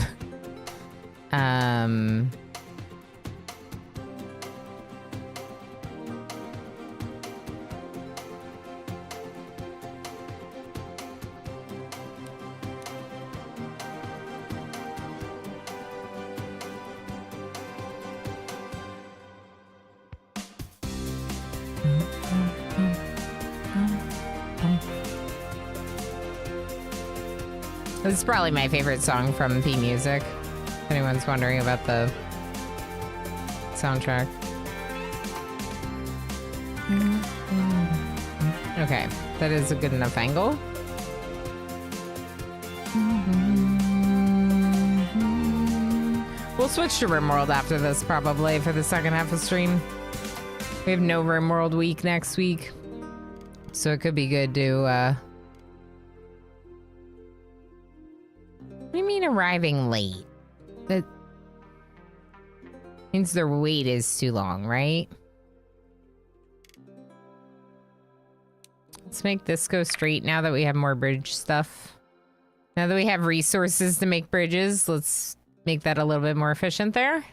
This is probably my favorite song from P Music. If anyone's wondering about the soundtrack. Okay, that is a good enough angle. We'll switch to RimWorld after this, probably, for the second half of stream. We have no RimWorld week next week. So it could be good to, What do you mean arriving late? That means their wait is too long, right? Let's make this go straight now that we have more bridge stuff. Now that we have resources to make bridges, let's make that a little bit more efficient there.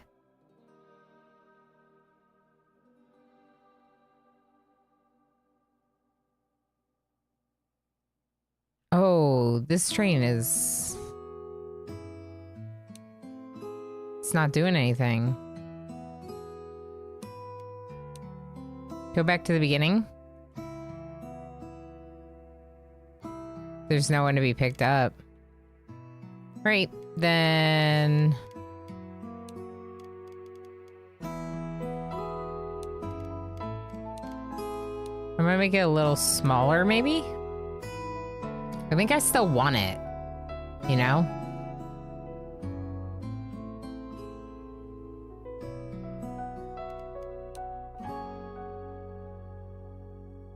this train is... It's not doing anything. Go back to the beginning. There's no one to be picked up. Right, then... I'm gonna make it a little smaller, maybe? I think I still want it, you know?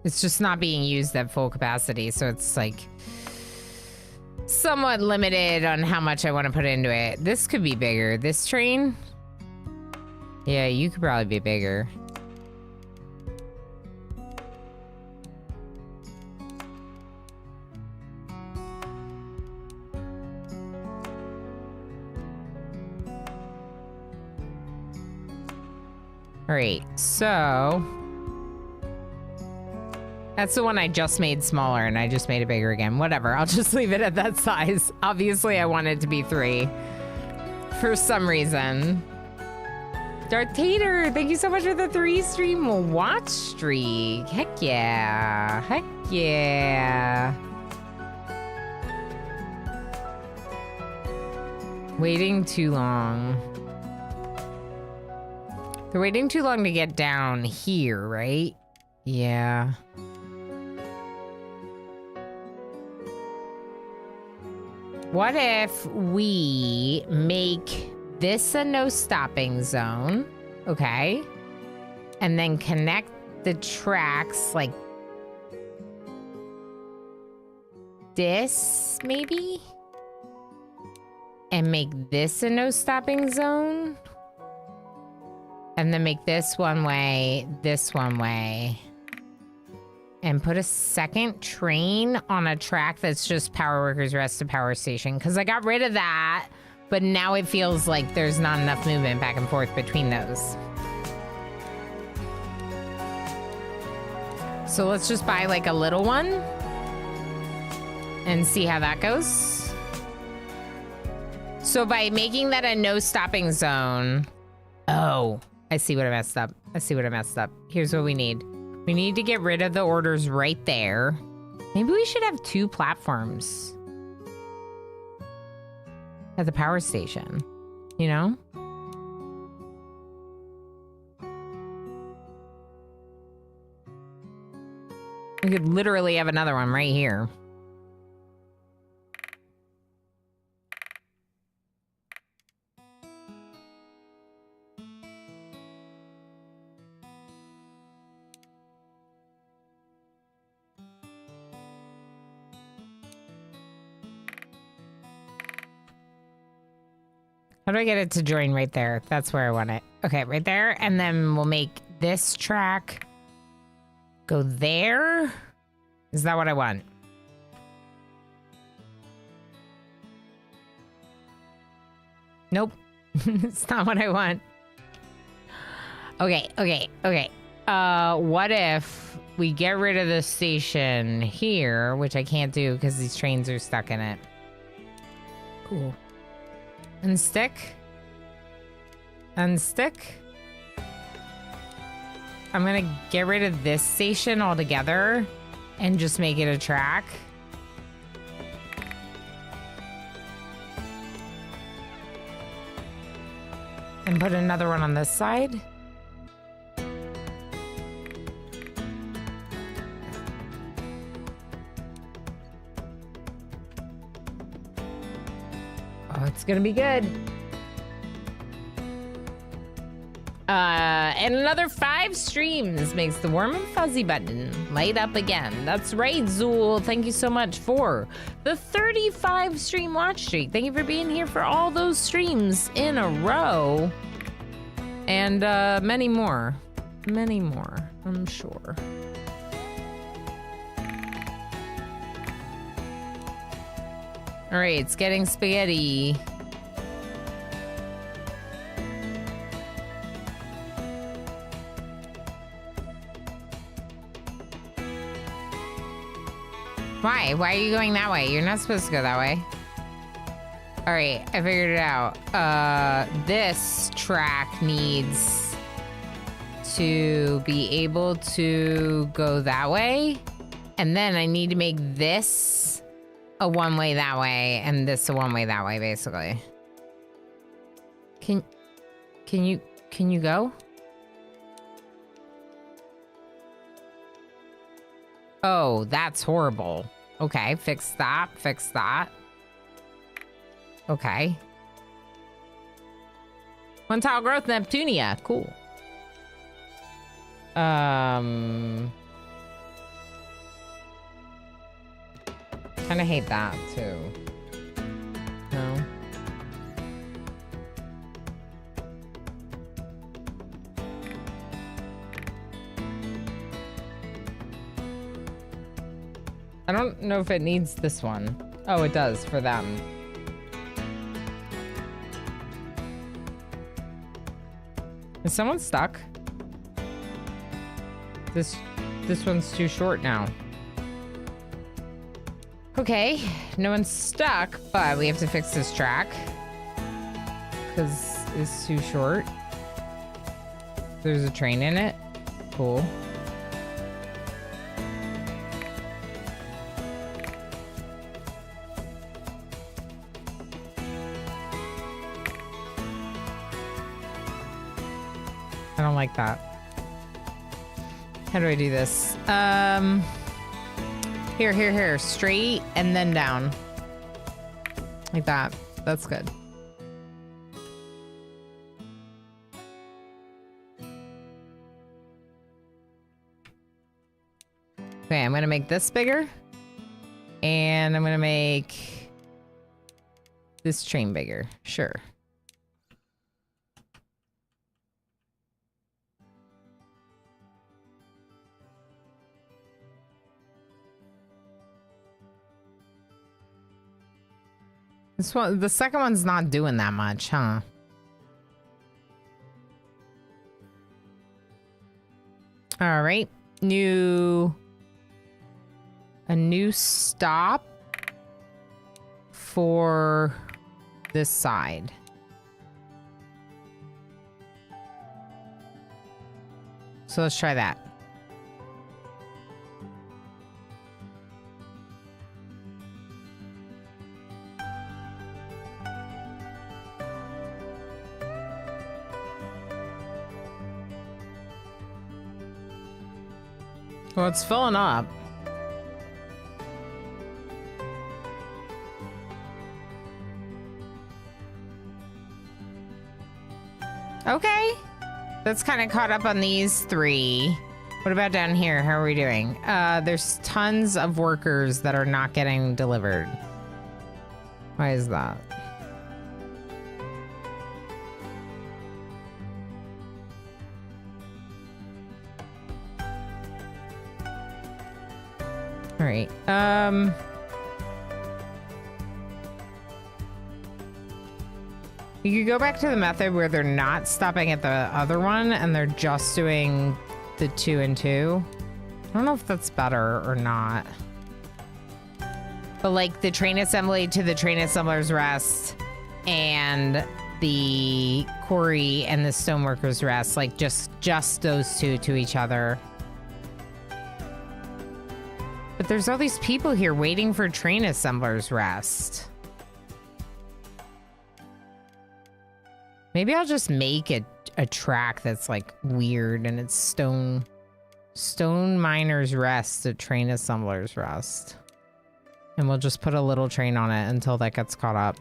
It's just not being used at full capacity, so it's like somewhat limited on how much I want to put into it. This could be bigger. This train? Yeah, you could probably be bigger. All right, so that's the one I just made smaller and I just made it bigger again. Whatever, I'll just leave it at that size. Obviously, I want it to be 3 for some reason. Darth Tater, thank you so much for the 3 stream watch streak. Heck yeah, heck yeah. Waiting too long. They're waiting too long to get down here, right? Yeah. What if we make this a no stopping zone, okay? And then connect the tracks like this, maybe? And make this a no stopping zone? And then make this one way, this one way. And put a second train on a track that's just Power Workers Rest to Power Station. Because I got rid of that, but now it feels like there's not enough movement back and forth between those. So let's just buy like a little one and see how that goes. So by making that a no stopping zone, oh, I see what I messed up. I see what I messed up. Here's what we need. We need to get rid of the orders right there. Maybe we should have 2 platforms at the power station, you know? We could literally have another one right here. How do I get it to join right there? That's where I want it. Okay, right there. And then we'll make this track go there. Is that what I want? Nope. It's not what I want. Okay, okay, okay. What if we get rid of the station here, which I can't do because these trains are stuck in it. Cool. Unstick. Unstick. I'm gonna get rid of this station altogether and just make it a track. And put another one on this side. Oh, it's gonna be good. And another 5 streams makes the warm and fuzzy button light up again. That's right, Zool. Thank you so much for the 35 stream watch streak. Thank you for being here for all those streams in a row. And many more. Many more, I'm sure. All right, it's getting spaghetti. Come Why? Why are you going that way? You're not supposed to go that way. All right, I figured it out. This track needs to be able to go that way. And then I need to make this a one-way that way and this a one-way that way, basically. Can you go? Oh, that's horrible. Okay, fix that, fix that. Okay. One tile growth Neptunia, cool. Kind of hate that too. No. I don't know if it needs this one. Oh, it does for them. Is someone stuck? This one's too short now. Okay, no one's stuck, but we have to fix this track because it's too short. There's a train in it. Cool. I don't like that. How do I do this? Here. Straight and then down. Like that. That's good. Okay, I'm gonna make this bigger. And I'm gonna make this train bigger. Sure. This one, the second one's not doing that much, huh? All right, a new stop for this side. So let's try that. Well, it's filling up. Okay. That's kind of caught up on these three. What about down here? How are we doing? There's tons of workers that are not getting delivered. Why is that? All right. You could go back to the method where they're not stopping at the other one and they're just doing the 2 and 2. I don't know if that's better or not. But like the train assembly to the train assembler's rest and the quarry and the stoneworker's rest, like just those two to each other. But there's all these people here waiting for train assembler's rest. Maybe I'll just make a track that's like weird and it's stone miner's rest to train assembler's rest. And we'll just put a little train on it until that gets caught up.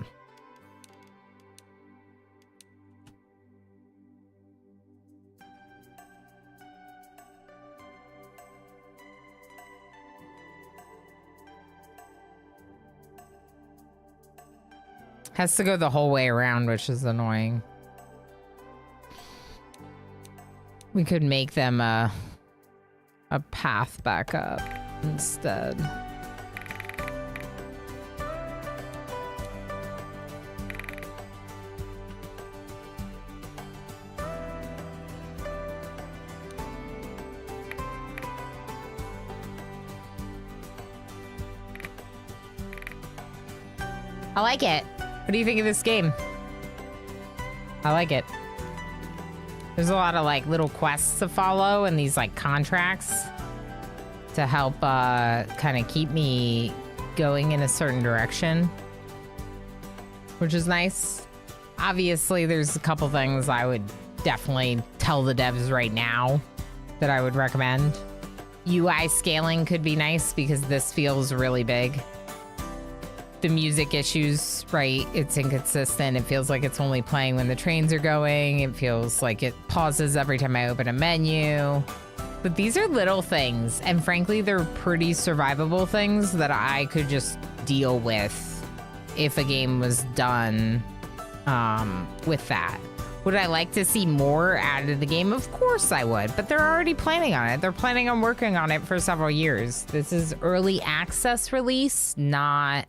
Has to go the whole way around, which is annoying. We could make them a path back up instead. I like it. What do you think of this game? I like it. There's a lot of like little quests to follow and these like contracts to help kind of keep me going in a certain direction, which is nice. Obviously, there's a couple things I would definitely tell the devs right now that I would recommend. UI scaling could be nice because this feels really big. The music issues, right? It's inconsistent. It feels like it's only playing when the trains are going. It feels like it pauses every time I open a menu. But these are little things, and frankly, they're pretty survivable things that I could just deal with if a game was done with that. Would I like to see more added to the game? Of course I would, but they're already planning on it. They're planning on working on it for several years. This is early access release, not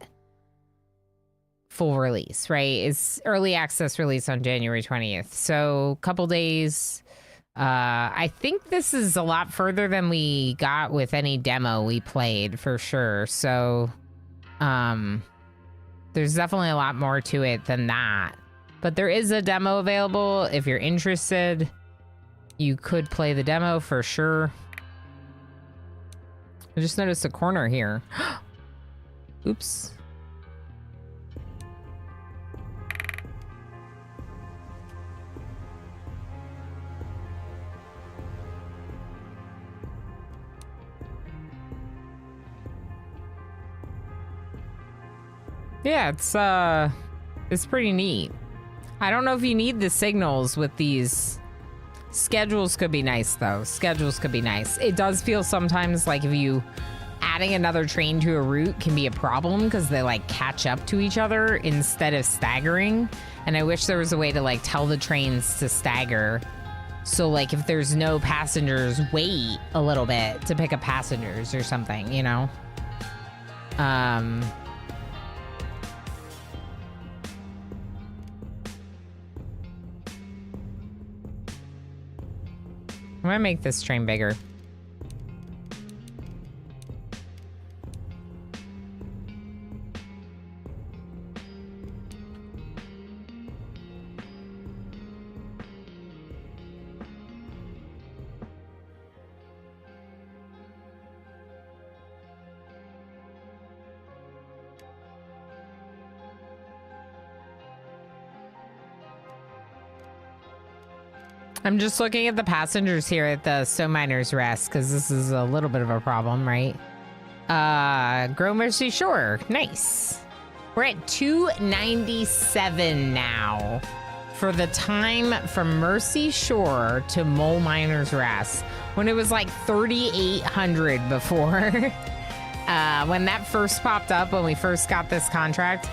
full release, right? It's early access release on January 20th. So a couple days. I think this is a lot further than we got with any demo we played for sure. So there's definitely a lot more to it than that. But there is a demo available. If you're interested, you could play the demo for sure. I just noticed a corner here. Oops. Yeah, it's pretty neat. I don't know if you need the signals with these. Schedules could be nice, though. Schedules could be nice. It does feel sometimes like if you adding another train to a route can be a problem because they like catch up to each other instead of staggering. And I wish there was a way to like tell the trains to stagger. So like if there's no passengers, wait a little bit to pick up passengers or something, you know? I'm gonna make this train bigger. I'm just looking at the passengers here at the Stone Miners Rest because this is a little bit of a problem, right? Mercy Shore, nice. We're at 297 now for the time from Mercy Shore to Mole Miners Rest, when it was like 3,800 before. When that first popped up, when we first got this contract,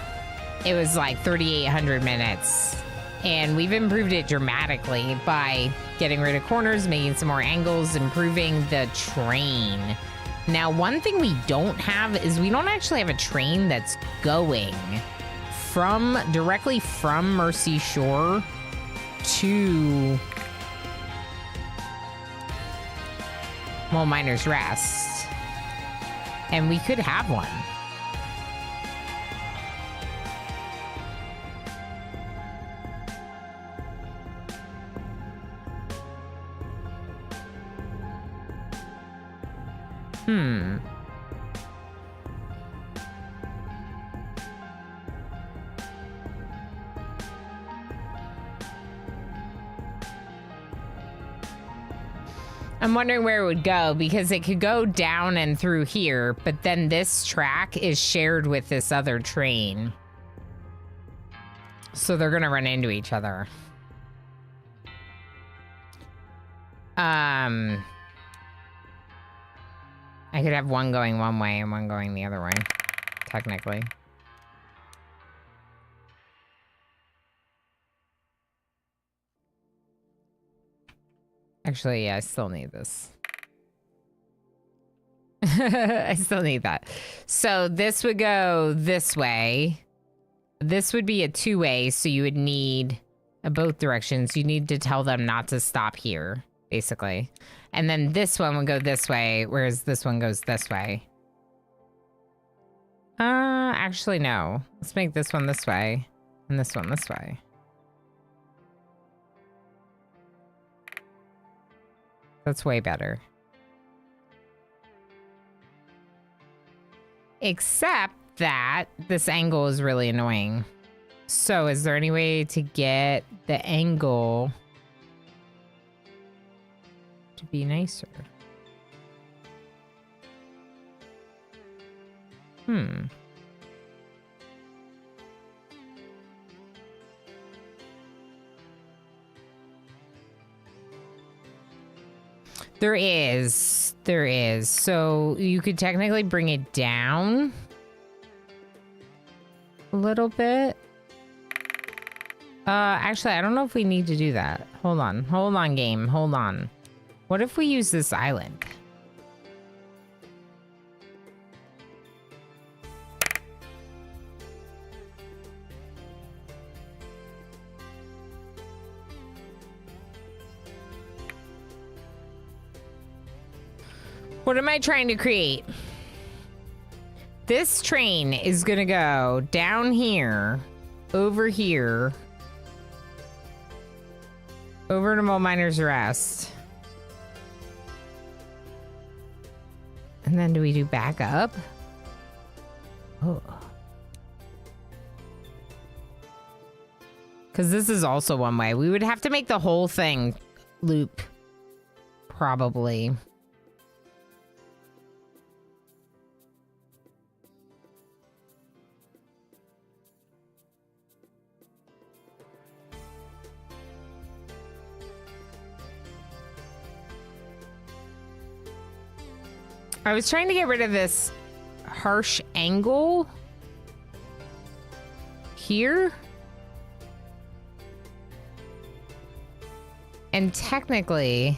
it was like 3,800 minutes. And we've improved it dramatically by getting rid of corners, making some more angles, improving the train. Now, one thing we don't have is we don't actually have a train that's going directly from Mercy Shore to Mole Miners Rest. And we could have one. I'm wondering where it would go, because it could go down and through here, but then this track is shared with this other train. So they're gonna run into each other. I could have one going one way and one going the other way, technically. Actually, yeah, I still need this. I still need that. So this would go this way. This would be a two-way, so you would need both directions. You need to tell them not to stop here, basically. And then this one would go this way, whereas this one goes this way. Actually, no. Let's make this one this way and this one this way. That's way better. Except that this angle is really annoying. So is there any way to get the angle to be nicer? There is. So you could technically bring it down a little bit. Actually, I don't know if we need to do that. Hold on, game. Hold on. What if we use this island? What am I trying to create? This train is gonna go down here, over here, over to Mole Miner's Rest. And then do we do back up? Oh. Because this is also one way. We would have to make the whole thing loop, probably. I was trying to get rid of this harsh angle here. And technically,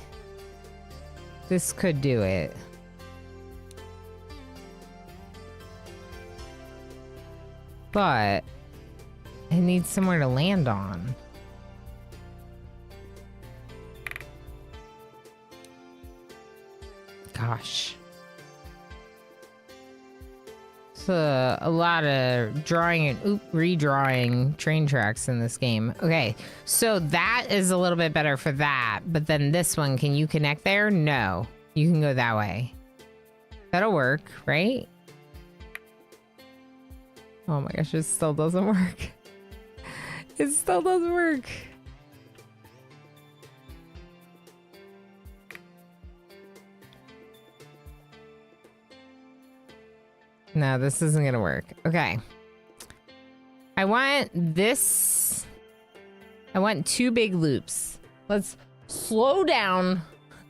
this could do it. But it needs somewhere to land on. Gosh. A lot of drawing and redrawing train tracks in this game. Okay, so that is a little bit better for that, but then this one, can you connect there? No, you can go that way. That'll work, right? Oh my gosh, it still doesn't work. It still doesn't work. No, this isn't gonna work. Okay. I want this. I want two big loops. Let's slow down,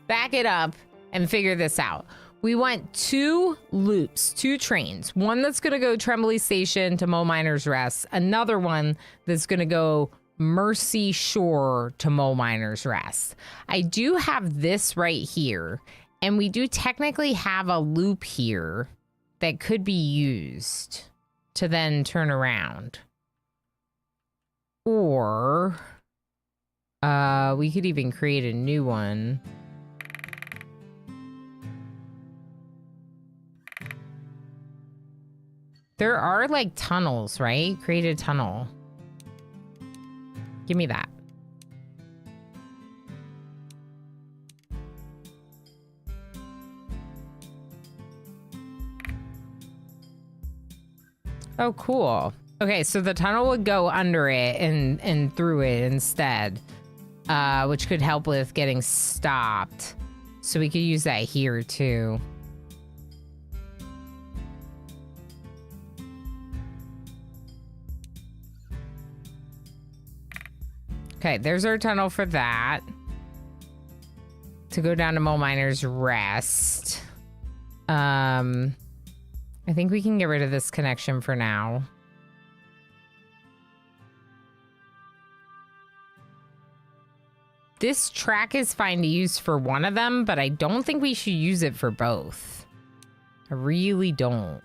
back it up, and figure this out. We want two loops, two trains. One that's gonna go Trembley Station to Mole Miner's Rest. Another one that's gonna go Mercy Shore to Mole Miner's Rest. I do have this right here, and we do technically have a loop here that could be used to then turn around. Or we could even create a new one. There are like tunnels, right? Create a tunnel. Give me that. Oh, cool. Okay, so the tunnel would go under it and through it instead, which could help with getting stopped. So we could use that here too. Okay, there's our tunnel for that. To go down to Mole Miner's Rest. I think we can get rid of this connection for now. This track is fine to use for one of them, but I don't think we should use it for both. I really don't.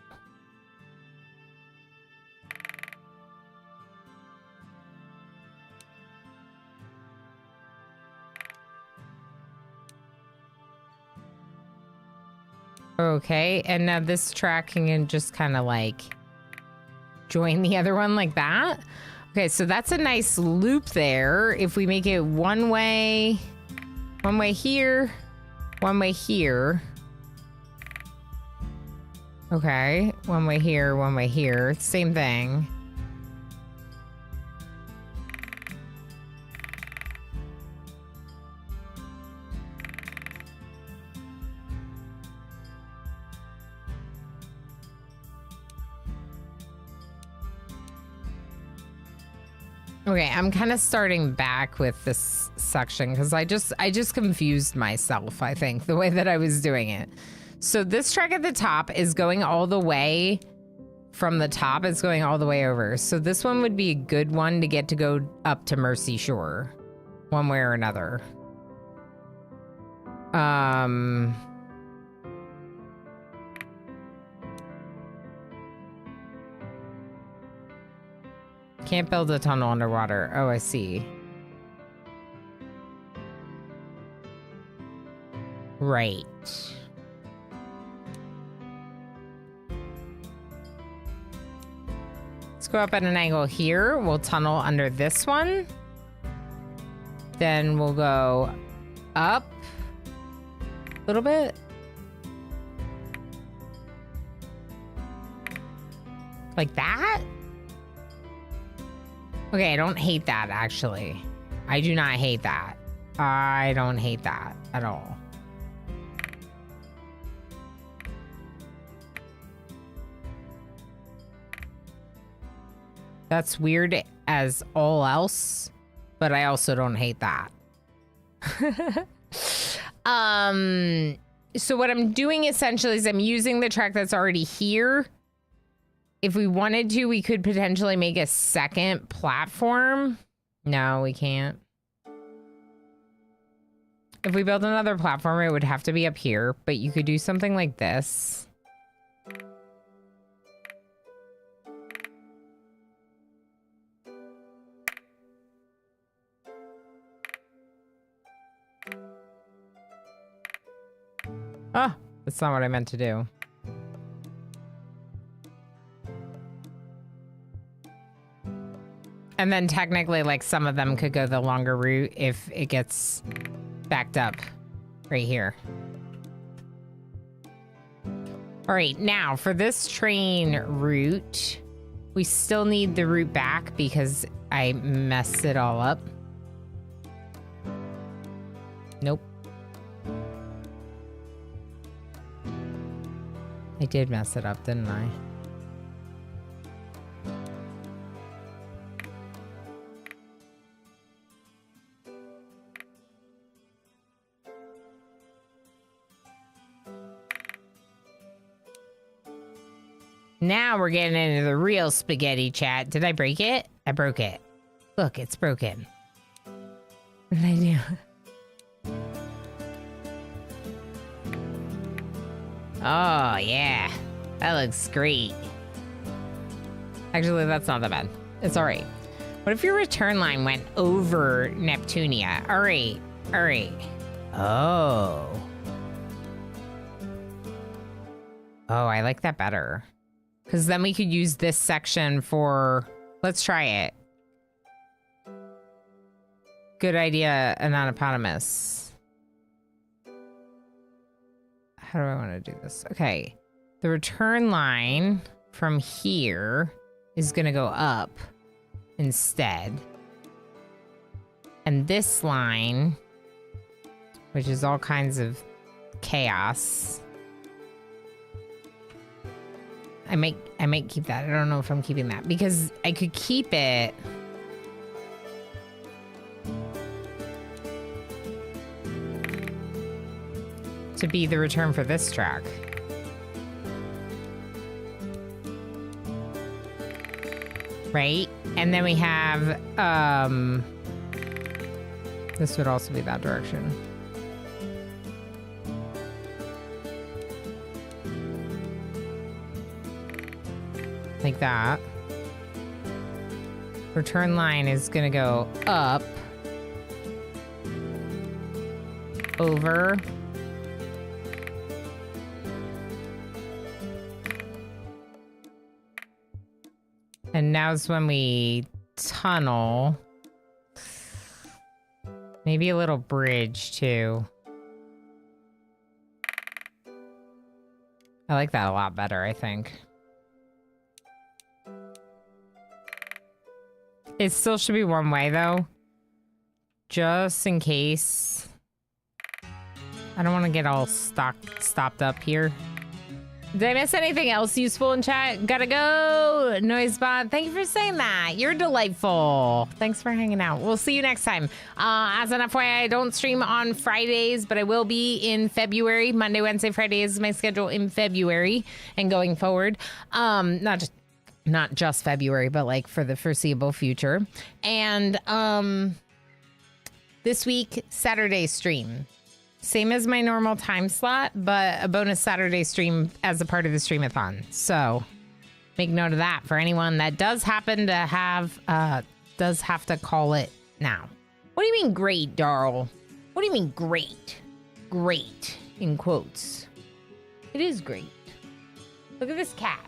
Okay, and now this track can just kind of like join the other one like that. Okay, so that's a nice loop there. If we make it one way here, one way here. Okay, one way here. Same thing. Okay, I'm kind of starting back with this section because I just confused myself, I think, the way that I was doing it. So this track at the top is going all the way from the top. It's going all the way over. So this one would be a good one to get to go up to Mercy Shore, one way or another. Can't build a tunnel underwater. Oh, I see. Right. Let's go up at an angle here. We'll tunnel under this one. Then we'll go up a little bit. Like that? Okay, I don't hate that, actually. I do not hate that. I don't hate that at all. That's weird as all else, but I also don't hate that. So what I'm doing essentially is I'm using the track that's already here. If we wanted to, we could potentially make a second platform. No, we can't. If we build another platform, it would have to be up here, but you could do something like this. Oh, that's not what I meant to do. And then technically, like, some of them could go the longer route if it gets backed up right here. All right, now for this train route, we still need the route back because I messed it all up. Nope. I did mess it up, didn't I? Now we're getting into the real spaghetti chat. Did I break it? I broke it. Look, it's broken. What did I do? Oh, yeah. That looks great. Actually, that's not that bad. It's all right. What if your return line went over Neptunia? All right. All right. Oh. Oh, I like that better. Because then we could use this section for... Let's try it. Good idea, Anonymous. How do I want to do this? Okay. The return line from here is going to go up instead. And this line, which is all kinds of chaos... I might keep that. I don't know if I'm keeping that because I could keep it. To be the return for this track. Right? And then we have, this would also be that direction. Like that. Return line is gonna go up, over, And now's when we tunnel. Maybe a little bridge too. I like that a lot better, I think. It still should be one way though. Just in case. I don't want to get all stopped up here. Did I miss anything else useful in chat? Gotta go, Noisebot. Thank you for saying that. You're delightful. Thanks for hanging out. We'll see you next time. As an FYI, I don't stream on Fridays, but I will be in February. Monday, Wednesday, Friday is my schedule in February and going forward. Not just February, but like for the foreseeable future. And this week, Saturday stream. Same as my normal time slot, but a bonus Saturday stream as a part of the streamathon. So make note of that for anyone that does happen to have to call it now. What do you mean great, Darl? What do you mean great? Great in quotes. It is great. Look at this cat.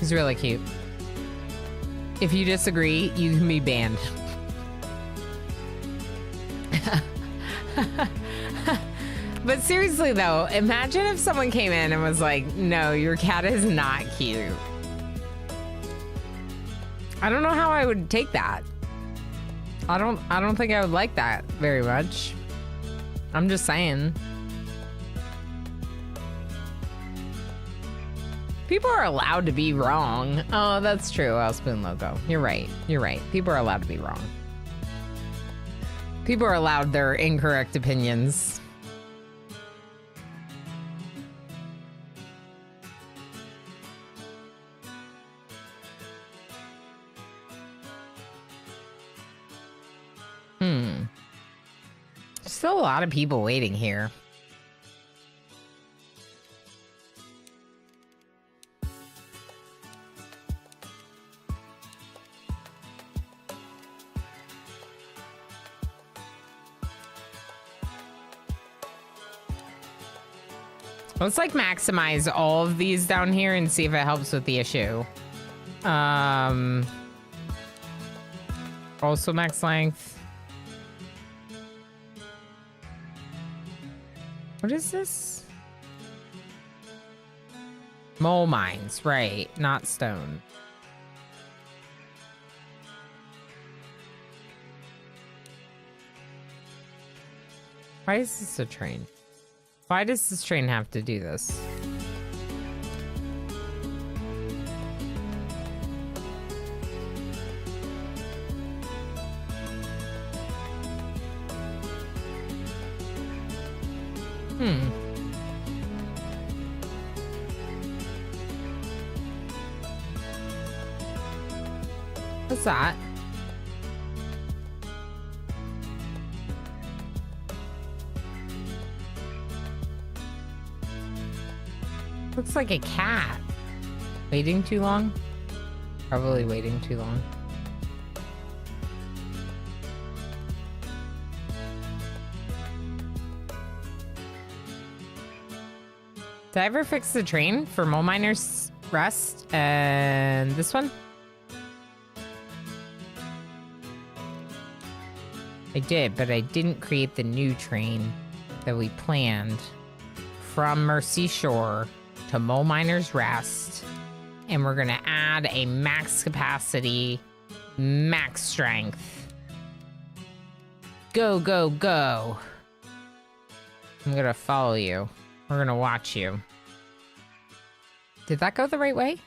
He's really cute. If you disagree, you can be banned. But seriously though, imagine if someone came in and was like, no, your cat is not cute. I don't know how I would take that. I don't think I would like that very much. I'm just saying. People are allowed to be wrong. Oh, that's true. Spoon Logo. You're right. You're right. People are allowed to be wrong. People are allowed their incorrect opinions. Still a lot of people waiting here. Let's like maximize all of these down here and see if it helps with the issue. Also max length. What is this? Mole mines, right, not stone. Why is this a train? Why does this train have to do this? What's that? Looks like a cat. Waiting too long? Probably waiting too long. Did I ever fix the train for Mole Miner's Rest and this one? I did, but I didn't create the new train that we planned from Mercy Shore to Mole Miner's Rest. And we're gonna add a max capacity, max strength. Go, go, go. I'm gonna follow you. We're gonna watch you. Did that go the right way?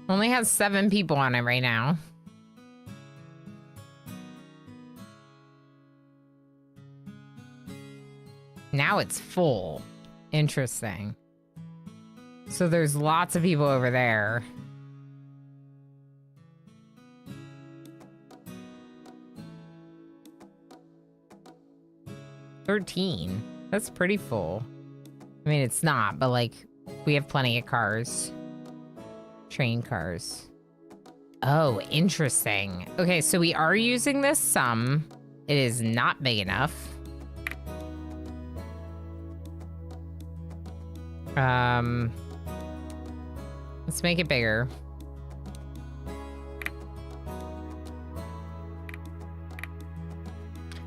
Only has 7 people on it right now. Now it's full. Interesting. So there's lots of people over there. 13. That's pretty full. I mean, it's not, but like, we have plenty of cars. Train cars. Oh, interesting. Okay, so we are using this some. It is not big enough. Let's make it bigger.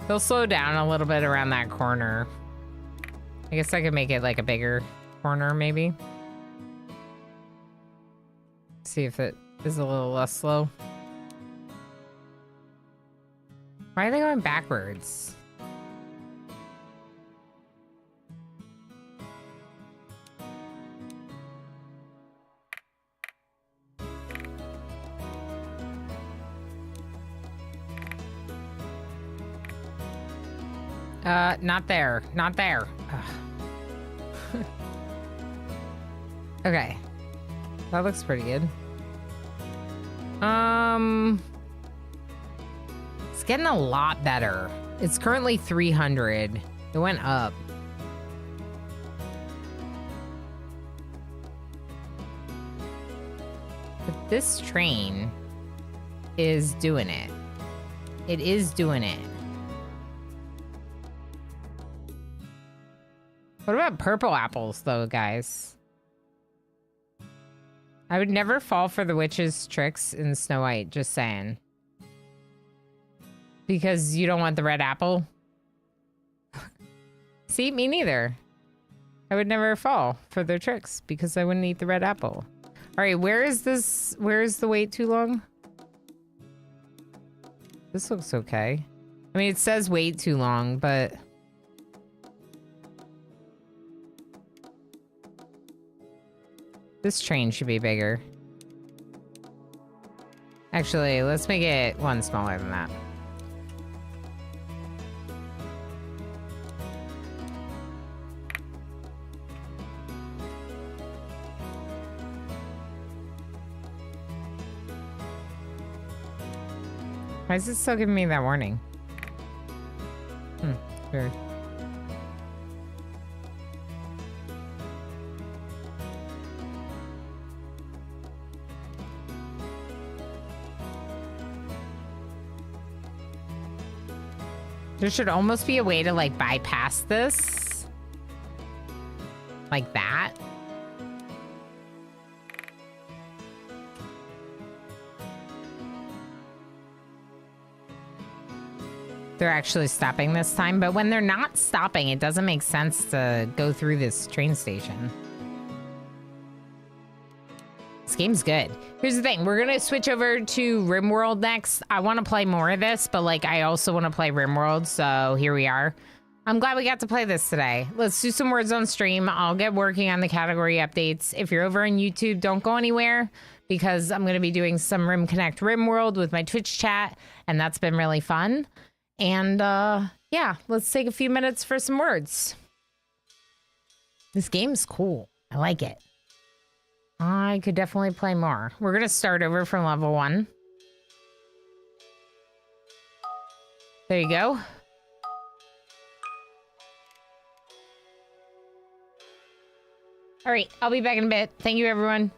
They'll slow down a little bit around that corner. I guess I could make it like a bigger corner, maybe. See if it is a little less slow. Why are they going backwards? Not there. Not there. Okay. That looks pretty good. It's getting a lot better. It's currently 300. It went up. But this train is doing it. It is doing it. What about purple apples, though, guys? I would never fall for the witch's tricks in Snow White, just saying. Because you don't want the red apple? See, me neither. I would never fall for their tricks because I wouldn't eat the red apple. All right, where is this? Where is the wait too long? This looks okay. I mean, it says wait too long, but... This train should be bigger. Actually, let's make it one smaller than that. Why is it still giving me that warning? Weird. There should almost be a way to, like, bypass this. Like that. They're actually stopping this time, but when they're not stopping, it doesn't make sense to go through this train station. This game's good. Here's the thing. We're going to switch over to RimWorld next. I want to play more of this, but like I also want to play RimWorld, so here we are. I'm glad we got to play this today. Let's do some words on stream. I'll get working on the category updates. If you're over on YouTube, don't go anywhere because I'm going to be doing some Rim Connect RimWorld with my Twitch chat, and that's been really fun. And yeah, let's take a few minutes for some words. This game's cool. I like it. I could definitely play more. We're going to start over from level 1. There you go. All right, I'll be back in a bit. Thank you, everyone.